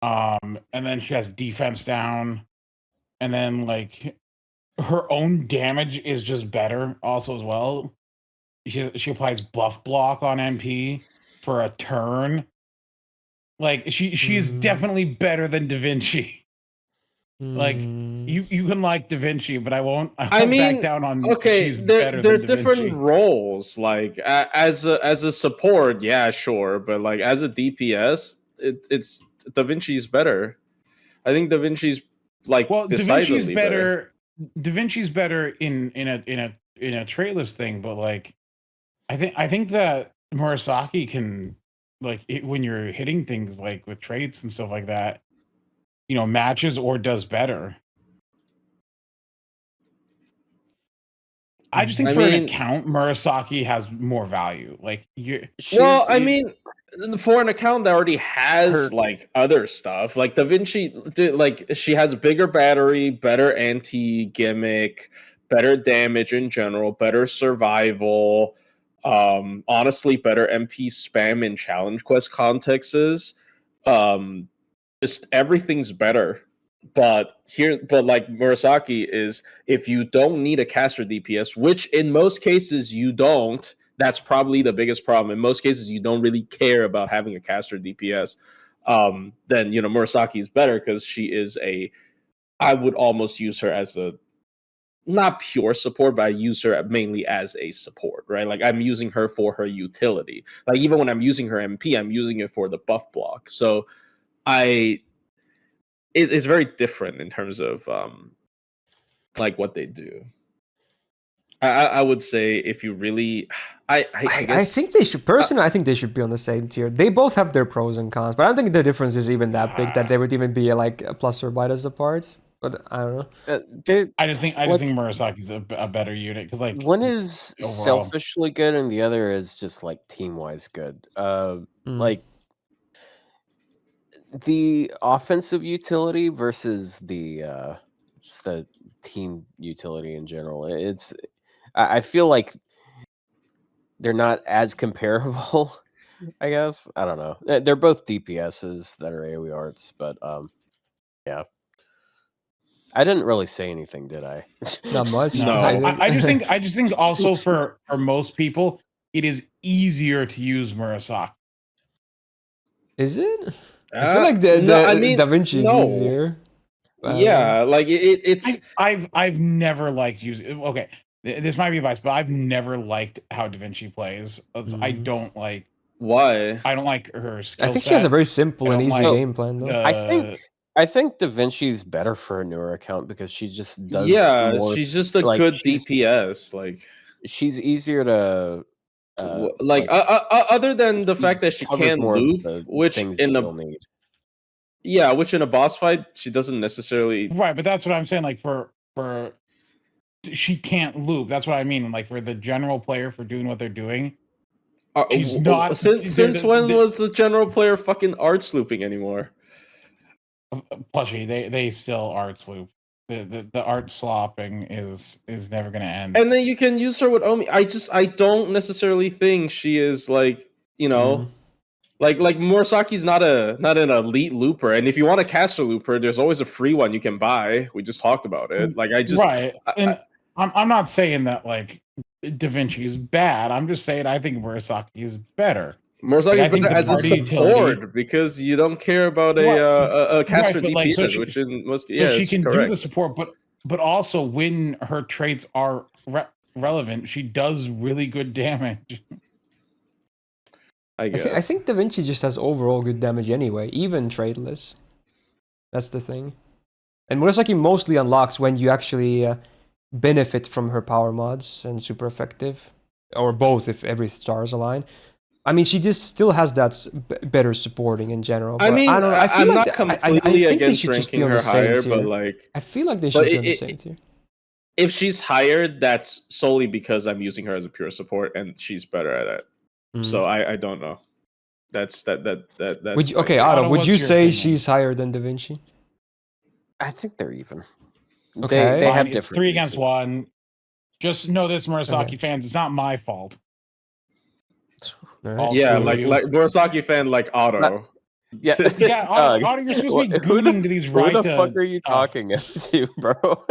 and then she has defense down, and then like her own damage is just better also as well. She applies buff block on MP for a turn. Like she is definitely better than Da Vinci. Like you can like Da Vinci, but I won't back down on she's better they're than Da different Vinci. roles. Like as a support, yeah, sure, but like as a DPS, it's Da Vinci's better. I think Da Vinci's like Well, Da Vinci's decidedly better. Da Vinci's better in a traitless thing, but like I think that Murasaki can like when you're hitting things like with traits and stuff like that, you know, matches or does better. I just think for an account, Murasaki has more value. Like well, I mean, for an account that already has like other stuff, like Da Vinci, like she has a bigger battery, better anti gimmick, better damage in general, better survival. Honestly, better MP spam in challenge quest contexts. Just everything's better. But like Murasaki is, if you don't need a caster DPS, which in most cases you don't, that's probably the biggest problem. In most cases, you don't really care about having a caster DPS. Then Murasaki is better because she is I would almost use her as a not pure support, but I use her mainly as a support, right? Like I'm using her for her utility. Like even when I'm using her MP, I'm using it for the buff block. So it's very different in terms of like what they do. I would say if you really, I guess I think they should personally. I think they should be on the same tier. They both have their pros and cons, but I don't think the difference is even that big that they would even be like a plus or minus apart. But I don't know. I just think Murasaki's a better unit because like one is overall selfishly good and the other is just like team wise good. Like the offensive utility versus the just the team utility in general. I feel like they're not as comparable. I guess I don't know. They're both DPSs that are AoE arts, but yeah. I didn't really say anything, did I? Not much. No, I just think also for most people, it is easier to use Murasaki. Is it? I feel like Da Vinci is easier. Yeah, like it's. I've never liked using. Okay, this might be biased, but I've never liked how Da Vinci plays. I don't like. Why? I don't like her skill I think set. she has a very simple and easy game plan, though. I think Da Vinci's better for a newer account because she just does. Yeah, more, she's just a good DPS. Like she's easier to. Other than the fact that she can't loop, which in a need. Yeah, which in a boss fight she doesn't necessarily. Right, but that's what I'm saying. Like for she can't loop. That's what I mean. Like for the general player for doing what they're doing, she's not. Since when was the general player fucking arts looping anymore? Plushie, they still arts loop. The art slopping is never going to end. And then you can use her with Omi. I don't necessarily think she is like like Murasaki's not an elite looper. And if you want a caster looper, there's always a free one you can buy. We just talked about it. Like I'm not saying that like Da Vinci is bad. I'm just saying I think Murasaki is better. Murasaki is better as a support because you don't care about a caster DPS, which in most she can do the support, but also when her traits are relevant, she does really good damage. I think Da Vinci just has overall good damage anyway, even traitless. That's the thing. And Murasaki mostly unlocks when you actually benefit from her power mods and super effective, or both if every stars align. I mean, she just still has that better supporting in general. But I mean, I don't know. I feel I'm like not completely I think they against should just be ranking on the her same higher, tier. but like, I feel like they but should be on the same tier. if she's higher, that's solely because I'm using her as a pure support, and she's better at it. So I don't know. That's would you, my okay, take. Otto, Otto, would what's you your say opinion? she's higher than Da Vinci? I think they're even. Okay. They have Fine, it's different 3 against uses. 1. Just know this, Murasaki Okay. fans, it's not my fault. All right. All Yeah, two of like you. Murasaki fan like Otto. Yeah. Yeah, Otto, you're supposed to be who gooning to these Who right the to fuck are you stuff. talking to, bro?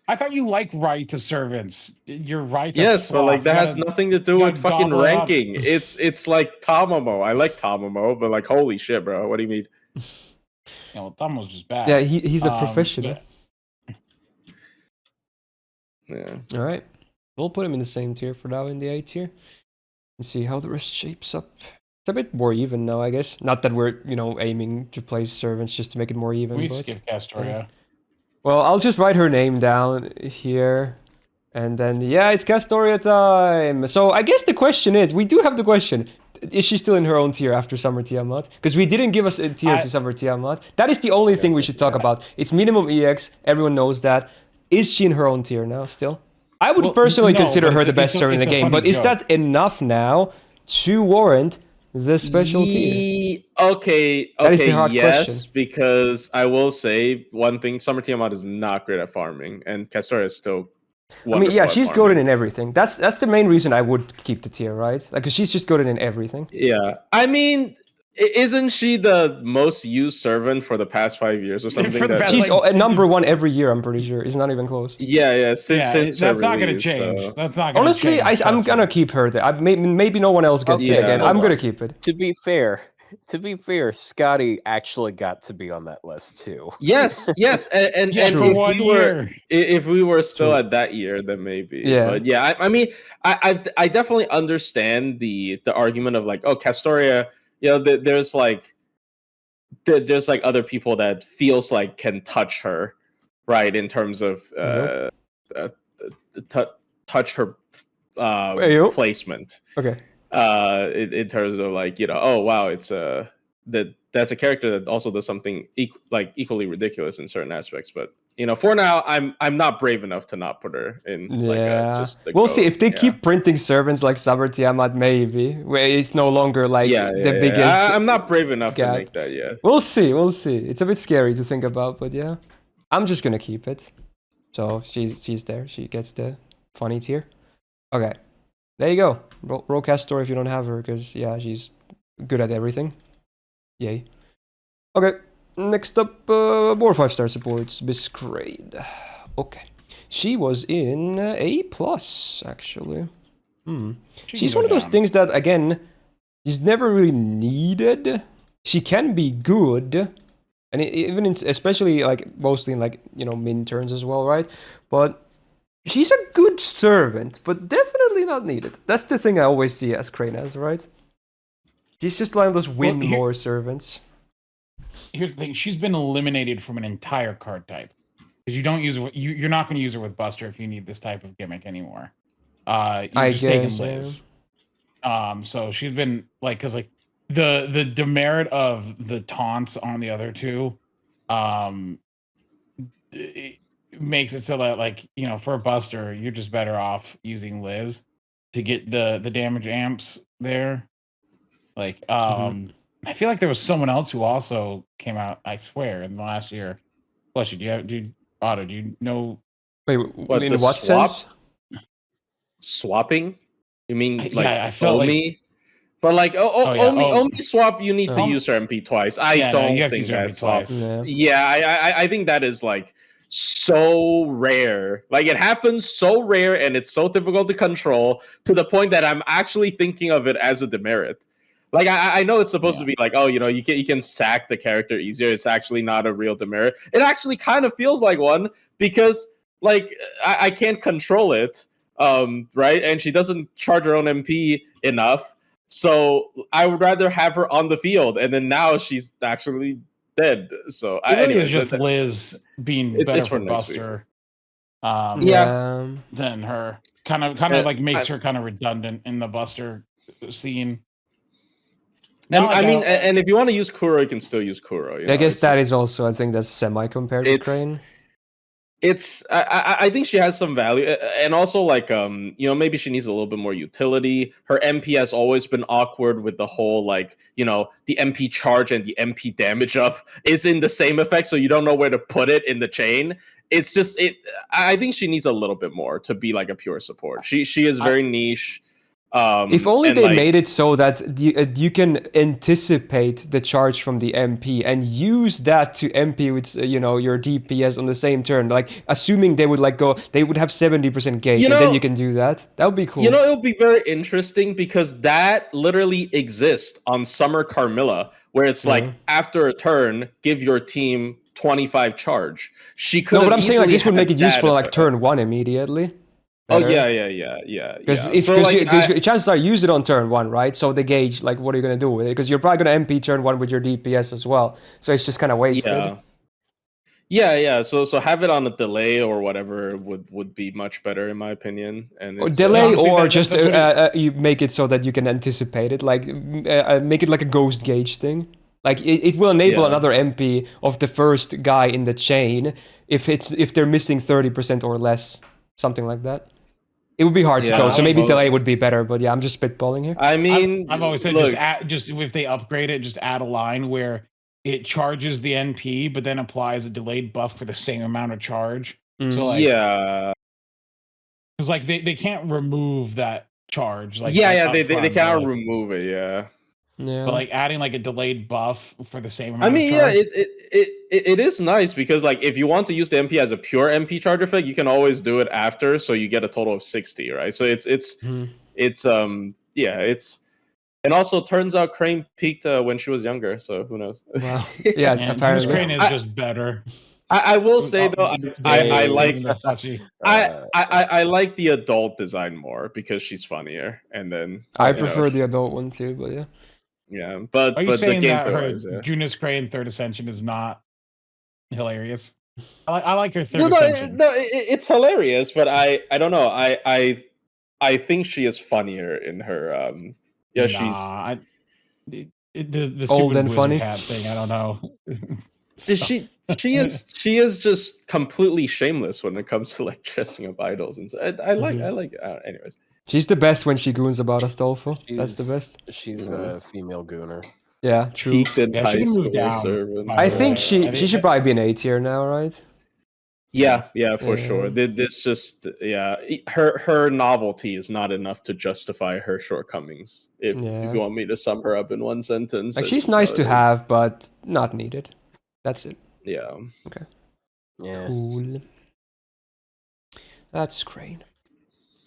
I thought you like right to servants. You're right to Yes, but swap. like that You has gotta- nothing to do you with gotta fucking gobble it up. ranking. It's like Tamamo. I like Tamamo, but like holy shit, bro. What do you mean? You know, Thumb was just bad. Yeah, he's a professional. Yeah. All right. We'll put him in the same tier for now in the A tier. And see how the rest shapes up. It's a bit more even now, I guess. Not that we're, aiming to place servants just to make it more even. We but... skip Castoria. Well, I'll just write her name down here. And then, yeah, it's Castoria time. So I guess the question is, we do have the question. Is she still in her own tier after Summer Tiamat? Because we didn't give us a tier to Summer Tiamat. That is the only thing we should talk about. It's minimum EX. Everyone knows that. Is she in her own tier now still? I would personally consider her the best servant in the game. But is that enough now to warrant the special tier? Okay, That is the hard question. because I will say one thing: Summer Tiamat is not great at farming, and Castoria is still. I mean, yeah, she's farming. good in everything. That's the main reason I would keep the tier, right? Like, 'cause she's just good in everything. Yeah, I mean, isn't she the most used servant for the past 5 years or something? For the past, She's like, number one every year. I'm pretty sure. It's not even close. Yeah. Since that's her not going to release, change. so- That's not going to Honestly, change. I'm gonna keep her there. Maybe no one else gets it Yeah, again. hold I'm gonna on. keep it. To be fair, Skadi actually got to be on that list too. Yes, and Yeah, and for if 1 we were year. if we were still True. at that year, then maybe. Yeah. But yeah, I mean, I definitely understand the argument of like, oh, Castoria, there's like other people that feels like can touch her, right? In terms of touch her Ayo. placement. Okay. In terms of like, oh wow, it's that's a character that also does something equally ridiculous in certain aspects. But for now, I'm not brave enough to not put her in. Yeah. We'll see if they keep printing servants like Saber Tiamat. Maybe where it's no longer like the biggest. I'm not brave enough gap. to make that yet. We'll see. It's a bit scary to think about, but yeah, I'm just gonna keep it. So she's there. She gets the funny tier. Okay, there you go. Roll Castoria if you don't have her, because yeah, she's good at everything. Yay. Okay, next up, more 5-star supports. Bisgrade. Okay, she was in A+ actually. She's one of those things that again, she's never really needed. She can be good. And even especially like mostly in like min turns as well, right? But she's a good servant, but definitely not needed. That's the thing I always see as Crane as, right? She's just one of those win more servants. Here's the thing: she's been eliminated from an entire card type because you don't use you're not going to use her with Buster if you need this type of gimmick anymore. You're just taking Liz. So she's been like because like. The demerit of the taunts on the other two it makes it so that like for a Buster you're just better off using Liz to get the damage amps there. Like I feel like there was someone else who also came out, I swear, in the last year. Bless you, Otto, do you know? Wait, in what sense? Swapping? You mean like yeah, I felt Omi? like but like Omi swap, you need to Omi- use her MP twice. I you have don't to think use her MP that's swap. twice. Yeah, I think that is like so rare. Like it happens so rare and it's so difficult to control to the point that I'm actually thinking of it as a demerit. Like I know it's supposed to be like, oh, you can sack the character easier. It's actually not a real demerit. It actually kind of feels like one because like I can't control it. Right, and she doesn't charge her own MP enough, so I would rather have her on the field. And then now she's actually dead. So It really anyways, is just Liz being it's better for for next week. Buster Yeah. than her. Kind of like makes her kind of redundant in the Buster scene. And Not like I mean, don't- and if you want to use Kuro, you can still use Kuro. You I know, guess it's that just- is also, I think that's semi-compared with It's- Crane. I think she has some value, and also like you know, maybe she needs a little bit more utility. Her MP has always been awkward with the whole like, you know, the MP charge and the MP damage up is in the same effect, so you don't know where to put it in the chain. It's just I think she needs a little bit more to be like a pure support. She is very niche. If only and, they like, made it so that you can anticipate the charge from the MP and use that to MP with you know, your DPS on the same turn. Like assuming they would like they would have 70% gauge, You and then know- you can do that. That would be cool. You know, it would be very interesting because that literally exists on Summer Carmilla, where it's like after a turn, give your team 25 charge. She could. No, but I'm saying like this would make it that useful like effect. turn 1 immediately. Oh Better. yeah. Because chances are use it on turn 1, right? So the gauge, like, what are you gonna do with it? Because you're probably gonna MP turn 1 with your DPS as well. So it's just kind of wasted. Yeah. So have it on a delay or whatever would be much better in my opinion. And Or it's, delay, honestly, or that's just what you make it so that you can anticipate it. Like make it like a ghost gauge thing. Like it will enable Yeah. another MP of the first guy in the chain if they're missing 30% or less, something like that. It would be hard to Yeah, close, so I maybe was- delay would be better. But yeah, I'm just spitballing here. I mean, I've always said look, just if they upgrade it, just add a line where it charges the NP, but then applies a delayed buff for the same amount of charge. So like, yeah. because like they can't remove that charge. Like Yeah, up they front, can't but, remove it, yeah. Yeah. but like adding like a delayed buff for the same amount I mean, of yeah, charge. it is nice because like if you want to use the MP as a pure MP charge effect, you can always do it after, so you get a total of 60, right? So it's and also turns out Crane peaked when she was younger, so who knows? Wow. Yeah, And apparently. Crane is just better. I will say though, I like I like the adult design more because she's funnier, and then I you know, prefer the adult one too, but yeah. yeah, but Are you the saying that gameplay her wise, yeah. Junus Crane Third Ascension is not hilarious? I like her Third No, Ascension. it's hilarious, but I don't know. I think she is funnier in her. Yeah, Nah, the Old stupid and wizard funny. hat thing. I don't know. she is just completely shameless when it comes to like dressing up idols, and so I like anyways. She's the best when she goons about Astolfo. That's the best. She's a female gooner. Yeah, true. Peaked in Yeah, she high can move school down, servant. by I the think way. she should probably be an A tier now, right? Yeah, for Yeah. sure. This just her novelty is not enough to justify her shortcomings. If you want me to sum her up in one sentence, Like that's she's just nice how to it is. have, but not needed. That's it. Yeah. Yeah. Cool. That's great.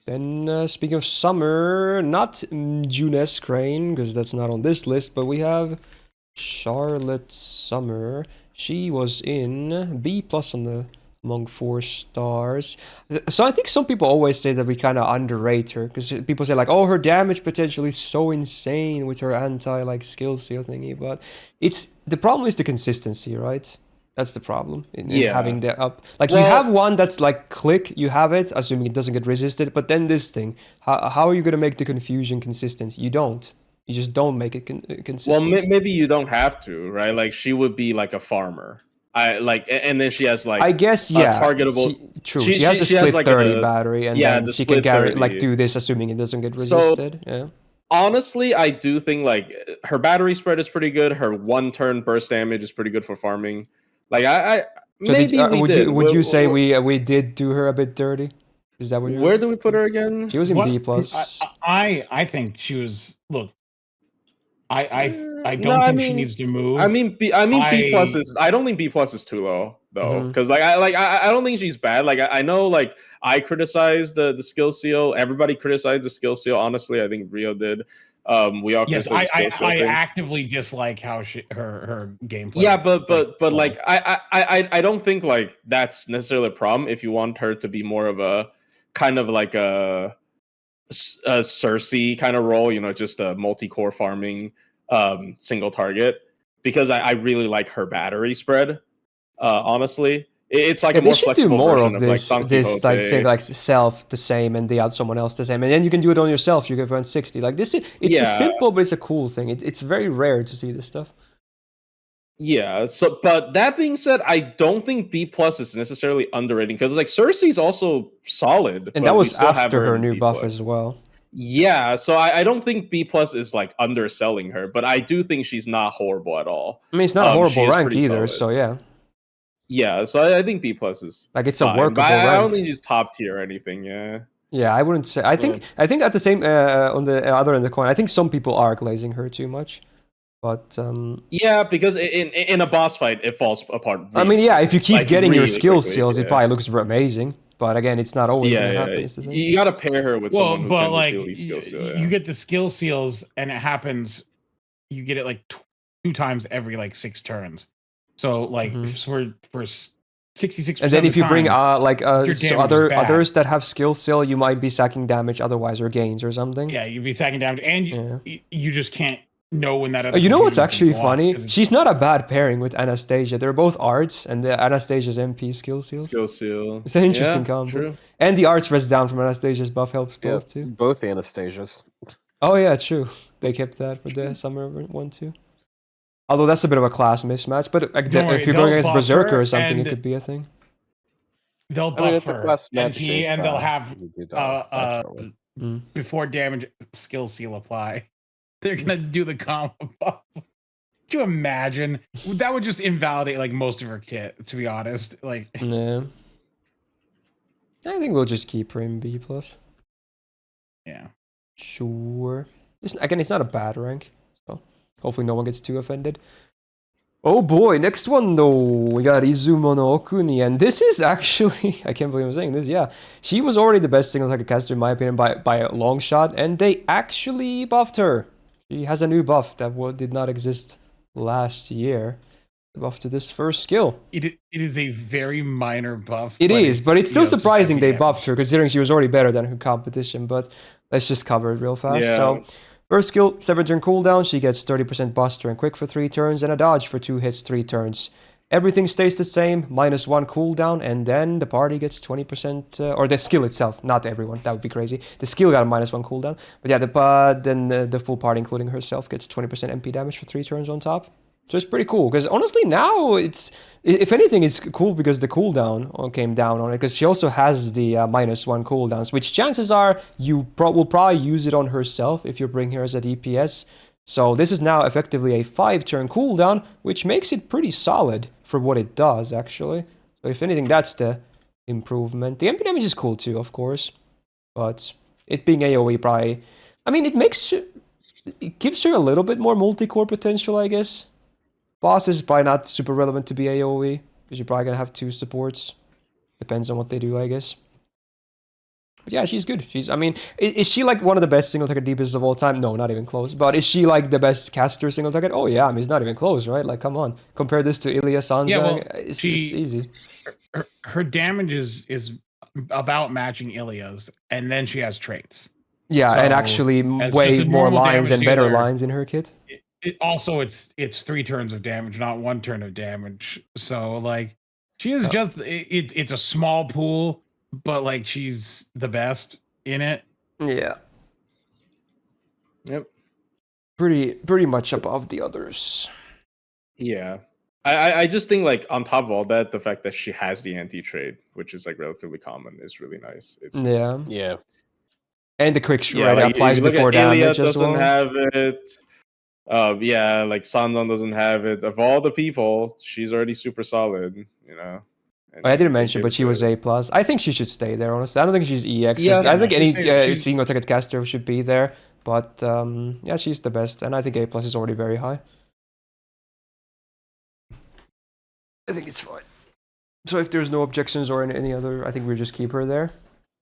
Then speaking of summer, not Junes Crane, because that's not on this list, but we have Charlotte Summer. She was in B+ on the among 4 stars. So I think some people always say that we kind of underrate her, because people say like, oh, her damage potential is so insane with her anti like skill seal thingy, but the problem is the consistency, right? That's the problem in having the up. Like you have one that's like click, you have it, assuming it doesn't get resisted. But then this thing, how are you gonna make the confusion consistent? You don't. You just don't make it consistent. Well, maybe you don't have to, right? Like she would be like a farmer. And then she has like I guess targetable. True. She has the split like 30 battery, and then the she can split 30. like do this, assuming it doesn't get resisted. Yeah. Honestly, I do think like her battery spread is pretty good. Her 1-turn burst damage is pretty good for farming. Like So maybe we did. Would you say we did do her a bit dirty? Is that what you're? Where do we put her again? She was in B+. I think she was. Look, I don't think she needs to move. I mean B plus is. I don't think B+ is too low though, because I don't think she's bad. Like I know like I criticized the skill seal. Everybody criticized the skill seal. Honestly, I think Rio did. We all I actively dislike how her gameplay. Yeah, but like I don't think like that's necessarily a problem if you want her to be more of a kind of like a Circe kind of role, you know, just a multi-core farming single target. because I really like her battery spread. Honestly, it's like Yeah, a they more should do flexible more version of of like Don this like saying Quixote. like self the same and the other someone else the same, and then you can do it on yourself. You get around 60. Like this, it's a Yeah, simple but it's a cool thing. It's very rare to see this stuff. yeah. So, but that being said, I don't think B plus is necessarily underrated because like Circe's also solid, And that but we was still have after her her in new B buff plus. as well. Yeah, so I don't think B plus is like underselling her, but I do think she's not horrible at all. I mean, it's not a She horrible is rank pretty either. solid. So yeah, Yeah, so I think B plus is like it's a fine, but workable I don't rank. think she's top tier or anything. Yeah. Yeah, I wouldn't say. I think at the same on the other end of the coin, I think some people are glazing her too much. But Yeah, because in a boss fight, it falls apart. I mean, Really yeah, if you quickly. keep Like, getting your really skill quickly, seals, it yeah. probably looks amazing. But again, it's not always Yeah, gonna happen. yeah. Is the thing. You gotta pair her with Well, someone who but can like really skill seal. you get the skill seals, and it happens. You get it like 2 times every like 6 turns. So like for 66%. And then if you bring your damage is bad. others that have skill seal, you might be sacking damage otherwise or gains or something. Yeah, you'd be sacking damage, and you just can't know when that other. You know what's confusion actually can block, funny? 'cause it's- She's not a bad pairing with Anastasia. They're both arts, and the Anastasia's MP skill seals. Skill seal. It's an interesting Yeah, combo. true. And the arts rest down from Anastasia's buff helps Yeah, both too. both Anastasias. Oh yeah, true. They kept that for the summer one too. Although that's a bit of a class mismatch, but like, Don't worry, if you're going they'll against buff Berserker her or something, it and- could be a thing. They'll I mean, buff it's a her class match NP, and they'll have have before damage skill seal apply. They're gonna do the combo buff. Could you imagine? That would just invalidate like most of her kit, to be honest. Like, Yeah. I think we'll just keep her in B plus. yeah. Sure. Again, it's not a bad rank, so hopefully no one gets too offended. Oh boy, next one though. We got Izumo no Okuni, and this is actually, I can't believe I'm saying this, yeah. She was already the best single target caster in my opinion by a long shot, and they actually buffed her. She has a new buff that did not exist last year. The buff to this first skill. It is a very minor buff. It is, but it's still just surprising they heavy buffed damage. her, considering she was already better than her competition, but let's just cover it real fast. Yeah. So, first skill, 7-turn cooldown, she gets 30% buster and quick for 3 turns, and a dodge for 2 hits, 3 turns. Everything stays the same, -1 cooldown, and then the party gets 20%, or the skill itself, not everyone, that would be crazy. The skill got a -1 cooldown, but yeah, then the full party, including herself, gets 20% MP damage for 3 turns on top. So it's pretty cool, because honestly now, if anything, it's cool because the cooldown came down on it, because she also has the -1 cooldowns, which chances are you will probably use it on herself if you bring her as a DPS. So this is now effectively a 5-turn cooldown, which makes it pretty solid for what it does, actually. So if anything, that's the improvement. The MP damage is cool too, of course, but it being AoE probably, I mean, it gives her a little bit more multi-core potential, I guess. Boss is probably not super relevant to be AoE, because you're probably going to have 2 supports. Depends on what they do, I guess. But yeah, she's good. I mean, is she like one of the best single target DPS of all time? No, not even close. But is she like the best caster single target? Oh yeah, I mean, it's not even close, right? Like, come on. Compare this to Sanzang. Yeah, well, it's easy. Her damage is about matching Ilya's, and then she has traits. Yeah, So, and actually as way just a more normal lines damage and better dealer, lines in her kit. It's 3 turns of damage, not 1 turn of damage. So like she is it's a small pool, but like she's the best in it. Yeah. Yep. Pretty much above the others. Yeah. I just think like on top of all that, the fact that she has the anti-trade, which is like relatively common, is really nice. It's Yeah. Yeah. And the quick shred like, applies if you look before at Ilya damage as doesn't well. have it. Yeah, like Sanzang doesn't have it. Of all the people, she's already super solid, you know. I didn't they mention, give but it she to was her. A+. I think she should stay there, honestly. I don't think she's EX. Yeah, I think any she's- single target caster should be there. But yeah, she's the best. And I think A+ is already very high. I think it's fine. So if there's no objections or any other, I think we just keep her there.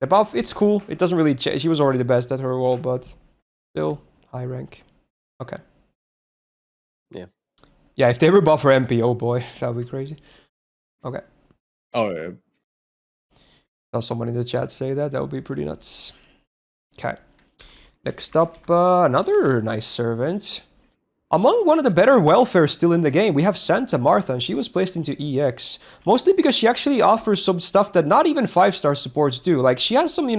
The buff, it's cool. It doesn't really change. She was already the best at her role, but still high rank. Okay. Yeah. Yeah, if they were buff for MP, oh boy, that would be crazy. Okay. Oh yeah. Saw someone in the chat say that. That would be pretty nuts. Okay. Next up, another nice servant. among one of the better welfare still in the game, we have Santa Martha, and she was placed into EX. Mostly because she actually offers some stuff that not even 5-star supports do. Like, she has some,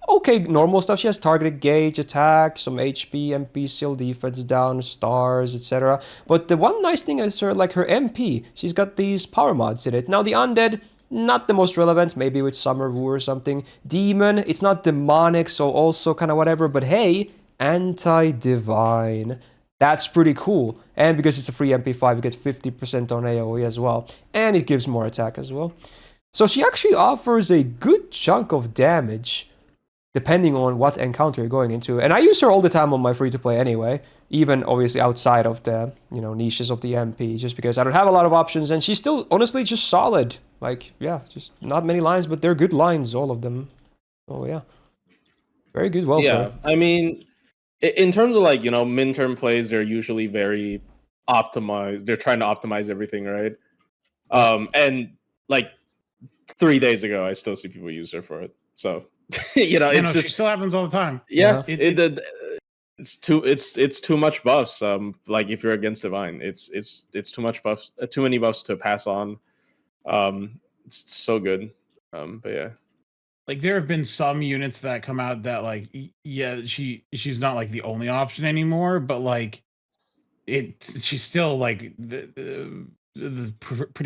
okay, normal stuff. She has targeted gauge, attack, some HP, MP, seal defense down, stars, etc. But the one nice thing is her MP. She's got these power mods in it. Now, the undead, not the most relevant, maybe with Summer Woo or something. Demon, it's not demonic, so also kind of whatever, but hey, anti-divine. That's pretty cool. And because it's a free MP5, you get 50% on AoE as well. And it gives more attack as well. So she actually offers a good chunk of damage, depending on what encounter you're going into. And I use her all the time on my free-to-play anyway, even obviously outside of the, niches of the MP, just because I don't have a lot of options, and she's still, honestly, just solid. Like, yeah, just not many lines, but they're good lines, all of them. Oh, yeah. Very good welfare. Yeah, I mean, in terms of min-term plays, they're usually very optimized. They're trying to optimize everything, right? And 3 days ago, I still see people use her for it. So, it's just it still happens all the time. Yeah, it's too much buffs. If you're against divine, it's too much buffs, too many buffs to pass on. It's so good. But yeah. There have been some units that come out that she's not the only option anymore, but she's still pretty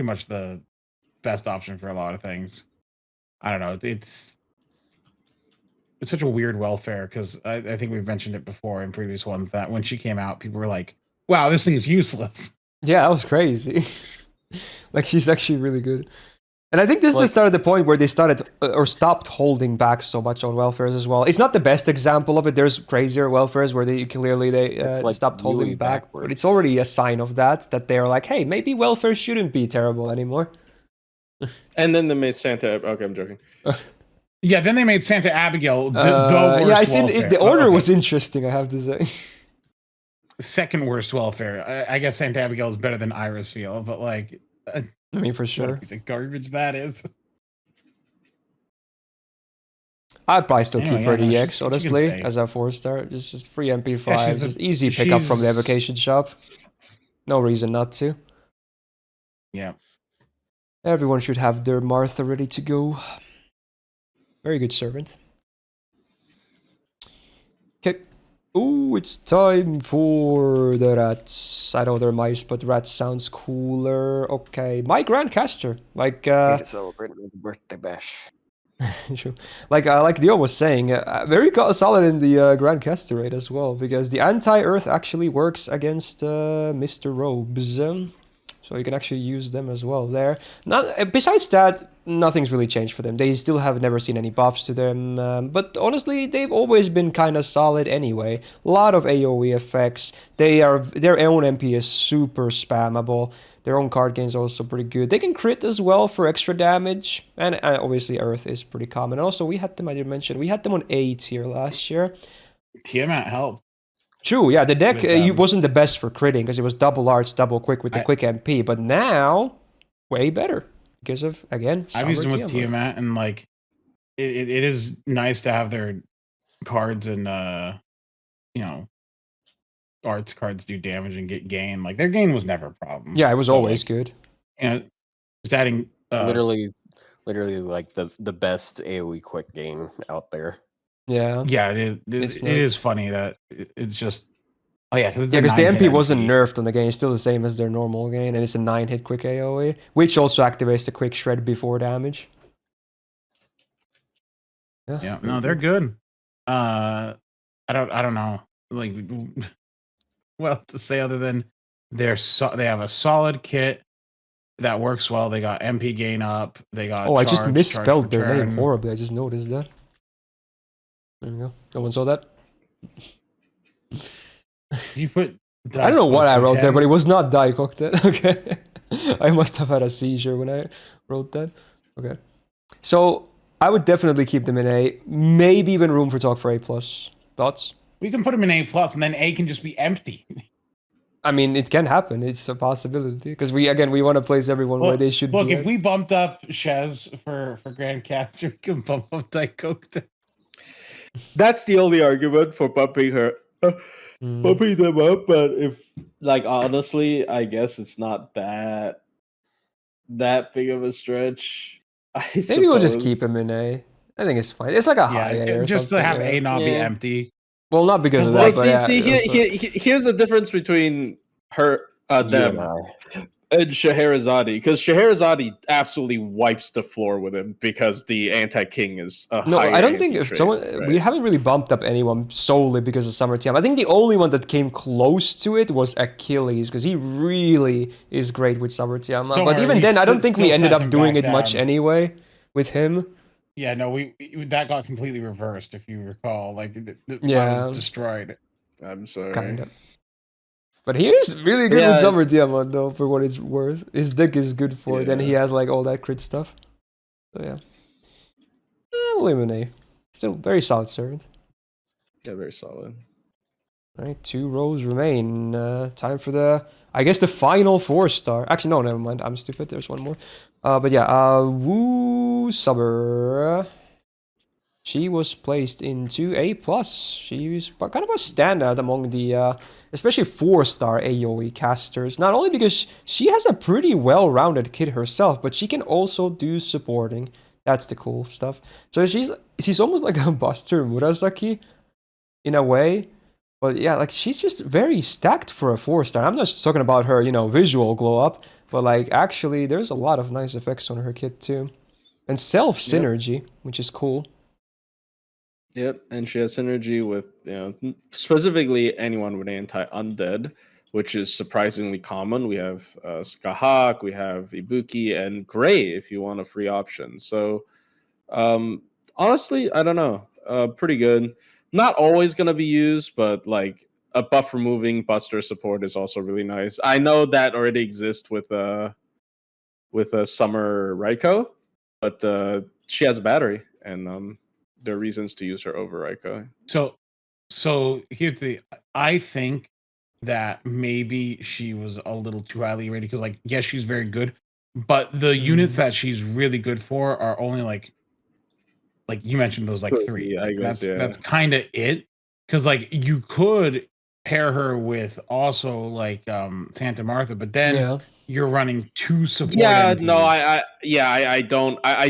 much the best option for a lot of things. I don't know. It's such a weird welfare because I think we've mentioned it before in previous ones that when she came out, people were like, "Wow, this thing's useless." Yeah, that was crazy. She's actually really good. And I think this is the start of the point where they started or stopped holding back so much on welfares as well. It's not the best example of it. There's crazier welfares where they stopped holding back. But it's already a sign of that they're like, hey, maybe welfare shouldn't be terrible anymore. And then they made Santa... Okay, I'm joking. Yeah, then they made Santa Abigail the worst yeah, I see welfare. the order was interesting, I have to say. Second worst welfare. I guess Santa Abigail is better than Irisviel, but I mean, for sure. What a piece of garbage that is. I'd probably still keep her at EX, she honestly, as a 4-star. Just free MP5, Yeah, just easy pickup from the evocation shop. No reason not to. Yeah. Everyone should have their Martha ready to go. Very good servant. Okay. Ooh, it's time for the rats. I know they're mice, but rats sounds cooler. Okay, my Grand Caster. Way to celebrate the birthday bash. Sure. Like Leo was saying, very solid in the Grand Caster rate as well, because the anti-earth actually works against Mr. Robes. So you can actually use them as well there. Besides that, nothing's really changed for them. They still have never seen any buffs to them. But honestly, they've always been kind of solid anyway. A lot of AoE effects. Their own MP is super spammable. Their own card gain is also pretty good. They can crit as well for extra damage. And obviously Earth is pretty common. And also we had them, I didn't mention, we had them on A tier last year. Tiamat helped. True, yeah, the deck wasn't the best for critting because it was double large, double quick with the quick MP, but now, way better because of, again, I've used them with Tiamat, and it is nice to have their cards and, arts cards do damage and get gain. Their gain was never a problem. Yeah, it was always good. And just adding... literally the best AoE quick gain out there. Yeah. Yeah, it is. It is funny that it's just. Oh yeah, because the MP wasn't nerfed on the game. It's still the same as their normal game, and it's a 9-hit quick AoE, which also activates the quick shred before damage. Yeah, no, they're good. I don't know, what to say other than they have a solid kit that works well. They got MP gain up. They got. Oh, I just misspelled their name horribly. I just noticed that. There we go. No one saw that. You put. I don't know what I wrote there, but it was not Daikokuten. Okay. I must have had a seizure when I wrote that. Okay. So I would definitely keep them in A. Maybe even room for talk for A+. Thoughts? We can put them in A+, and then A can just be empty. I mean, it can happen. It's a possibility. Because we want to place everyone where they should be. Look, if we bumped up Shez for Grand Caster, we can bump up Daikokuten. That's the only argument for bumping her bumping them up, but if like honestly, I guess it's not that big of a stretch. I Maybe we'll just keep suppose. him in A. I think it's fine. It's like a high A or just to something. have Yeah. A not be Yeah. empty. Well, not because of Well, that, Well, but see, yeah. here's the difference between her, You and them, I. and Scheherazade, because Scheherazade absolutely wipes the floor with him because the anti-king is a No, higher I don't think if anti-trait, someone we right? haven't really bumped up anyone solely because of Summer TM. I think the only one that came close to it was Achilles because he really is great with Summer TM. Don't But worry, even we then, I don't think still we ended sent up him doing back it much down. anyway with him. Yeah, no, we that got completely reversed if you recall. Like I Yeah, was destroyed. I'm sorry. kind of. But he is really good Yeah, with Summer it's- TM though, for what it's worth. His deck is good for it, and he Yeah. has like all that crit stuff. So yeah, we'll leave him an A. Still very solid servant. Yeah, very solid. All right, 2 rows remain. Time for the, I guess, the final 4-star. Actually, no, never mind. I'm stupid. There's one more. But yeah, Woo Summer. She was placed into A+. She was kind of a standout among the, especially 4-star AoE casters. Not only because she has a pretty well-rounded kit herself, but she can also do supporting. That's the cool stuff. So she's almost like a Buster Murasaki in a way. But yeah, like she's just very stacked for a 4-star. I'm not just talking about her, visual glow up, but like actually there's a lot of nice effects on her kit too. And self synergy, which is cool. Yep, and she has synergy with specifically anyone with anti-undead, which is surprisingly common. We have Skahak, we have Ibuki, and Gray if you want a free option. So honestly, I don't know. Pretty good. Not always gonna be used, but like a buff removing Buster support is also really nice. I know that already exists with a Summer Raiko, but she has a battery, and there are reasons to use her over Raiko. So here's the. I think that maybe she was a little too highly rated because, like, yes, she's very good, but the units that she's really good for are only like you mentioned those like 3. I guess, That's kind of it. Because like you could pair her with also like Santa Martha, but then Yeah. you're running 2 support Yeah, MPs. no, I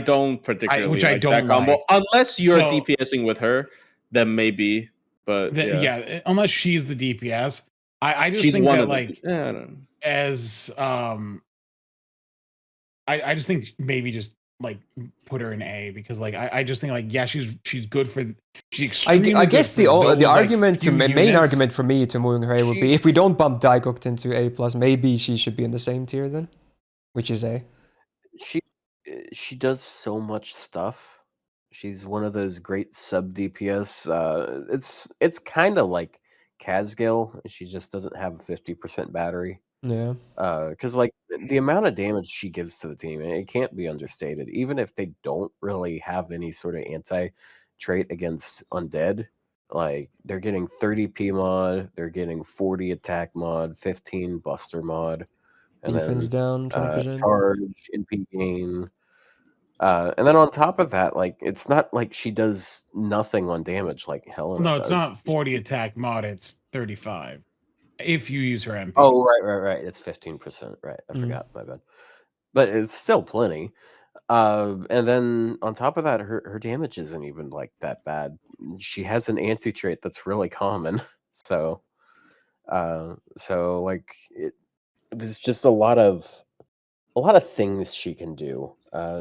don't particularly which I like don't that combo like. unless you're So- DPSing with her, then maybe. But yeah, unless she's the DPS, I just she's think one that of the. like I don't know. as I just think maybe just like put her in A because like I just think like yeah she's good for she's extremely I guess good for the those, argument few main units. argument for me to moving her A would be if we don't bump Daikokuten to A+, maybe she should be in the same tier then, which is A. She does so much stuff. She's one of those great sub DPS. It's kind of like Casgil. She just doesn't have a 50% battery. Yeah. Because like the amount of damage she gives to the team, it can't be understated. Even if they don't really have any sort of anti trait against undead, like they're getting 30 P mod, they're getting 40 attack mod, 15 buster mod, and Defense then down 20%. charge, NP gain. And then on top of that, like it's not like she does nothing on damage like Helena No, does. it's not 40 attack mod, it's 35 if you use her MP. Oh, right. It's 15%. Right, I forgot. My bad. But it's still plenty. And then on top of that, her damage isn't even like that bad. She has an anti trait that's really common. So like there's just a lot of things she can do.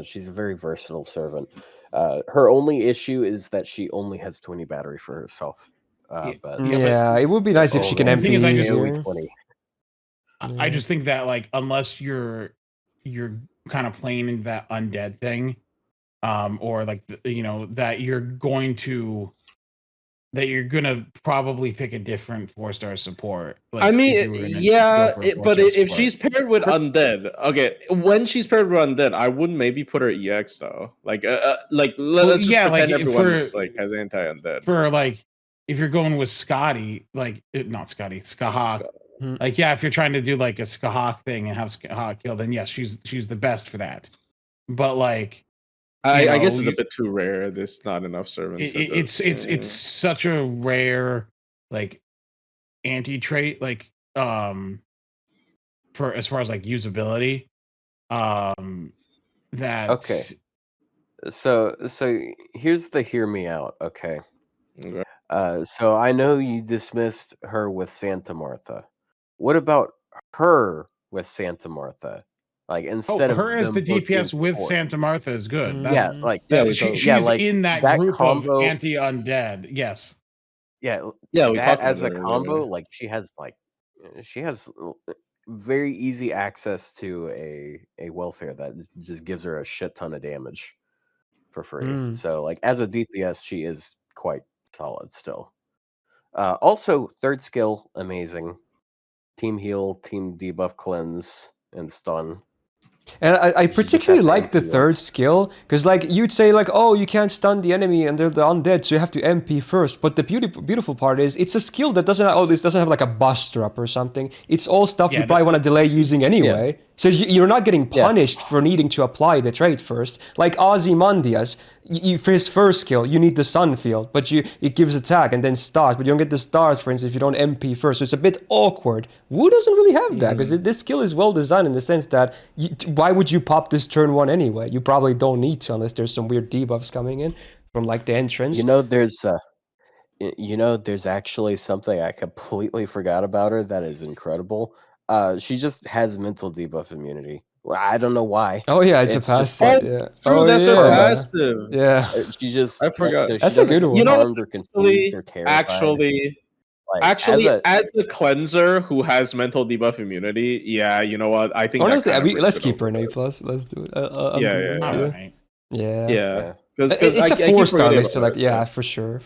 She's a very versatile servant. Her only issue is that she only has 20 battery for herself. But Yeah, it would be nice if she can the MP thing is, I just- easier. AoE 20. I just think that like unless you're kind of playing into that undead thing, or like that you're gonna probably pick a different 4-star support. Like, I if mean, you were gonna yeah, go for a but 4-star if support. she's paired with undead, okay. When she's paired with undead, I would maybe put her EX though. Like, let's just pretend everyone is like has anti undead. For like, if you're going with Skadi, like not Skadi, Skahak. Like, yeah, if you're trying to do like a Skahak thing and have Skahak kill, then yes, she's the best for that. But like, I guess it's a bit too rare. There's not enough servants. It's such a rare like anti-trait, like for as far as like usability. That Okay. So here's the hear me out, okay? Okay. So I know you dismissed her with Santa Martha. What about her with Santa Martha? Like instead her of as them the both being DPS with support. Santa Martha is good. That's Yeah, like Yeah, we she's like in that group combo. of anti-undead. Yes. Yeah, Yeah, we that talked about as that a combo, earlier. like she has very easy access to a welfare that just gives her a shit ton of damage for free. Mm. So like as a DPS, she is quite solid still. Also, third skill, amazing. Team heal, team debuff, cleanse, and stun. And I She just particularly has to like the MP third once. skill, because like you'd say like, oh, you can't stun the enemy and they're the undead, so you have to MP first. But the beautiful part is it's a skill that doesn't have like a bust drop or something. It's all stuff you probably want to delay using anyway. So you're not getting punished for needing to apply the trait first. Like Ozymandias, for his first skill, you need the sun field, but it gives attack and then stars, but you don't get the stars, for instance, if you don't MP first. So it's a bit awkward. Wu doesn't really have that, because this skill is well designed in the sense that why would you pop this turn 1 anyway? You probably don't need to unless there's some weird debuffs coming in from like the entrance. There's actually something I completely forgot about her that is incredible. She just has mental debuff immunity. Well, I don't know why. Oh yeah, it's a It's just passive. like Yeah. True, Oh that's a yeah. passive. Yeah. she just I forgot. so she That's a doesn't good get one. You know what? harmed or confused or terrified. Like As a cleanser who has mental debuff immunity, yeah, you know what? I think Honestly, that kind of brings let's it keep her over. an A+. Let's do it. I'm Yeah, good with All it, right. yeah. Yeah, because It's a I keep 4-star forgetting list, so about like it, yeah, for sure.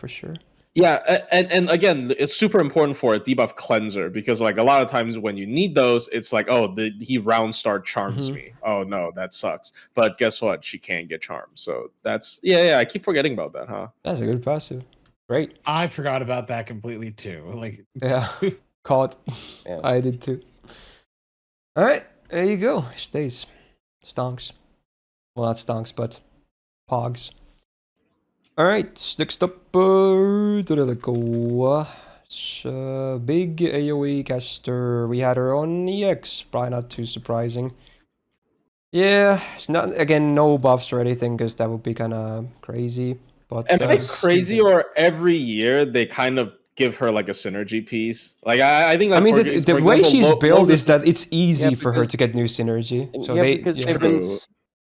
Yeah, and again, it's super important for a debuff cleanser because like a lot of times when you need those, it's like, oh, he round star charms me. Oh no, that sucks. But guess what? She can't get charmed. So that's yeah. I keep forgetting about that, huh? That's a good passive. Great. I forgot about that completely too. Like, Yeah. Caught. Yeah. I did too. All right, there you go. Stays. Stonks. Well, not stonks, but pogs. All right, next up, Tonelico. Big AoE caster. We had her on EX. Probably not too surprising. Yeah, it's not, again, no buffs or anything, because that would be kind of crazy. But Am I crazy or every year they kind of give her like a synergy piece? Like I think like I mean, for the way example, she's built is Lotus that it's easy for her because- to get new synergy. So because they've been True.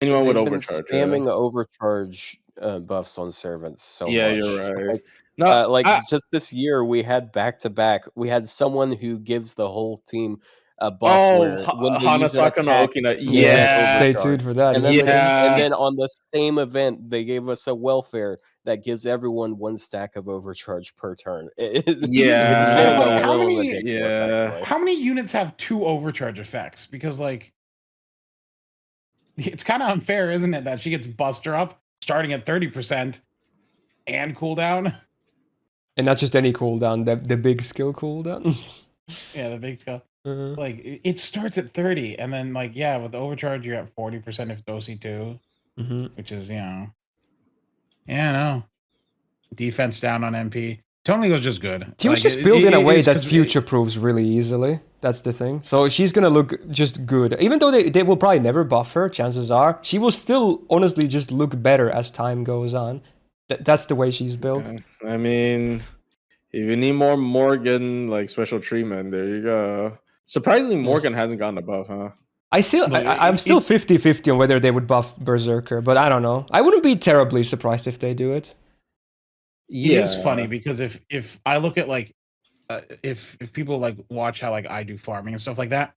Anyone with they've been overcharge, spamming overcharge buffs on servants so much. Yeah, you're right. Like, No, just this year we had back to back. We had someone who gives the whole team a buff oh, where when they use an Hanasaka no attack, Okina. they get Yeah, stay overcharge. tuned for that. And Yeah. then, Yeah. and then on the same event, they gave us a welfare that gives everyone 1 stack of overcharge per turn. It's Yeah. getting Funny, a how little many- ridiculous. Yeah. Actually. how many units have 2 overcharge effects? Because like, it's kind of unfair, isn't it, that she gets Buster up starting at 30% and cooldown? And not just any cooldown, the big skill cooldown. Yeah, the big skill. Like it starts at 30, and then like yeah, with overcharge you're at 40% if Dosi 2, which is no defense down on MP. Tonelico's just good. She was just built in a way that future proofs really easily. That's the thing. So she's gonna look just good. Even though they will probably never buff her, chances are, she will still honestly just look better as time goes on. That's the way she's built. I mean, if you need more Morgan like special treatment, there you go. Surprisingly, Morgan hasn't gotten a buff, huh? I'm still 50-50 on whether they would buff Berserker, but I don't know. I wouldn't be terribly surprised if they do it. It is funny because if I look at like if people like watch how like I do farming and stuff like that,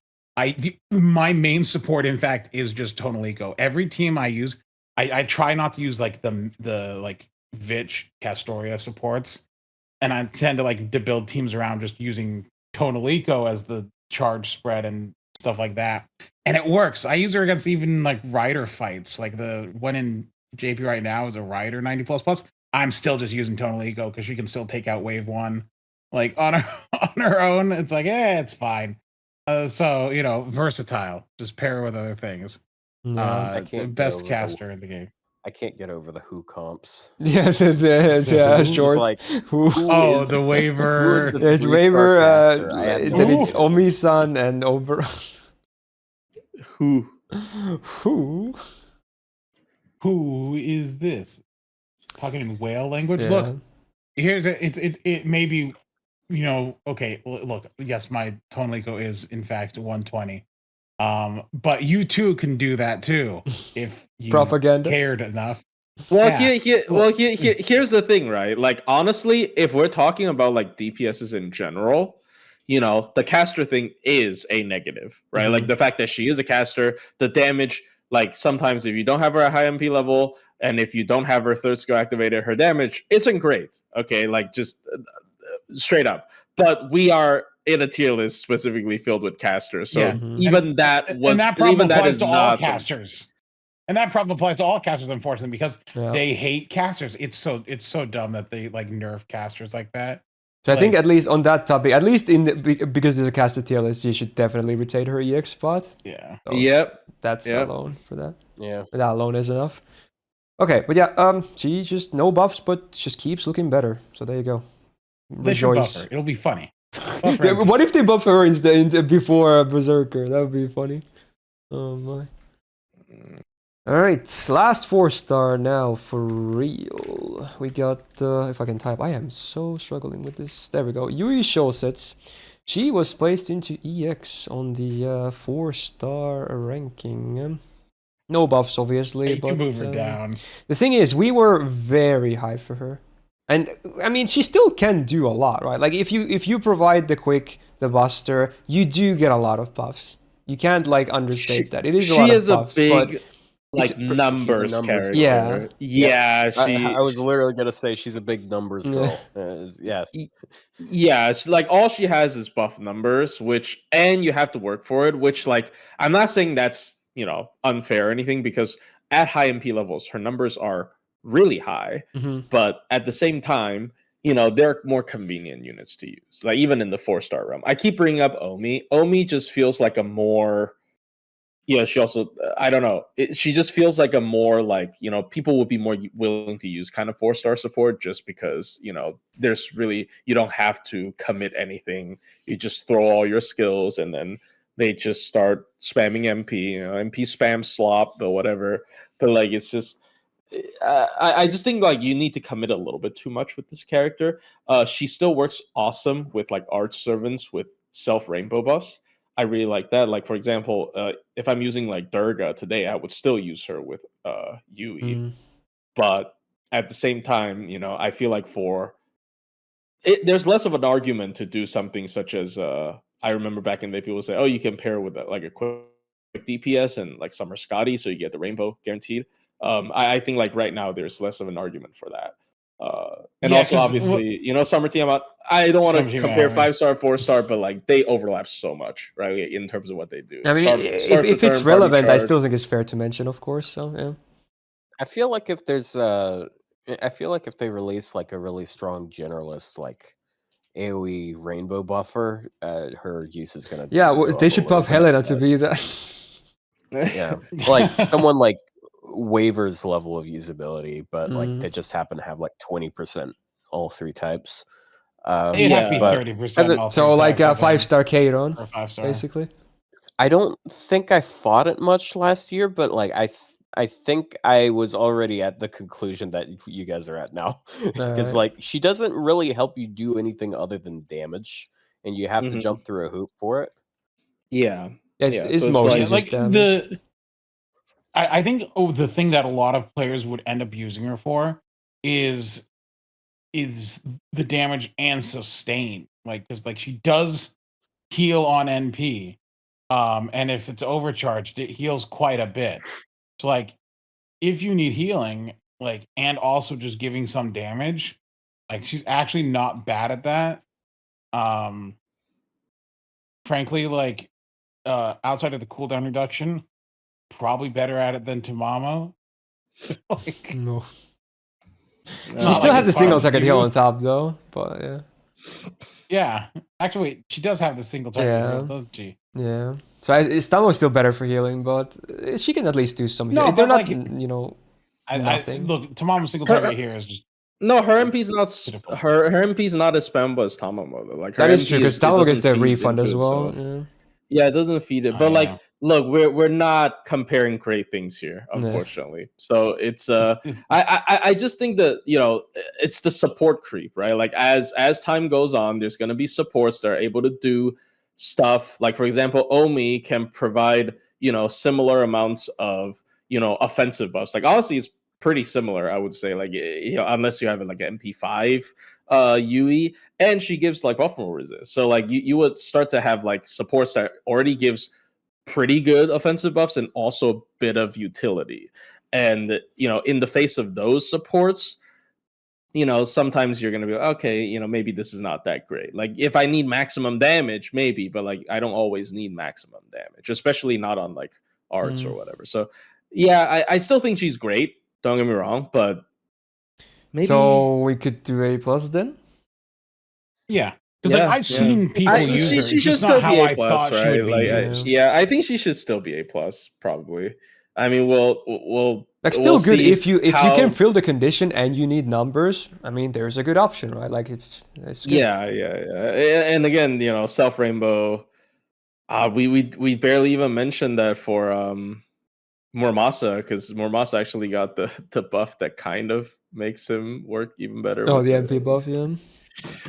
my main support in fact is just Tonelico. Every team I use, I try not to use like the like Vich Castoria supports, and I tend to like to build teams around just using Tonelico as the charge spread and stuff like that, and it works. I use her against even like rider fights, like the one in JP right now is a rider 90++. I'm still just using Tonelico because she can still take out wave 1 like on her own. It's like it's fine. So versatile. Just pair her with other things. Yeah. The best caster in the game. I can't get over the who comps. Yeah, the who? Just short. like Who? Oh, is- the who is waiver. this There's 3-star waiver. caster? I have no Then it's idea. Omi-san and over. Who? Who? Who is this? Talking in whale language. Yeah. Look, here's it may be, okay. Look, yes, my Tonelico is in fact 120. But you too can do that too if you Propaganda. cared enough. Well, Yeah. here's the thing, right? Like, honestly, if we're talking about like DPSs in general, the caster thing is a negative, right? Like Mhm. the fact that she is a caster, the damage, like sometimes if you don't have her at high MP level, and if you don't have her third skill activated, her damage isn't great. Okay, like just straight up. But we are in a tier list specifically filled with casters, so Yeah. Mhm. even that And that problem even that applies is to all not casters. And that problem applies to all casters, unfortunately, because Yeah. they hate casters. It's so dumb that they like nerf casters like that. So I think Like- at least on that topic, at least because there's a caster tier list, you should definitely retain her EX spot. Yeah. So Yep. That's Yep. alone for that. Yeah. That alone is enough. Okay, but yeah, she just no buffs, but just keeps looking better. So there you go. They should buff her. It'll be funny. Buff her Yeah, MP. what if they buff her before Berserker? That would be funny. Oh my. All right, last 4-star now for real. We got, if I can type, I am so struggling with this. There we go. Yui Shousetsu. She was placed into EX on the 4-star ranking. No buffs, obviously, You but can move her down. the thing is, we were very high for her. And I mean, she still can do a lot, right? Like if you provide the quick, the buster, you do get a lot of buffs. You can't like understate that. It is a lot of buffs, but big like numbers numbers character. Yeah. I was literally gonna say she's a big numbers girl. Yeah. Yeah, like all she has is buff numbers, and you have to work for it, which like I'm not saying that's, unfair or anything, because at high MP levels her numbers are really high, Mhm. but at the same time, they're more convenient units to use. Like even in the 4-star realm. I keep bringing up Omi. Omi just feels like a more she also, I don't know. She just feels like a more like, people would be more willing to use kind of 4-star support just because, there's really, you don't have to commit anything. You just throw all your skills and then they just start spamming MP, MP spam slop or whatever. But like, it's just, I just think like you need to commit a little bit too much with this character. She still works awesome with like arch servants with self rainbow buffs. I really like that. Like for example, if I'm using like Durga today, I would still use her with Yui. Mm. But at the same time, I feel like there's less of an argument to do something such as I remember back in the day, people would say, "Oh, you can pair with like a quick DPS and like Summer Skadi, so you get the rainbow guaranteed." I think like right now there's less of an argument for that. And Yeah, also 'cause obviously, Summer Team out. I don't want Summer to Team compare out, 5-star, 4-star, but like they overlap so much, right? In terms of what they do. I mean, Start if the it's turn, party relevant, I charge. still think it's fair to mention, of course. So yeah. I feel like if there's I feel like if they release like a really strong generalist like AoE rainbow buffer, her use is gonna Yeah, well, go they up a should little buff bit, Helena to but- be that. Yeah, like someone like Waver's level of usability, but like Mm. they just happen to have like 20% all 3 types. It'd have to be Yeah. 30%. all So three like types, a I think, 5-star Kairon, or 5-star. basically. I don't think I fought it much last year, but like I think I was already at the conclusion that you guys are at now, because Alright. like she doesn't really help you do anything other than damage, and you have to Mhm. jump through a hoop for it. Yeah. It's, Yeah, it's so it's mostly Yeah, just like damage. I think the thing that a lot of players would end up using her for is the damage and sustain. Like, because like she does heal on NP, and if it's overcharged, it heals quite a bit. So like, if you need healing, like, and also just giving some damage, like she's actually not bad at that. Frankly, like, outside of the cooldown reduction, probably better at it than Tamamo. Like, No. She Not still like has the it's hard single to target do. heal on top, though. But yeah. yeah, actually, wait, she does have the single target Yeah. heal, doesn't she? Yeah. So Stamo is still better for healing, but she can at least do some No, healing. They're but, not, like- Nothing. Look, Tamamo single Her- target here is just No, her MP's not pitiful. her MP's not as spammable as Tamamo though. Like her That is MP true, because it Tamamo gets doesn't the feed refund into as well. itself. Yeah. Yeah, it doesn't feed it. Oh, But yeah. like, look, we're not comparing great things here, Yeah. unfortunately. So it's I just think that it's the support creep, right? Like as time goes on, there's gonna be supports that are able to do stuff. Like for example, Omi can provide similar amounts of offensive buffs. Like honestly, it's pretty similar, I would say. Like unless you have like an MP5 Yui, and she gives like buffalo resist. So like you would start to have like supports that already gives pretty good offensive buffs and also a bit of utility. And in the face of those supports, sometimes you're gonna be like, okay, maybe this is not that great. Like if I need maximum damage, maybe, but like I don't always need maximum damage, especially not on like arts or whatever. So yeah, I still think she's great. Don't get me wrong, but maybe. So we could do A+ then? Yeah, because like I've seen people use her. She It's should just still not how be A+, I thought she would be right? used. I think she should still be A+, probably. I mean, we'll Like still good see if you how... can fill the condition and you need numbers. I mean, there's a good option, right? Like it's good. Yeah. And again, Self Rainbow. We barely even mentioned that for Muramasa, because Muramasa actually got the buff that kind of makes him work even better. Oh, with the MP buff, yeah.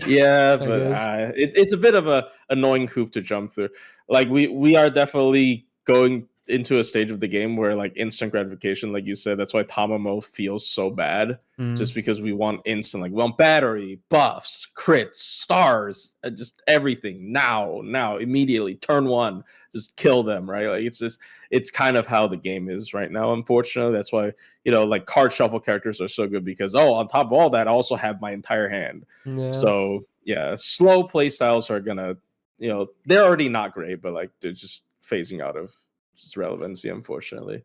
Yeah, I but guess. it's a bit of a annoying hoop to jump through. Like we are definitely going into a stage of the game where like instant gratification, like you said, that's why Tamamo feels so bad. Just because we want instant, like we want battery, buffs, crits, stars, just everything now, immediately, turn one, just kill them, right? Like it's kind of how the game is right now. Unfortunately, that's why like card shuffle characters are so good because on top of all that, I also have my entire hand. Yeah. So yeah, slow play styles are gonna, they're already not great, but like they're just phasing out of just relevancy, unfortunately.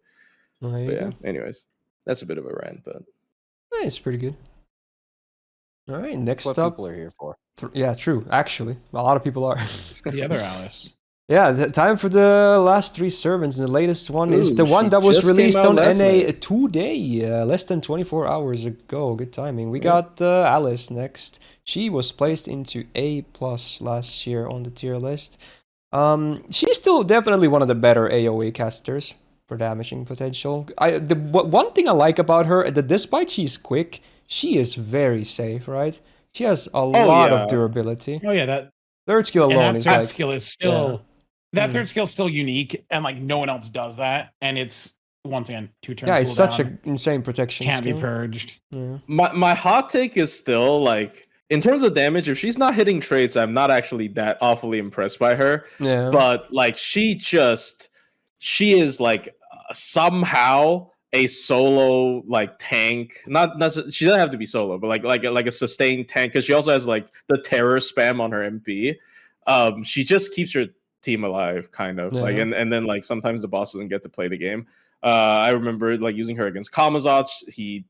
There you But yeah, go. anyways, that's a bit of a rant, but It's pretty good. All right, next That's what up. people are here for. Yeah, true. Actually, a lot of people are. The other Alice. Yeah, time for the last three servants. The latest one is the Ooh, one she that was just came released out on last NA night. today, less than 24 hours ago. Good timing. We Yeah. got Alice next. She was placed into A+ last year on the tier list. She's still definitely one of the better AoE casters for damaging potential. One thing I like about her, that despite she's quick, she is very safe, right? She has a lot of yeah. durability. Oh yeah, that Third skill and alone that is third like skill is still that Mm. third skill is still unique, and like no one else does that. And it's once again 2 turn. yeah, it's such cooldown, an insane protection. can't be skill. purged. Yeah. My hot take is still like in terms of damage, if she's not hitting traits, I'm not actually that awfully impressed by her. Yeah. But like she is like somehow a solo like tank. Not she doesn't have to be solo, but like a sustained tank because she also has like the terror spam on her MP. She just keeps her team alive, kind of like, Yeah. and then like sometimes the boss doesn't get to play the game. I remember like using her against Kamazotz. He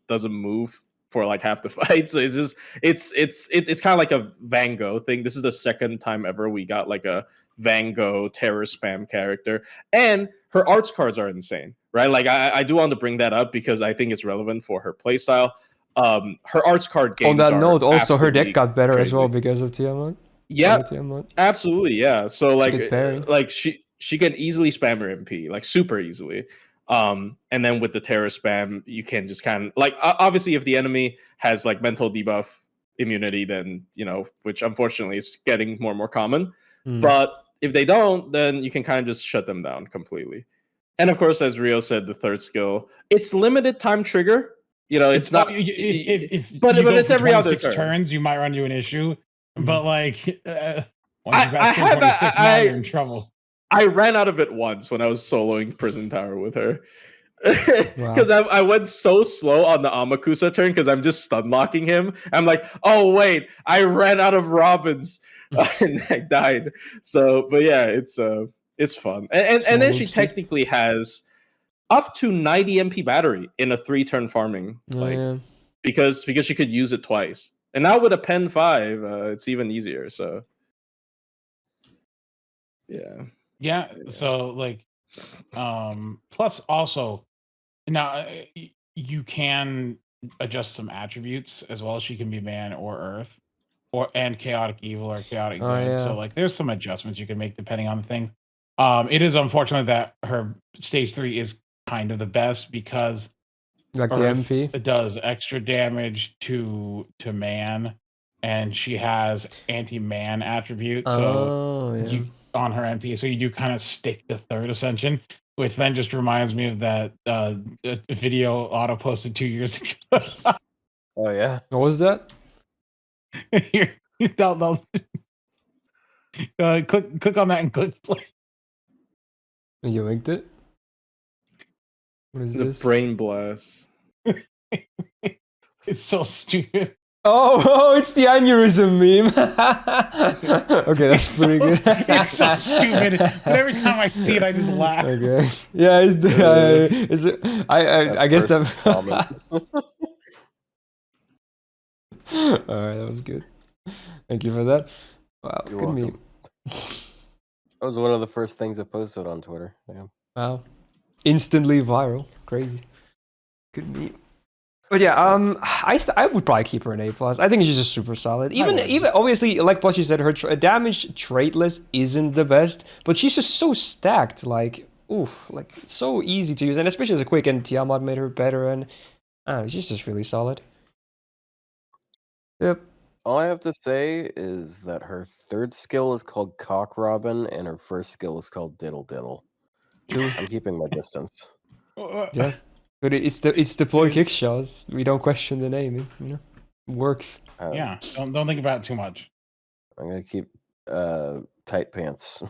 doesn't move for like half the fight, so it's kind of like a Van Gogh thing. This is the second time ever we got like a Van Gogh terror spam character, and her arts cards are insane, right? Like I do want to bring that up because I think it's relevant for her playstyle. Her arts card games On that are note, also her absolutely deck got better as well crazy. because of Tiamat. Yeah, Tiamat. absolutely, yeah. So like good pairing. like she can easily spam her MP like super easily. And then with the terror spam, you can just kind of like obviously if the enemy has like mental debuff immunity, then which unfortunately is getting more and more common. But if they don't, then you can kind of just shut them down completely. And of course, as Rio said, the third skill, it's limited time trigger. It's not. But it's every other 26 turns, you might run into an issue. But like, once you pass turn 26, now you're in trouble. I ran out of it once when I was soloing Prison Tower with her. Because I went so slow on the Amakusa turn because I'm just stun locking him. I'm like, oh wait, I ran out of Robins and I died. So, but yeah, it's fun. And then she technically has up to 90 MP battery in a 3-turn farming, because she could use it twice. And now with a Pen 5, it's even easier. So yeah. So like, plus also Now, you can adjust some attributes as well. She can be man or earth, and chaotic evil or chaotic Oh, good. yeah. So like, there's some adjustments you can make depending on the thing. It is unfortunate that her stage 3 is kind of the best because Like the Earth MP. does extra damage to man, and she has anti-man attribute. So Oh, yeah. you on her NP, so you do kind of stick to third ascension, which then just reminds me of that video Otto posted 2 years ago. Oh yeah. What was that? Here, click on that and click play. You linked it? What is The this? brain blast. It's so stupid. Oh, it's the aneurysm meme. Okay, that's pretty good. It's so stupid. But every time I see it, I just laugh. Okay. Yeah, it's the is it, I guess that first comment. Alright, that was good. Thank you for that. Wow, You're good welcome. meme. That was one of the first things I posted on Twitter. Yeah. Wow. Instantly viral. Crazy. Good meme. But yeah, I would probably keep her an A+. I think she's just super solid. Even obviously, like Plushie said, her damage trait list isn't the best, but she's just so stacked. Like, oof, like it's so easy to use, and especially as a quick. And Tiamat made her better, and she's just really solid. Yep. All I have to say is that her third skill is called Cock Robin, and her first skill is called Diddle Diddle. True. I'm keeping my distance. Yeah. But it's deploy kick shots. We don't question the name, you know. It works. Yeah, don't think about it too much. I'm gonna keep tight pants.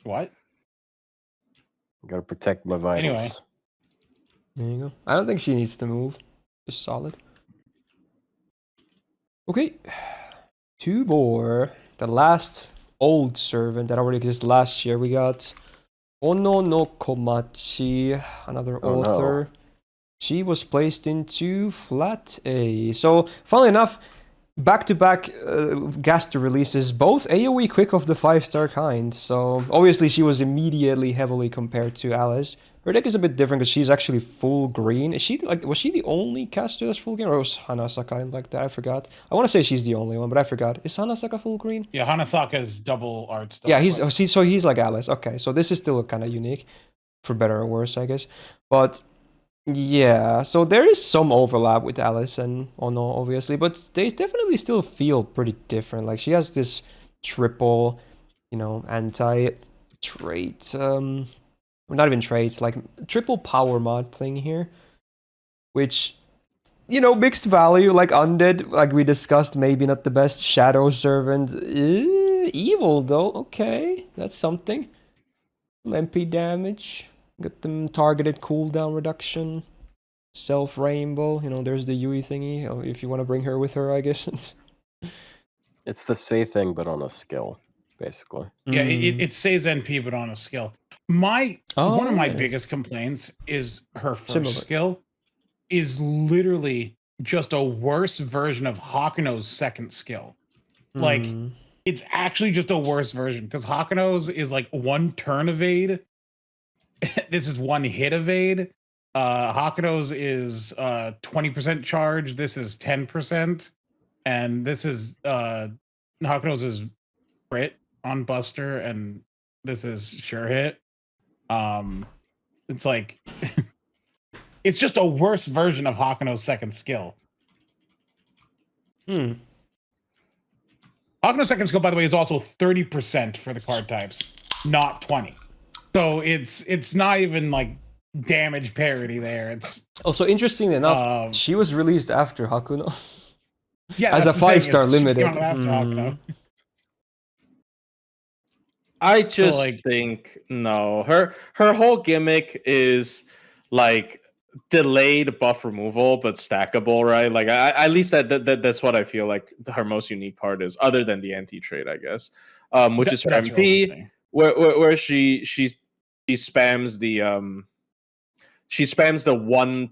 What? Gotta protect my vitals. Anyway. There you go. I don't think she needs to move. Just solid. Okay. 2 more. The last old servant that already existed last year. We got Ono no Komachi, another author. No. She was placed into flat A. So, funnily enough, back-to-back Caster releases, both AoE quick of the 5-star kind. So, obviously she was immediately heavily compared to Alice. Her deck is a bit different because she's actually full green. Is she was she the only caster that's full green, or was Hanasaka like that? I forgot. I want to say she's the only one, but I forgot. Is Hanasaka full green? Yeah, Hanasaka is double art stuff. Yeah, he's like Alice. Okay, so this is still kind of unique, for better or worse, I guess. But yeah, so there is some overlap with Alice and Ono, obviously, but they definitely still feel pretty different. Like she has this triple, anti-trait, not even traits, like triple power mod thing here, which, mixed value, like undead, like we discussed, maybe not the best. Shadow servant, evil though. Okay, that's something. MP damage. Got them targeted cooldown reduction. Self rainbow. There's the Yui thingy. If you want to bring her with her, I guess. It's the say thing, but on a skill, basically. Yeah, it says NP, but on a skill. One of my yeah. biggest complaints is her first Similar. skill is literally just a worse version of Hakuno's second skill. Like, it's actually just a worse version, because Hakuno's is like 1 turn evade. This is 1 hit evade. Hakuno's is 20% charge. This is 10%. And this is Hakuno's is crit on Buster, and this is sure hit. It's like it's just a worse version of Hakuno's second skill. Hakuno's second skill, by the way, is also 30% for the card types, not 20. So it's not even like damage parity there. It's also interesting enough, she was released after Hakuno. Yeah, as a 5-star limited. I just think no. Her whole gimmick is like delayed buff removal, but stackable, right? Like at least that's what I feel like her most unique part is, other than the anti trade, I guess. Which is her MP, where she spams the one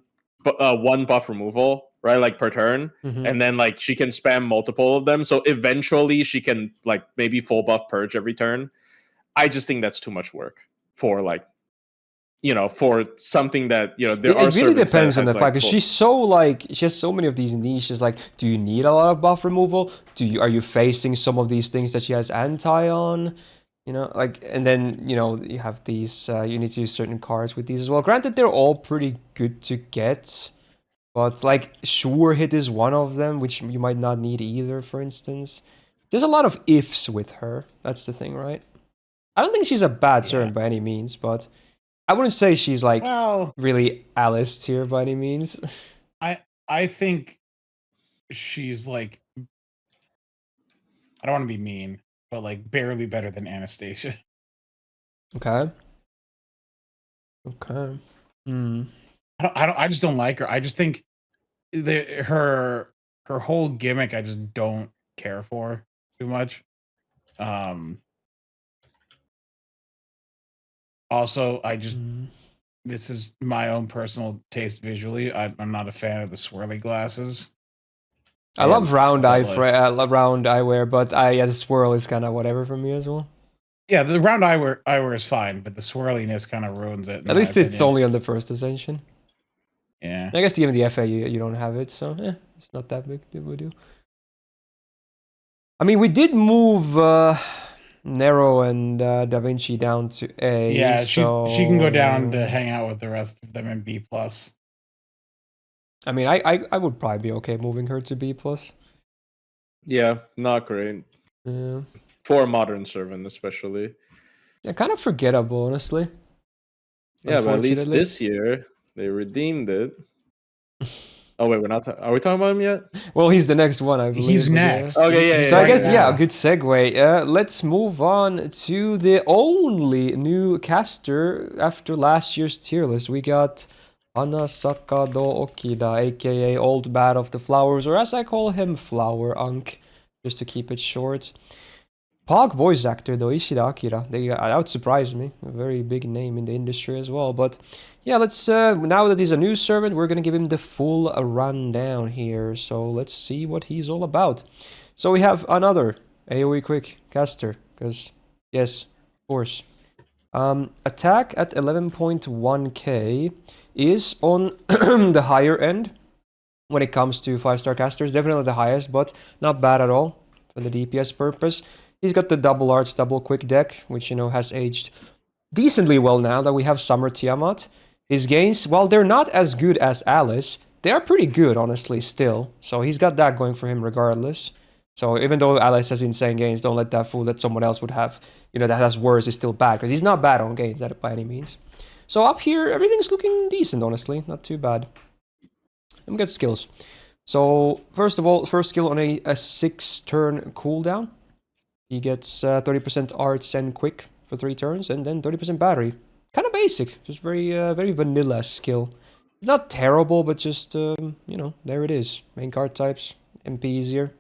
buff removal, right, like per turn, and then like she can spam multiple of them, so eventually she can like maybe full buff purge every turn. I just think that's too much work for like for something that there are It really servants that depends on has, the fight, like, because she's so like she has so many of these niches. Like, do you need a lot of buff removal? Are you facing some of these things that she has anti on? Like, and then you have these. You need to use certain cards with these as well. Granted, they're all pretty good to get, but like sure hit is one of them, which you might not need either. For instance, there's a lot of ifs with her. That's the thing, right? I don't think she's a bad servant by any means, but I wouldn't say she's like really Alice tier by any means. I think she's like, I don't want to be mean, but like barely better than Anastasia. Okay. Okay. I just don't like her. I just think her whole gimmick I just don't care for too much. Also, this is my own personal taste visually. I'm not a fan of the swirly glasses. I love round eyewear, but the swirl is kind of whatever for me as well. Yeah, the round eyewear is fine, but the swirliness kind of ruins it. At least it's only on the first ascension. Yeah. I guess even the FA you don't have it, so it's not that big of a deal. I mean, we did move Nero and Da Vinci down to A. Yeah, so she can go down to hang out with the rest of them in B+. I mean, I would probably be okay moving her to B+. Yeah, not great. Yeah. For a modern servant, especially. Yeah, kind of forgettable, honestly. Yeah, but at least this year they redeemed it. Oh wait, we're not. Are we talking about him yet? Well, he's the next one, I believe. He's next. Okay, yeah. So I guess a good segue. Let's move on to the only new caster after last year's tier list. We got Hanasaka do Okina, aka Old Bat of the Flowers, or as I call him, Flower Unk, just to keep it short. Pog voice actor though, Ishida Akira. That would surprise me. A very big name in the industry as well. But yeah, let's now that he's a new servant, we're gonna give him the full rundown here. So let's see what he's all about. So we have another AoE quick caster, because yes, of course. Attack at 11.1k is on the higher end when it comes to 5-star casters. Definitely the highest, but not bad at all for the DPS purpose. He's got the double arts, double quick deck, which has aged decently well now that we have Summer Tiamat. His gains, while they're not as good as Alice, they are pretty good, honestly, still. So he's got that going for him regardless. So even though Alice has insane gains, don't let that fool that someone else would have, that has worse is still bad, because he's not bad on gains by any means. So up here, everything's looking decent, honestly. Not too bad. Let me get skills. So first of all, first skill on a 6-turn cooldown. He gets 30% arts and quick for 3 turns, and then 30% battery. Kind of basic, just very very vanilla skill. It's not terrible, but just, there it is. Main card types, MP easier.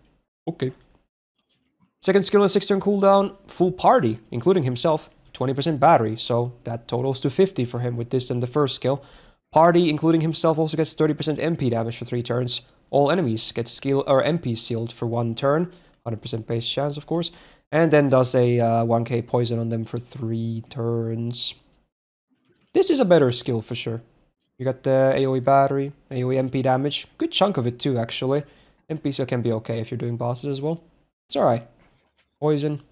Okay. Second skill on 6-turn cooldown, full party, including himself, 20% battery, so that totals to 50 for him with this and the first skill. Party, including himself, also gets 30% MP damage for 3 turns. All enemies get skill or MP sealed for 1 turn, 100% base chance, of course. And then does a 1k poison on them for 3 turns. This is a better skill for sure. You got the AoE battery, AoE MP damage. Good chunk of it too, actually. MP still can be okay if you're doing bosses as well. It's alright. Poison,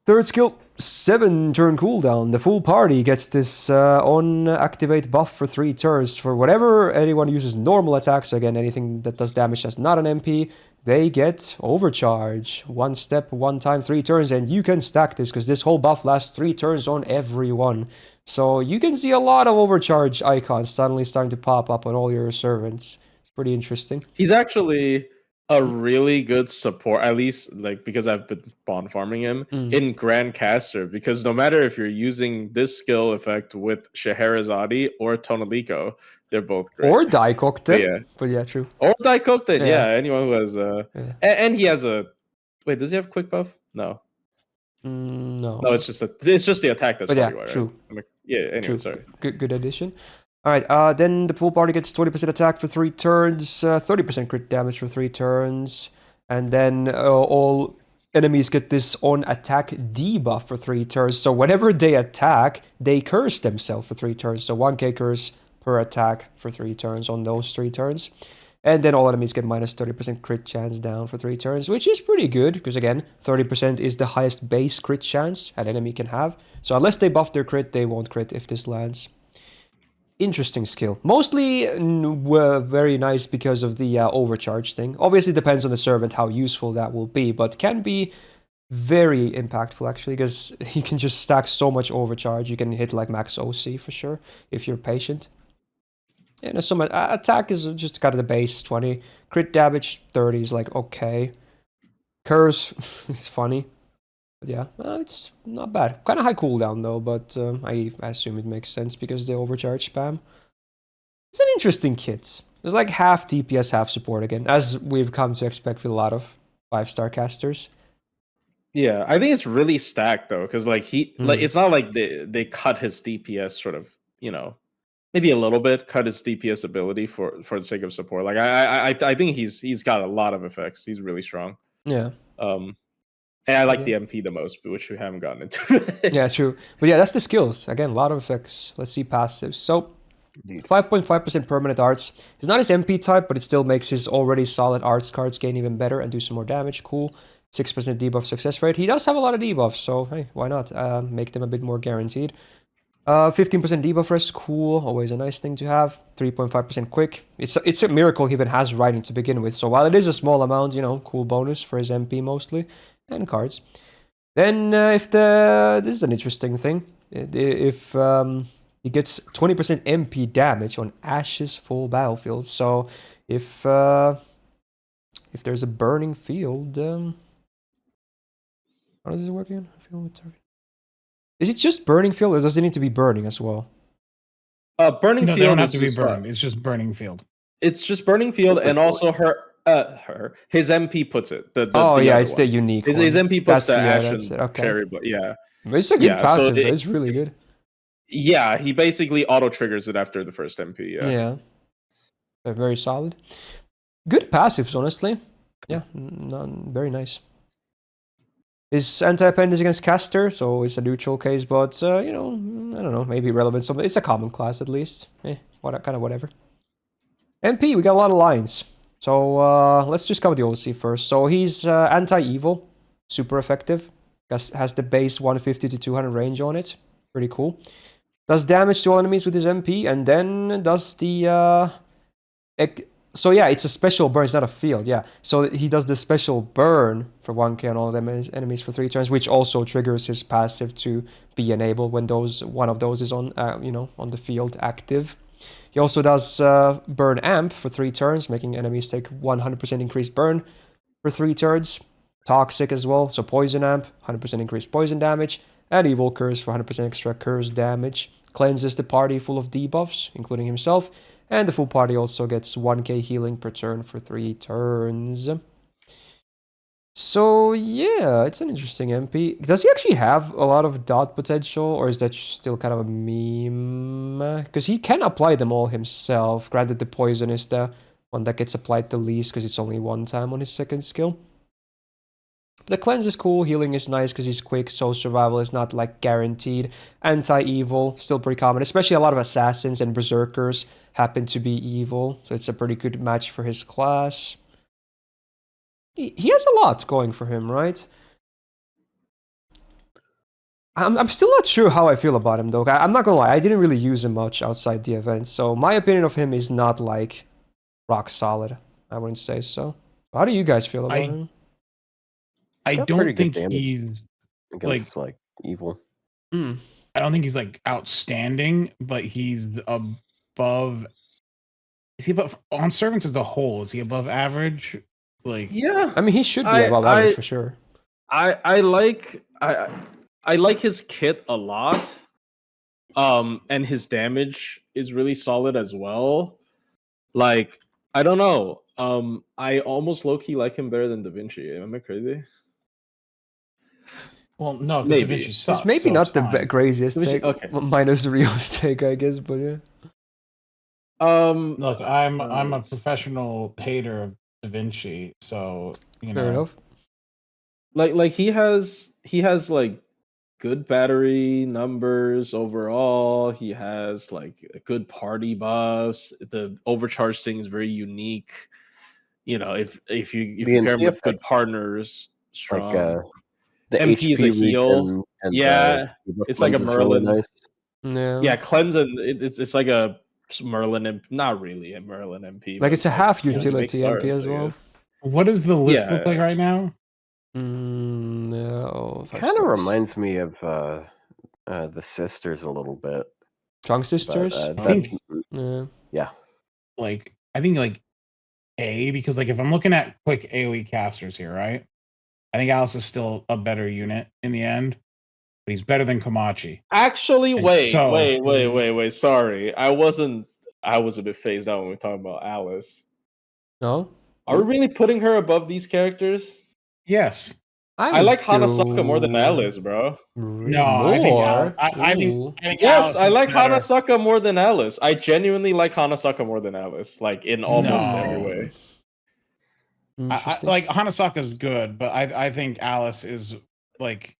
Third skill, 7-turn cooldown. The full party gets this on activate buff for 3 turns. For whatever anyone uses normal attacks, so again, anything that does damage that's not an MP, they get overcharge. 1 step, 1 time, 3 turns, and you can stack this because this whole buff lasts 3 turns on everyone. So you can see a lot of overcharge icons suddenly starting to pop up on all your servants. It's pretty interesting. He's actually a really good support, at least like because I've been bond farming him in Grand Caster, because no matter if you're using this skill effect with Scheherazade or Tonelico, they're both great. Or Daikokuten. But yeah, true. Or Daikokuten, anyone who has and he has a does he have quick buff? No. No, it's just the attack that's probably why, true. Right? Anyway, true. Sorry. Good addition. Alright, then the full party gets 20% attack for 3 turns, 30% crit damage for 3 turns, and then all enemies get this on attack debuff for 3 turns. So whenever they attack, they curse themselves for 3 turns. So 1k curse per attack for 3 turns on those 3 turns. And then all enemies get minus 30% crit chance down for 3 turns, which is pretty good, because again, 30% is the highest base crit chance an enemy can have. So unless they buff their crit, they won't crit if this lands. Interesting skill. Mostly very nice because of the overcharge thing. Obviously depends on the servant how useful that will be, but can be very impactful actually, because you can just stack so much overcharge. You can hit like max OC for sure if you're patient. And some attack is just kind of the base 20. Crit damage 30 is like okay. Curse is funny. But yeah, it's not bad. Kind of high cooldown though, but I assume it makes sense because the overcharge spam. It's an interesting kit. There's like half DPS, half support again, as we've come to expect with a lot of 5-star casters. Yeah, I think it's really stacked though, because like it's not like they cut his DPS sort of, maybe a little bit cut his DPS ability for the sake of support. Like I think he's got a lot of effects. He's really strong. Yeah. And I like the MP the most, which we haven't gotten into. Yeah, true. But yeah, that's the skills. Again, a lot of effects. Let's see passives. So 5.5% permanent arts. It's not his MP type, but it still makes his already solid arts cards gain even better and do some more damage. Cool. 6% debuff success rate. He does have a lot of debuffs, so hey, why not? Make them a bit more guaranteed. 15% debuff rest, cool. Always a nice thing to have. 3.5% quick. It's a miracle he even has writing to begin with. So while it is a small amount, cool bonus for his MP mostly. And cards. Then this is an interesting thing. If he gets 20% MP damage on Ash's full battlefield. So if there's a burning field, how does it work again? Is it just burning field, or does it need to be burning as well? Burning No, field. they don't have to is be burned. It's just burning field. It's just burning field, That's and a also his MP puts it. The yeah, other it's one. the unique His one. MP puts the yeah, ashen okay. cherry, but yeah. But it's a good passive. So It's really good. Yeah, he basically auto triggers it after the first MP. Yeah. They're very solid. Good passives, honestly. Yeah, very nice. His anti-pen is against Caster, so it's a neutral case, but, I don't know, maybe relevant. It's a common class, at least. Kind of whatever. MP, we got a lot of lines. So, let's just cover the OC first. So, he's anti-evil, super effective. Has the base 150 to 200 range on it. Pretty cool. Does damage to all enemies with his MP, and then does the... So yeah, it's a special burn, it's not a field, yeah. So he does the special burn for 1k on all enemies for 3 turns, which also triggers his passive to be enabled when one of those is on, on the field active. He also does burn amp for 3 turns, making enemies take 100% increased burn for 3 turns. Toxic as well, so poison amp, 100% increased poison damage, and evil curse for 100% extra curse damage. Cleanses the party full of debuffs, including himself. And the full party also gets 1k healing per turn for 3 turns. So yeah, it's an interesting MP. Does he actually have a lot of dot potential, or is that still kind of a meme? Because he can apply them all himself. Granted, the poison is the one that gets applied the least because it's only 1 time on his second skill. The cleanse is cool, healing is nice because he's quick, so survival is not like guaranteed. Anti-evil, still pretty common, especially a lot of assassins and berserkers happen to be evil, so it's a pretty good match for his class. He has a lot going for him, right? I'm still not sure how I feel about him though. I'm not gonna lie, I didn't really use him much outside the event, so my opinion of him is not like rock solid. I wouldn't say so. How do you guys feel about him? I got don't pretty good think damage he's against like evil. I don't think he's like outstanding, but he's above. Is he above on servants as a whole? Is he above average? Like, yeah, I mean, he should be above average for sure. I like his kit a lot. And his damage is really solid as well. Like, I don't know. I almost low-key like him better than Da Vinci. Am I crazy? well, no, because Da Maybe. Vinci sucks. It's maybe so not it's the fine. craziest Da Vinci- take, okay. minus Rio's take, I guess, but yeah. Look, I'm a professional hater of Da Vinci, so Fair enough. like he has like good battery numbers overall. He has like good party buffs. The overcharge thing is very unique. You know, if The you pair him NP with good effects, partners, like strong. the MP is a HP heal. regen and Yeah, debuff it's like a cleanse is really Merlin. nice. Yeah. Yeah, cleanse and it's like a Merlin and not really a Merlin MP, Like but it's a half you know, he makes utility MP stars, as I well. guess. What does the list look like Yeah. right now? No. Kind of reminds me of the sisters a little bit. Drunk But Sisters? that's Yeah. yeah. Like, I think like A, because like if I'm looking at quick AoE casters here, right? I think Alice is still a better unit in the end, but he's better than Komachi. Actually, And wait. so- Sorry. I was a bit phased out when we were talking about Alice. No? Are we really putting her above these characters? Yes. I like Hanasaka more than Alice, bro. No, More? I think I Ooh. think Yes, Alice I is like better. Hanasaka more than Alice. I genuinely like Hanasaka more than Alice, like in almost every No. way. I Interesting. like Hanasaka's good, but I think Alice is like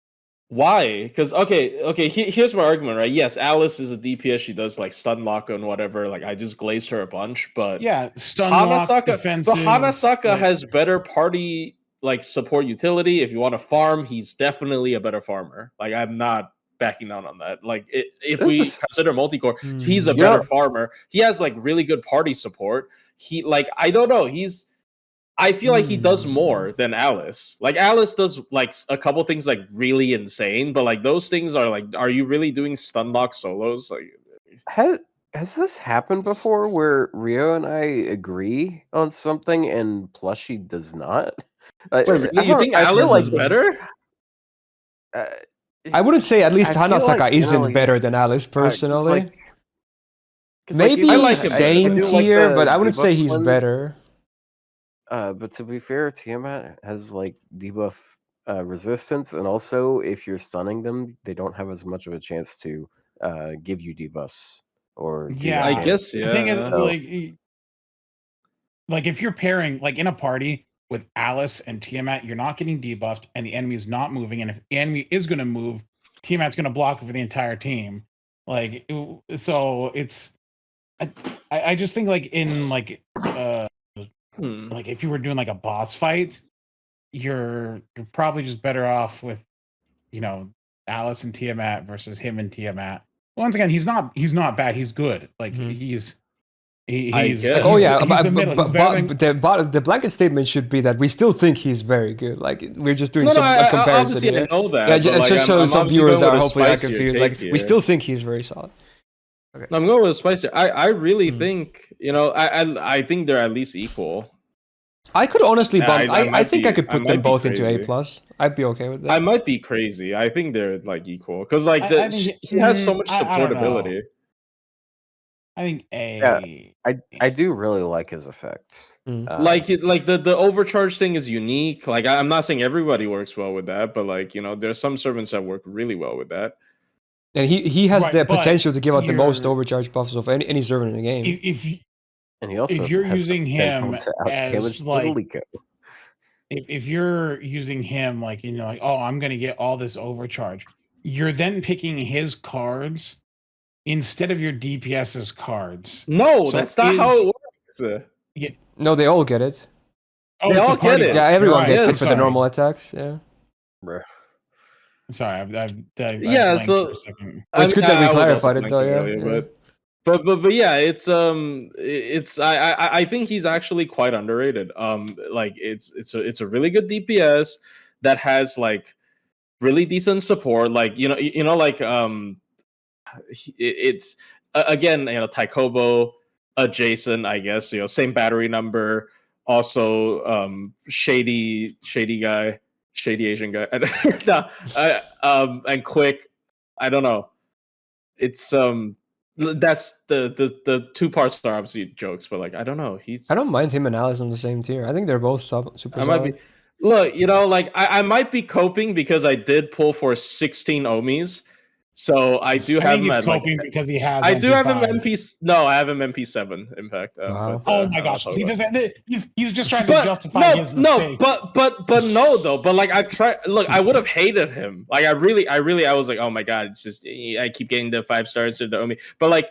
Why? Because here's my argument, right? Yes, Alice is a DPS. She does like stun lock and whatever. Like I just glazed her a bunch, but yeah, stun lock, defensive. Hanasaka like- has better party like support utility. If you want to farm, he's definitely a better farmer. Like I'm not backing down on that. Like if This we is- consider multi-core, he's a Hmm. better Yeah. farmer. He has like really good party support. He like I don't know. I feel like he does more than Alice. Like Alice does like a couple things like really insane, but like those things are like, are you really doing stun lock solos? Like, Has this happened before where Rio and I agree on something and Plushy does not? wait, really? You don't- think I feel Alice like is better? I wouldn't say at least I feel Hanasaka like isn't generally- better than Alice 'cause, personally. like- 'cause, Maybe even- I like him same do like tier, the but I wouldn't debuff say he's cleanse. better. But to be fair, Tiamat has like debuff resistance, and also if you're stunning them, they don't have as much of a chance to give you debuffs or do Yeah, that I damage. guess, The thing is, yeah. So- like if you're pairing like in a party with Alice and Tiamat, you're not getting debuffed, and the enemy is not moving. And if the enemy is going to move, Tiamat's going to block for the entire team. Like, so it's. I just think like in like like if you were doing like a boss fight, you're probably just better off with, you know, Alice and Tiamat versus him and Tiamat. Once again, he's not bad. He's good. Like Mhm. he's I he's guess. Like, oh yeah, he's the middle. He's better than- the blanket statement should be that we still think he's very good. Like we're just doing No, some I comparison obviously here. I know that. Yeah, but, just like, so I'm some obviously viewers going are with a hopefully not spicier confused. take Like we here. still think he's very solid. No, I'm going with Spicer. I really Hmm. think, you know, I think they're at least equal. I could honestly Yeah, bump. I I might think I be- could I put might them be both into A crazy. plus. I'd be okay with that. I might be crazy. I think they're like equal because like I think he has so much I don't know. supportability. I think A. I do really like his effects. Mm. Like the overcharge thing is unique. Like I'm not saying everybody works well with that, but like you know, there's some servants that work really well with that. And he has Right, the but potential to give out the most you're- overcharge buffs of any servant in the game. And he also if you're has the using potential him to outdamage as like Tonelico. if you're using him like, you know, like, oh, I'm gonna get all this overcharge, you're then picking his cards instead of your DPS's cards. No, So that's not how is- it works. No, they all get it. Oh, They it's a all get party it. buff. Yeah, You're everyone right. gets Yeah, it for the Sorry. normal attacks. Yeah. Bruh. Sorry, I Yeah, blanked so- for a second. Well, it's good that we I was also clarified it though. blanking Yeah. earlier, yeah. but yeah, it's I think he's actually quite underrated. Like it's a really good DPS that has like really decent support. Like you know like it's again you know Taikobo adjacent, I guess, you know, same battery number, also shady guy, shady Asian guy, and no, and quick. I don't know. It's that's the two parts are obviously jokes, but like I don't know. I don't mind him and Alice on the same tier. I think they're both super I might solid. be. Look, you know, like I might be coping because I did pull for 16 Omis, So I do I have think him he's at like. coping because he has. I do have him MP5. MP. No, I have him MP7. In fact. Wow. Oh my I'll gosh! talk See, about he's just trying to justify his no, mistakes. but no though. But like I've tried. Look, I would have hated him. Like I was like, oh my god, it's just I keep getting the 5 stars to the Omi. But like,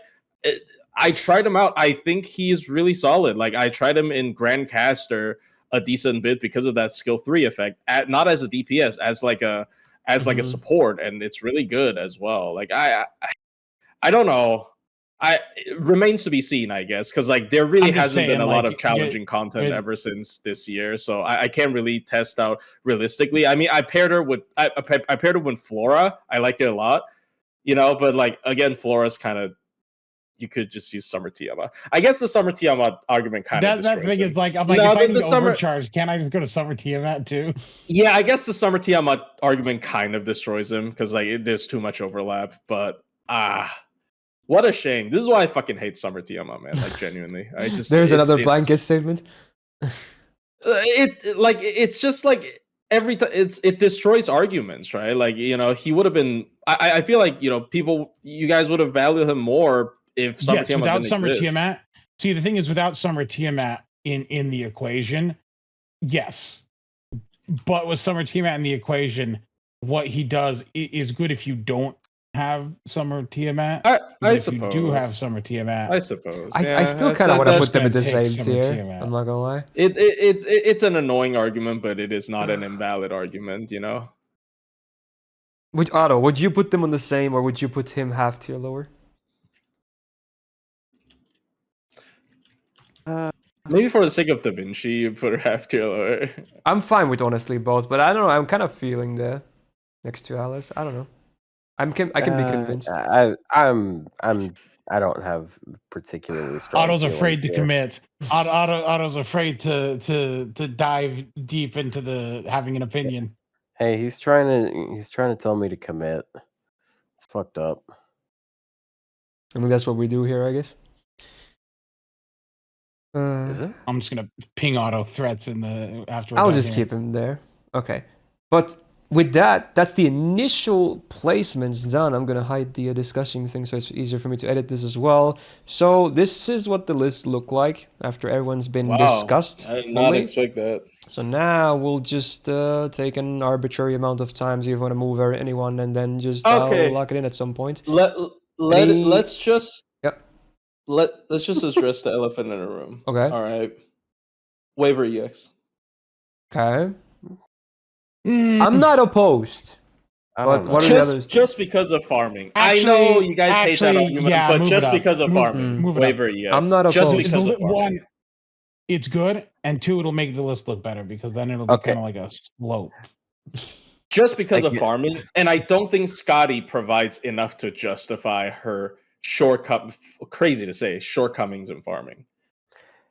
I tried him out. I think he's really solid. Like I tried him in Grand Caster a decent bit because of that skill 3 effect. Not as a DPS, as like a support, and it's really good as well. Like I don't know. It remains to be seen, I guess, because like there really hasn't been a lot of challenging content ever since this year, so I can't really test out realistically. I mean, I paired her with Flora. I liked it a lot, but like again, Flora's kind of you could just use Summer Tiamat. I guess the Summer Tiamat argument kind of that thing is like I'm like no, if I need Summer overcharge, can't I just go to Summer Tiamat too? Yeah, I guess the Summer Tiamat argument kind of destroys him because like there's too much overlap, but what a shame. This is why I fucking hate Summer Tiamat, man. Like genuinely, I just There's another blanket statement. It's just like every time it destroys arguments, right? Like he would have been. I feel like you guys would have valued him more if Summer Tiamat without didn't Summer exist. Tiamat. See, the thing is, without Summer Tiamat in the equation, yes, but with Summer Tiamat in the equation, what he does is good if you don't have Summer Tiamat. I suppose you do have Summer Tiamat. I suppose. I still kind of want to put them in the same tier. Tiamat. I'm not gonna lie. It's an annoying argument, but it is not an invalid argument. Would you put them on the same, or would you put him half tier lower? Maybe for the sake of Da Vinci, you put her half tier lower. I'm fine with honestly both, but I don't know. I'm kind of feeling the next to Alice. I don't know. I can be convinced. I don't have particularly strong. Otto's afraid to commit. Otto's afraid to dive deep into having an opinion. Hey, he's trying to tell me to commit. It's fucked up. I mean, that's what we do here, I guess. Is it? I'm just gonna ping Otto threats in the after. I'll just keep him there. Okay, but with that's the initial placements done. I'm gonna hide the discussing thing so it's easier for me to edit this as well. So this is what the list looked like after everyone's been discussed. I did not expect that. So now we'll just take an arbitrary amount of time, see if you want to move anyone, and then just lock it in at some point. Let's just let's just address the elephant in the room. Okay. All right. Waiver EX. Okay. I'm not opposed. But what are the others? Just because of farming. I know you guys hate that argument, but just because of farming. Waiver EX. I'm not opposed. Just because of farming. One, it's good, and two, it'll make the list look better because then it'll be kind of like a slope. Just because of farming, and I don't think Skadi provides enough to justify her crazy to say, shortcomings in farming.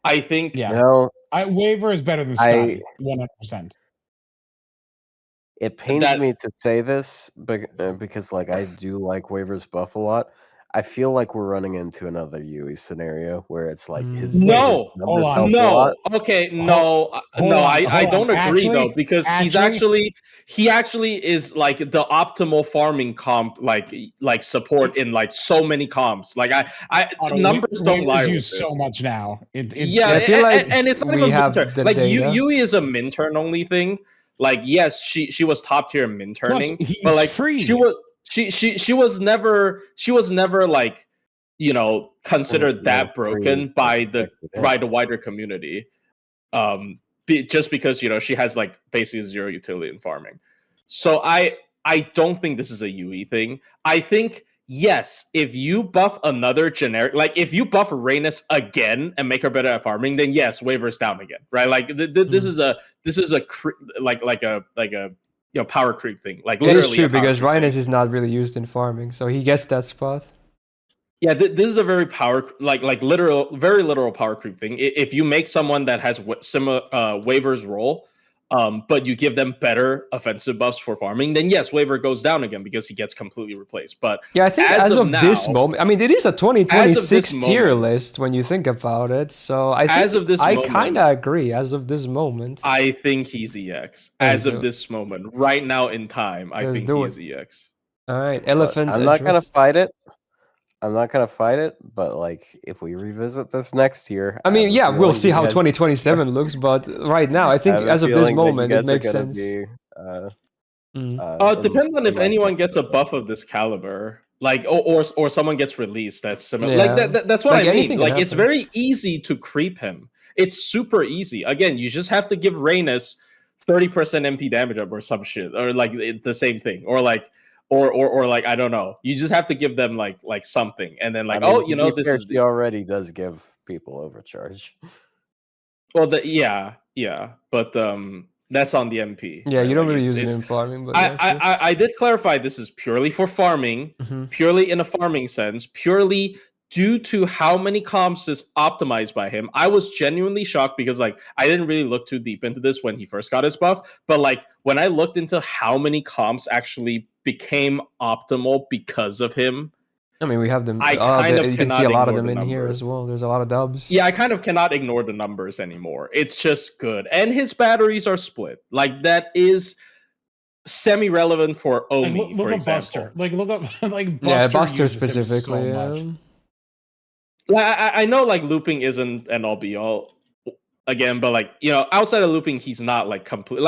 I think waiver is better than Skadi, 100%. It pains me to say this, because like I do like Waver's buff a lot. I feel like we're running into another Yui scenario where it's like his numbers help a lot. Okay, I don't agree though, because he actually is like the optimal farming comp, like support in like so many comps. Like numbers don't lie with this. So much now. I feel like and it's not we even have Minturn. Like Yui is a Minturn only thing. Like yes, she was top tier in Minturning, but like she was never like considered that broken by the wider community. Just because she has like basically zero utility in farming. So I don't think this is a Yui thing. I think yes, if you buff another generic, like if you buff Rhaenys again and make her better at farming, then yes, waver's down again, right? Like this is a power creep thing. Like literally, it's true because Rhaenys is not really used in farming, so he gets that spot. Yeah, this is a very very literal power creep thing. If you make someone that has similar waver's role, but you give them better offensive buffs for farming, then yes, Waver goes down again because he gets completely replaced. But yeah, I think as of this moment, I mean, it is a 2026 tier list when you think about it. So I think I kind of agree. As of this moment, I think he's EX. As of this moment, right now in time, I think he's EX. All right, But elephant I'm not gonna addressed. fight it. I'm not gonna fight it, but like if we revisit this next year, I I have mean, a yeah, we'll feeling see you how guys 2027 looks, but right now, I I think have a as of this feeling that you moment, it guys are makes gonna sense. be Mm. Depends on in if my anyone camp gets with a that. buff of this caliber, like or someone gets released. That's similar. Like Yeah. that's what Like, I mean. anything can Like it's happen. very easy to creep him. It's super easy. Again, you just have to give Rhaenys 30% MP damage up or some shit, or like the same thing, or like or like I don't know. You just have to give them like something, and then I like mean, oh, to you know be this fair, is she already does give people overcharge. well yeah, but that's on the MP. Yeah, Right? you don't Like really use it it's in farming, but yeah, true. I did clarify this is purely for farming, Mm-hmm. purely in a farming sense, purely due to how many comps is optimized by him. I was genuinely shocked because like I didn't really look too deep into this when he first got his buff, but like when I looked into how many comps actually became optimal because of him, I mean, we have them. I kind of You can see cannot a lot of ignore them the in here number. as well. There's a lot of dubs. Yeah, I kind of cannot ignore the numbers anymore. It's just good. And his batteries are split. Like that is semi-relevant for Like, Omi, look for up example. Buster. Like look up like Yeah, Buster Buster uses him specifically. so Yeah. much. I know like looping isn't an all be all again, but like you know, outside of looping, he's not like complete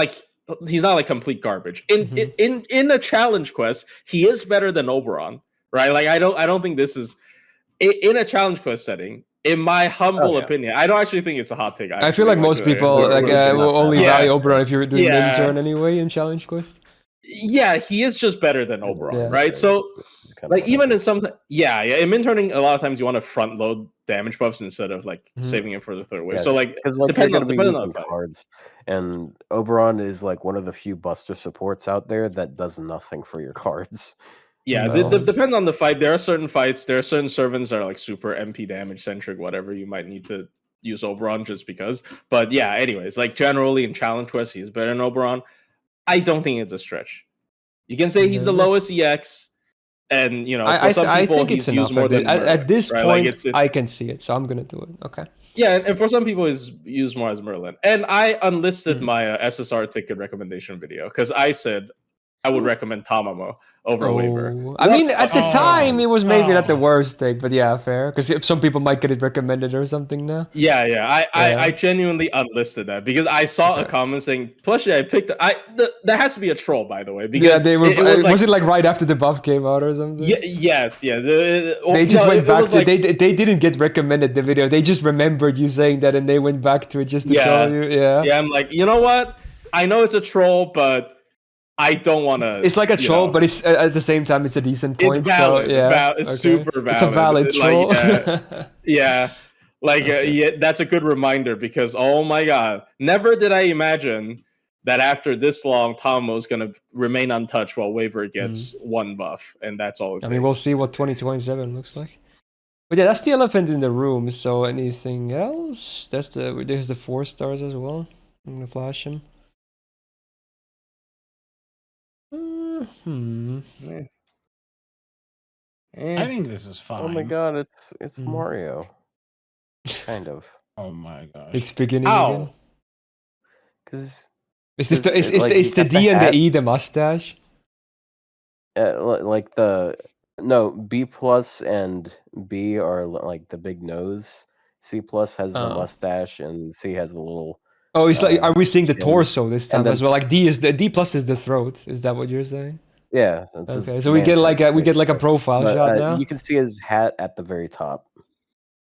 he's not like complete garbage. Mhm. In a challenge quest, he is better than Oberon, right? Like I don't think this is in a challenge quest setting. In my humble yeah. opinion, I don't actually think it's a hot take. Actually, I feel like most people like it's not will only that value hard. Oberon if you're doing Yeah. Minturn anyway in Challenge Quest. Yeah, he is just better than Oberon, Yeah. right? So It's kinda like even whatever. in some yeah in min turning a lot of times you want to front load damage buffs instead of like Mhm. saving it for the third wave. Yeah, So like because like you're gonna be depending on using the fight. cards, and Oberon is like one of the few Buster supports out there that does nothing for your cards. Yeah, So- depending on the fight. There are certain fights, there are certain servants that are like super MP damage centric, whatever. You might need to use Oberon just because. But yeah, anyways, like generally in Challenge Quest, he is better than Oberon. I don't think it's a stretch. You can say he's the Yeah. lowest EX, and you know, for some I people, think it's he's used enough more at, than Merlin, at this right? point. Like it's I can see it, so I'm gonna do it. Okay. yeah, and for some people, he's used more as Merlin. And I unlisted Mhm. my SSR ticket recommendation video because I said I would recommend Tamamo over Waver. Oh, I mean, at the Oh. time, it was maybe not the Oh. worst take, but yeah, fair. Because some people might get it recommended or something now. Yeah, Yeah. I genuinely unlisted that because I saw a Okay. comment saying, "Plushie, I picked." That has to be a troll, by the way, Yeah, because they were. it was like, was it like right after the buff came out or something? yes. They just went back to they didn't get recommended the video. They just remembered you saying that and they went back to it just to troll you. Yeah. yeah. I'm like, you know what? I know it's a troll, but I don't want to. It's like a troll, but it's at the same time it's a decent It's point. valid. So yeah, It's okay. super valid. It's a valid troll. Like, yeah. Like, Okay. yeah, that's a good reminder because, oh my god, never did I imagine that after this long, Tamo's going to remain untouched while Waver gets one buff, and that's all it I takes. mean, we'll see what 2027 looks like. But yeah, that's the elephant in the room. So anything else? There's the 4 stars as well. I'm gonna flash him. I think this is fine. Oh my god, it's Mm. Mario. Kind of. Oh my gosh. It's beginning Ow. again. Because Is this the like, is you the got D and the hat, E the mustache? like no, B plus and B are like the big nose. C plus has the Oh. mustache, and C has the little. Oh, it's like, are we seeing the chin. torso this time And then- as well? Like D plus is the throat. Is that what you're saying? Yeah. That's his Okay, so we get like mantis, we get like a basically. profile But, shot now. You can see his hat at the very top.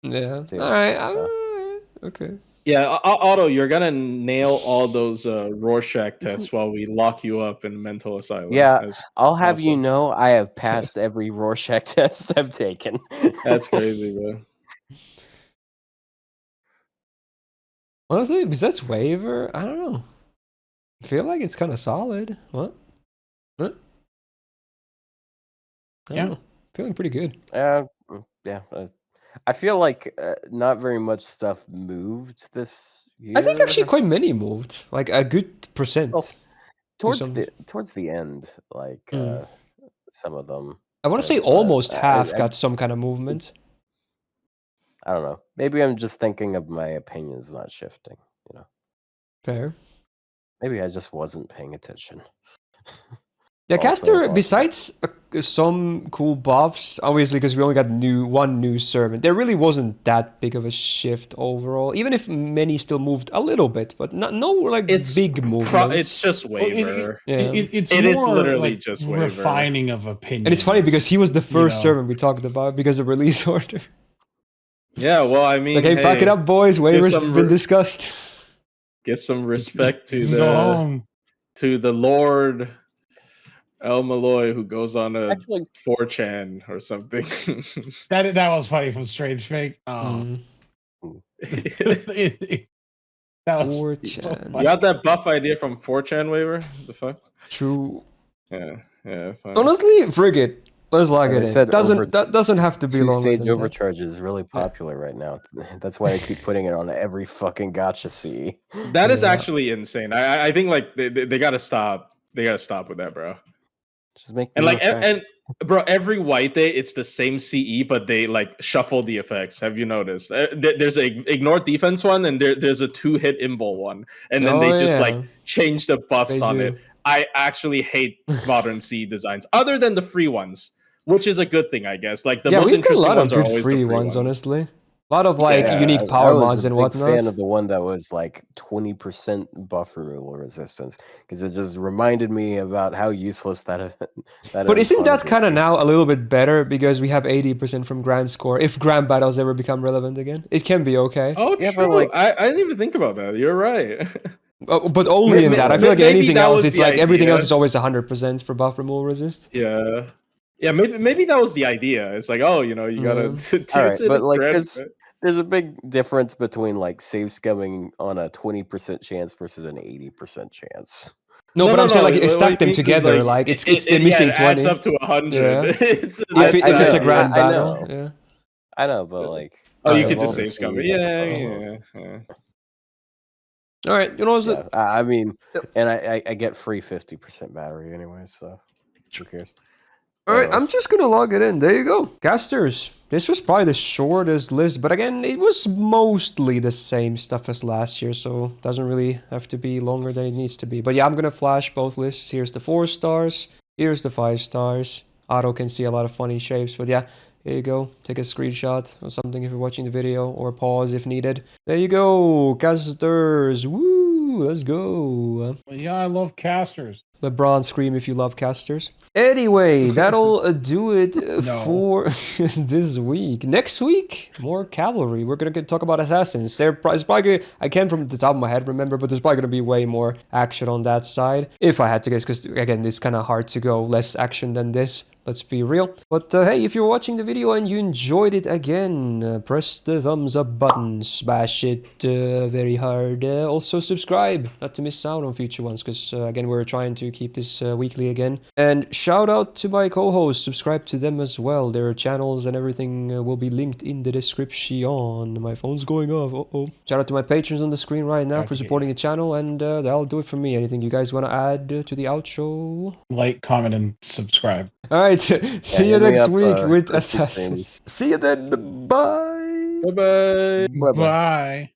Yeah. too. All right. Yeah. Okay. Yeah, Otto, you're gonna nail all those Rorschach tests while we lock you up in mental asylum. Yeah, I'll have you awesome. know I have passed every Rorschach test I've taken. That's crazy, bro. Honestly, besides waiver, I don't know. I feel like it's kind of solid. What? I don't know. Feeling pretty good. Yeah. I feel like not very much stuff moved this year. I think actually quite many moved. Like a good percent. Well, towards some- the end, like some of them. I want to say have, almost half I- got some kind of movement. I don't know. Maybe I'm just thinking of my opinions not shifting. You know, Fair. maybe I just wasn't paying attention. Yeah, Also Caster, possible. besides a some cool buffs, obviously, because we only got one new servant. There really wasn't that big of a shift overall, even if many still moved a little bit, but no like big movements. It's just Waver. It's It is more literally like just Waver. refining of opinions. And it's funny because he was the first know. servant we talked about because of release order. Yeah, well, I mean, Okay, back it up, boys. Waver's some been discussed. Get some respect to Go home. the Lord El Malloy who goes on a Actually, 4chan or something. That was funny from Strange Fake. Oh. That was 4chan. You got that buff idea from 4chan, Waver? The fuck? True. Yeah, fine. Honestly, frigate. Let's lock Like I it in. said, That doesn't have to be longer two-stage than that. overcharge is really popular right now. That's why I keep putting it on every fucking gotcha C. That is Yeah. actually insane. I think like they gotta stop. They gotta stop with that, bro. Just make And new like effects. and bro, every white day it's the same CE, but they like shuffle the effects. Have you noticed? There's a ignore defense one, and there's a 2-hit invul one, and then they just like change the buffs They on do. it. I actually hate modern CE designs, other than the free ones, which is a good thing, I guess. Like the most we've got a interesting lot of ones are good always free the free ones, ones. honestly. A lot of like Yeah, unique I power was mods a and big whatnot. fan of the one that was like 20% buff removal resistance because it just reminded me about how useless that. But isn't that kind of of now a little bit better because we have 80% from grand score? If grand battles ever become relevant again, it can be okay. Oh, Yeah, true. but, like- I didn't even think about that. You're right. But only in that. I feel like maybe anything that else, was it's the like everything else idea. is always 100% for buff removal resist. Yeah. Yeah, maybe that was the idea. It's like, oh, you gotta All right, but like there's a big difference between like save scumming on a 20% chance versus an 80% chance. No, but I'm saying like what stack he them means is, together. Like it's the missing it 20. adds up to 100. Yeah. It's If it's a know, grand I battle, know. yeah. I know, but like Oh, you Alright, could well, just save scum. Seems Yeah. All right, you know what? yeah, I mean, and I get free 50% battery anyway, so who cares? All right, I'm Anyways. just gonna log it in. There you go. Casters. This was probably the shortest list, but again, it was mostly the same stuff as last year, so doesn't really have to be longer than it needs to be. But yeah, I'm gonna flash both lists. Here's the 4 stars. Here's the 5 stars. Otto can see a lot of funny shapes, but yeah, here you go. Take a screenshot or something if you're watching the video, or pause if needed. There you go, casters. Woo! Let's go. Yeah, I love casters. LeBron scream if you love casters. Anyway, that'll do it No. for this week. Next week, more cavalry. We're gonna talk about assassins. It's probably gonna, I can't from the top of my head remember, but there's probably gonna be way more action on that side. If I had to guess, because again, it's kind of hard to go less action than this. Let's be real. But hey, if you're watching the video and you enjoyed it again, press the thumbs up button, smash it very hard. Also subscribe, not to miss out on future ones, because again, we're trying to keep this weekly again. And shout out to my co-hosts, subscribe to them as well. Their channels and everything will be linked in the description. My phone's going off, Shout out to my patrons on the screen right now for supporting the channel, and that'll do it for me. Anything you guys want to add to the outro? Like, comment, and subscribe. Alright, see you hit me next up, week with Christmas Assassins. things. See you then, bye! Bye-bye. Bye-bye. Bye.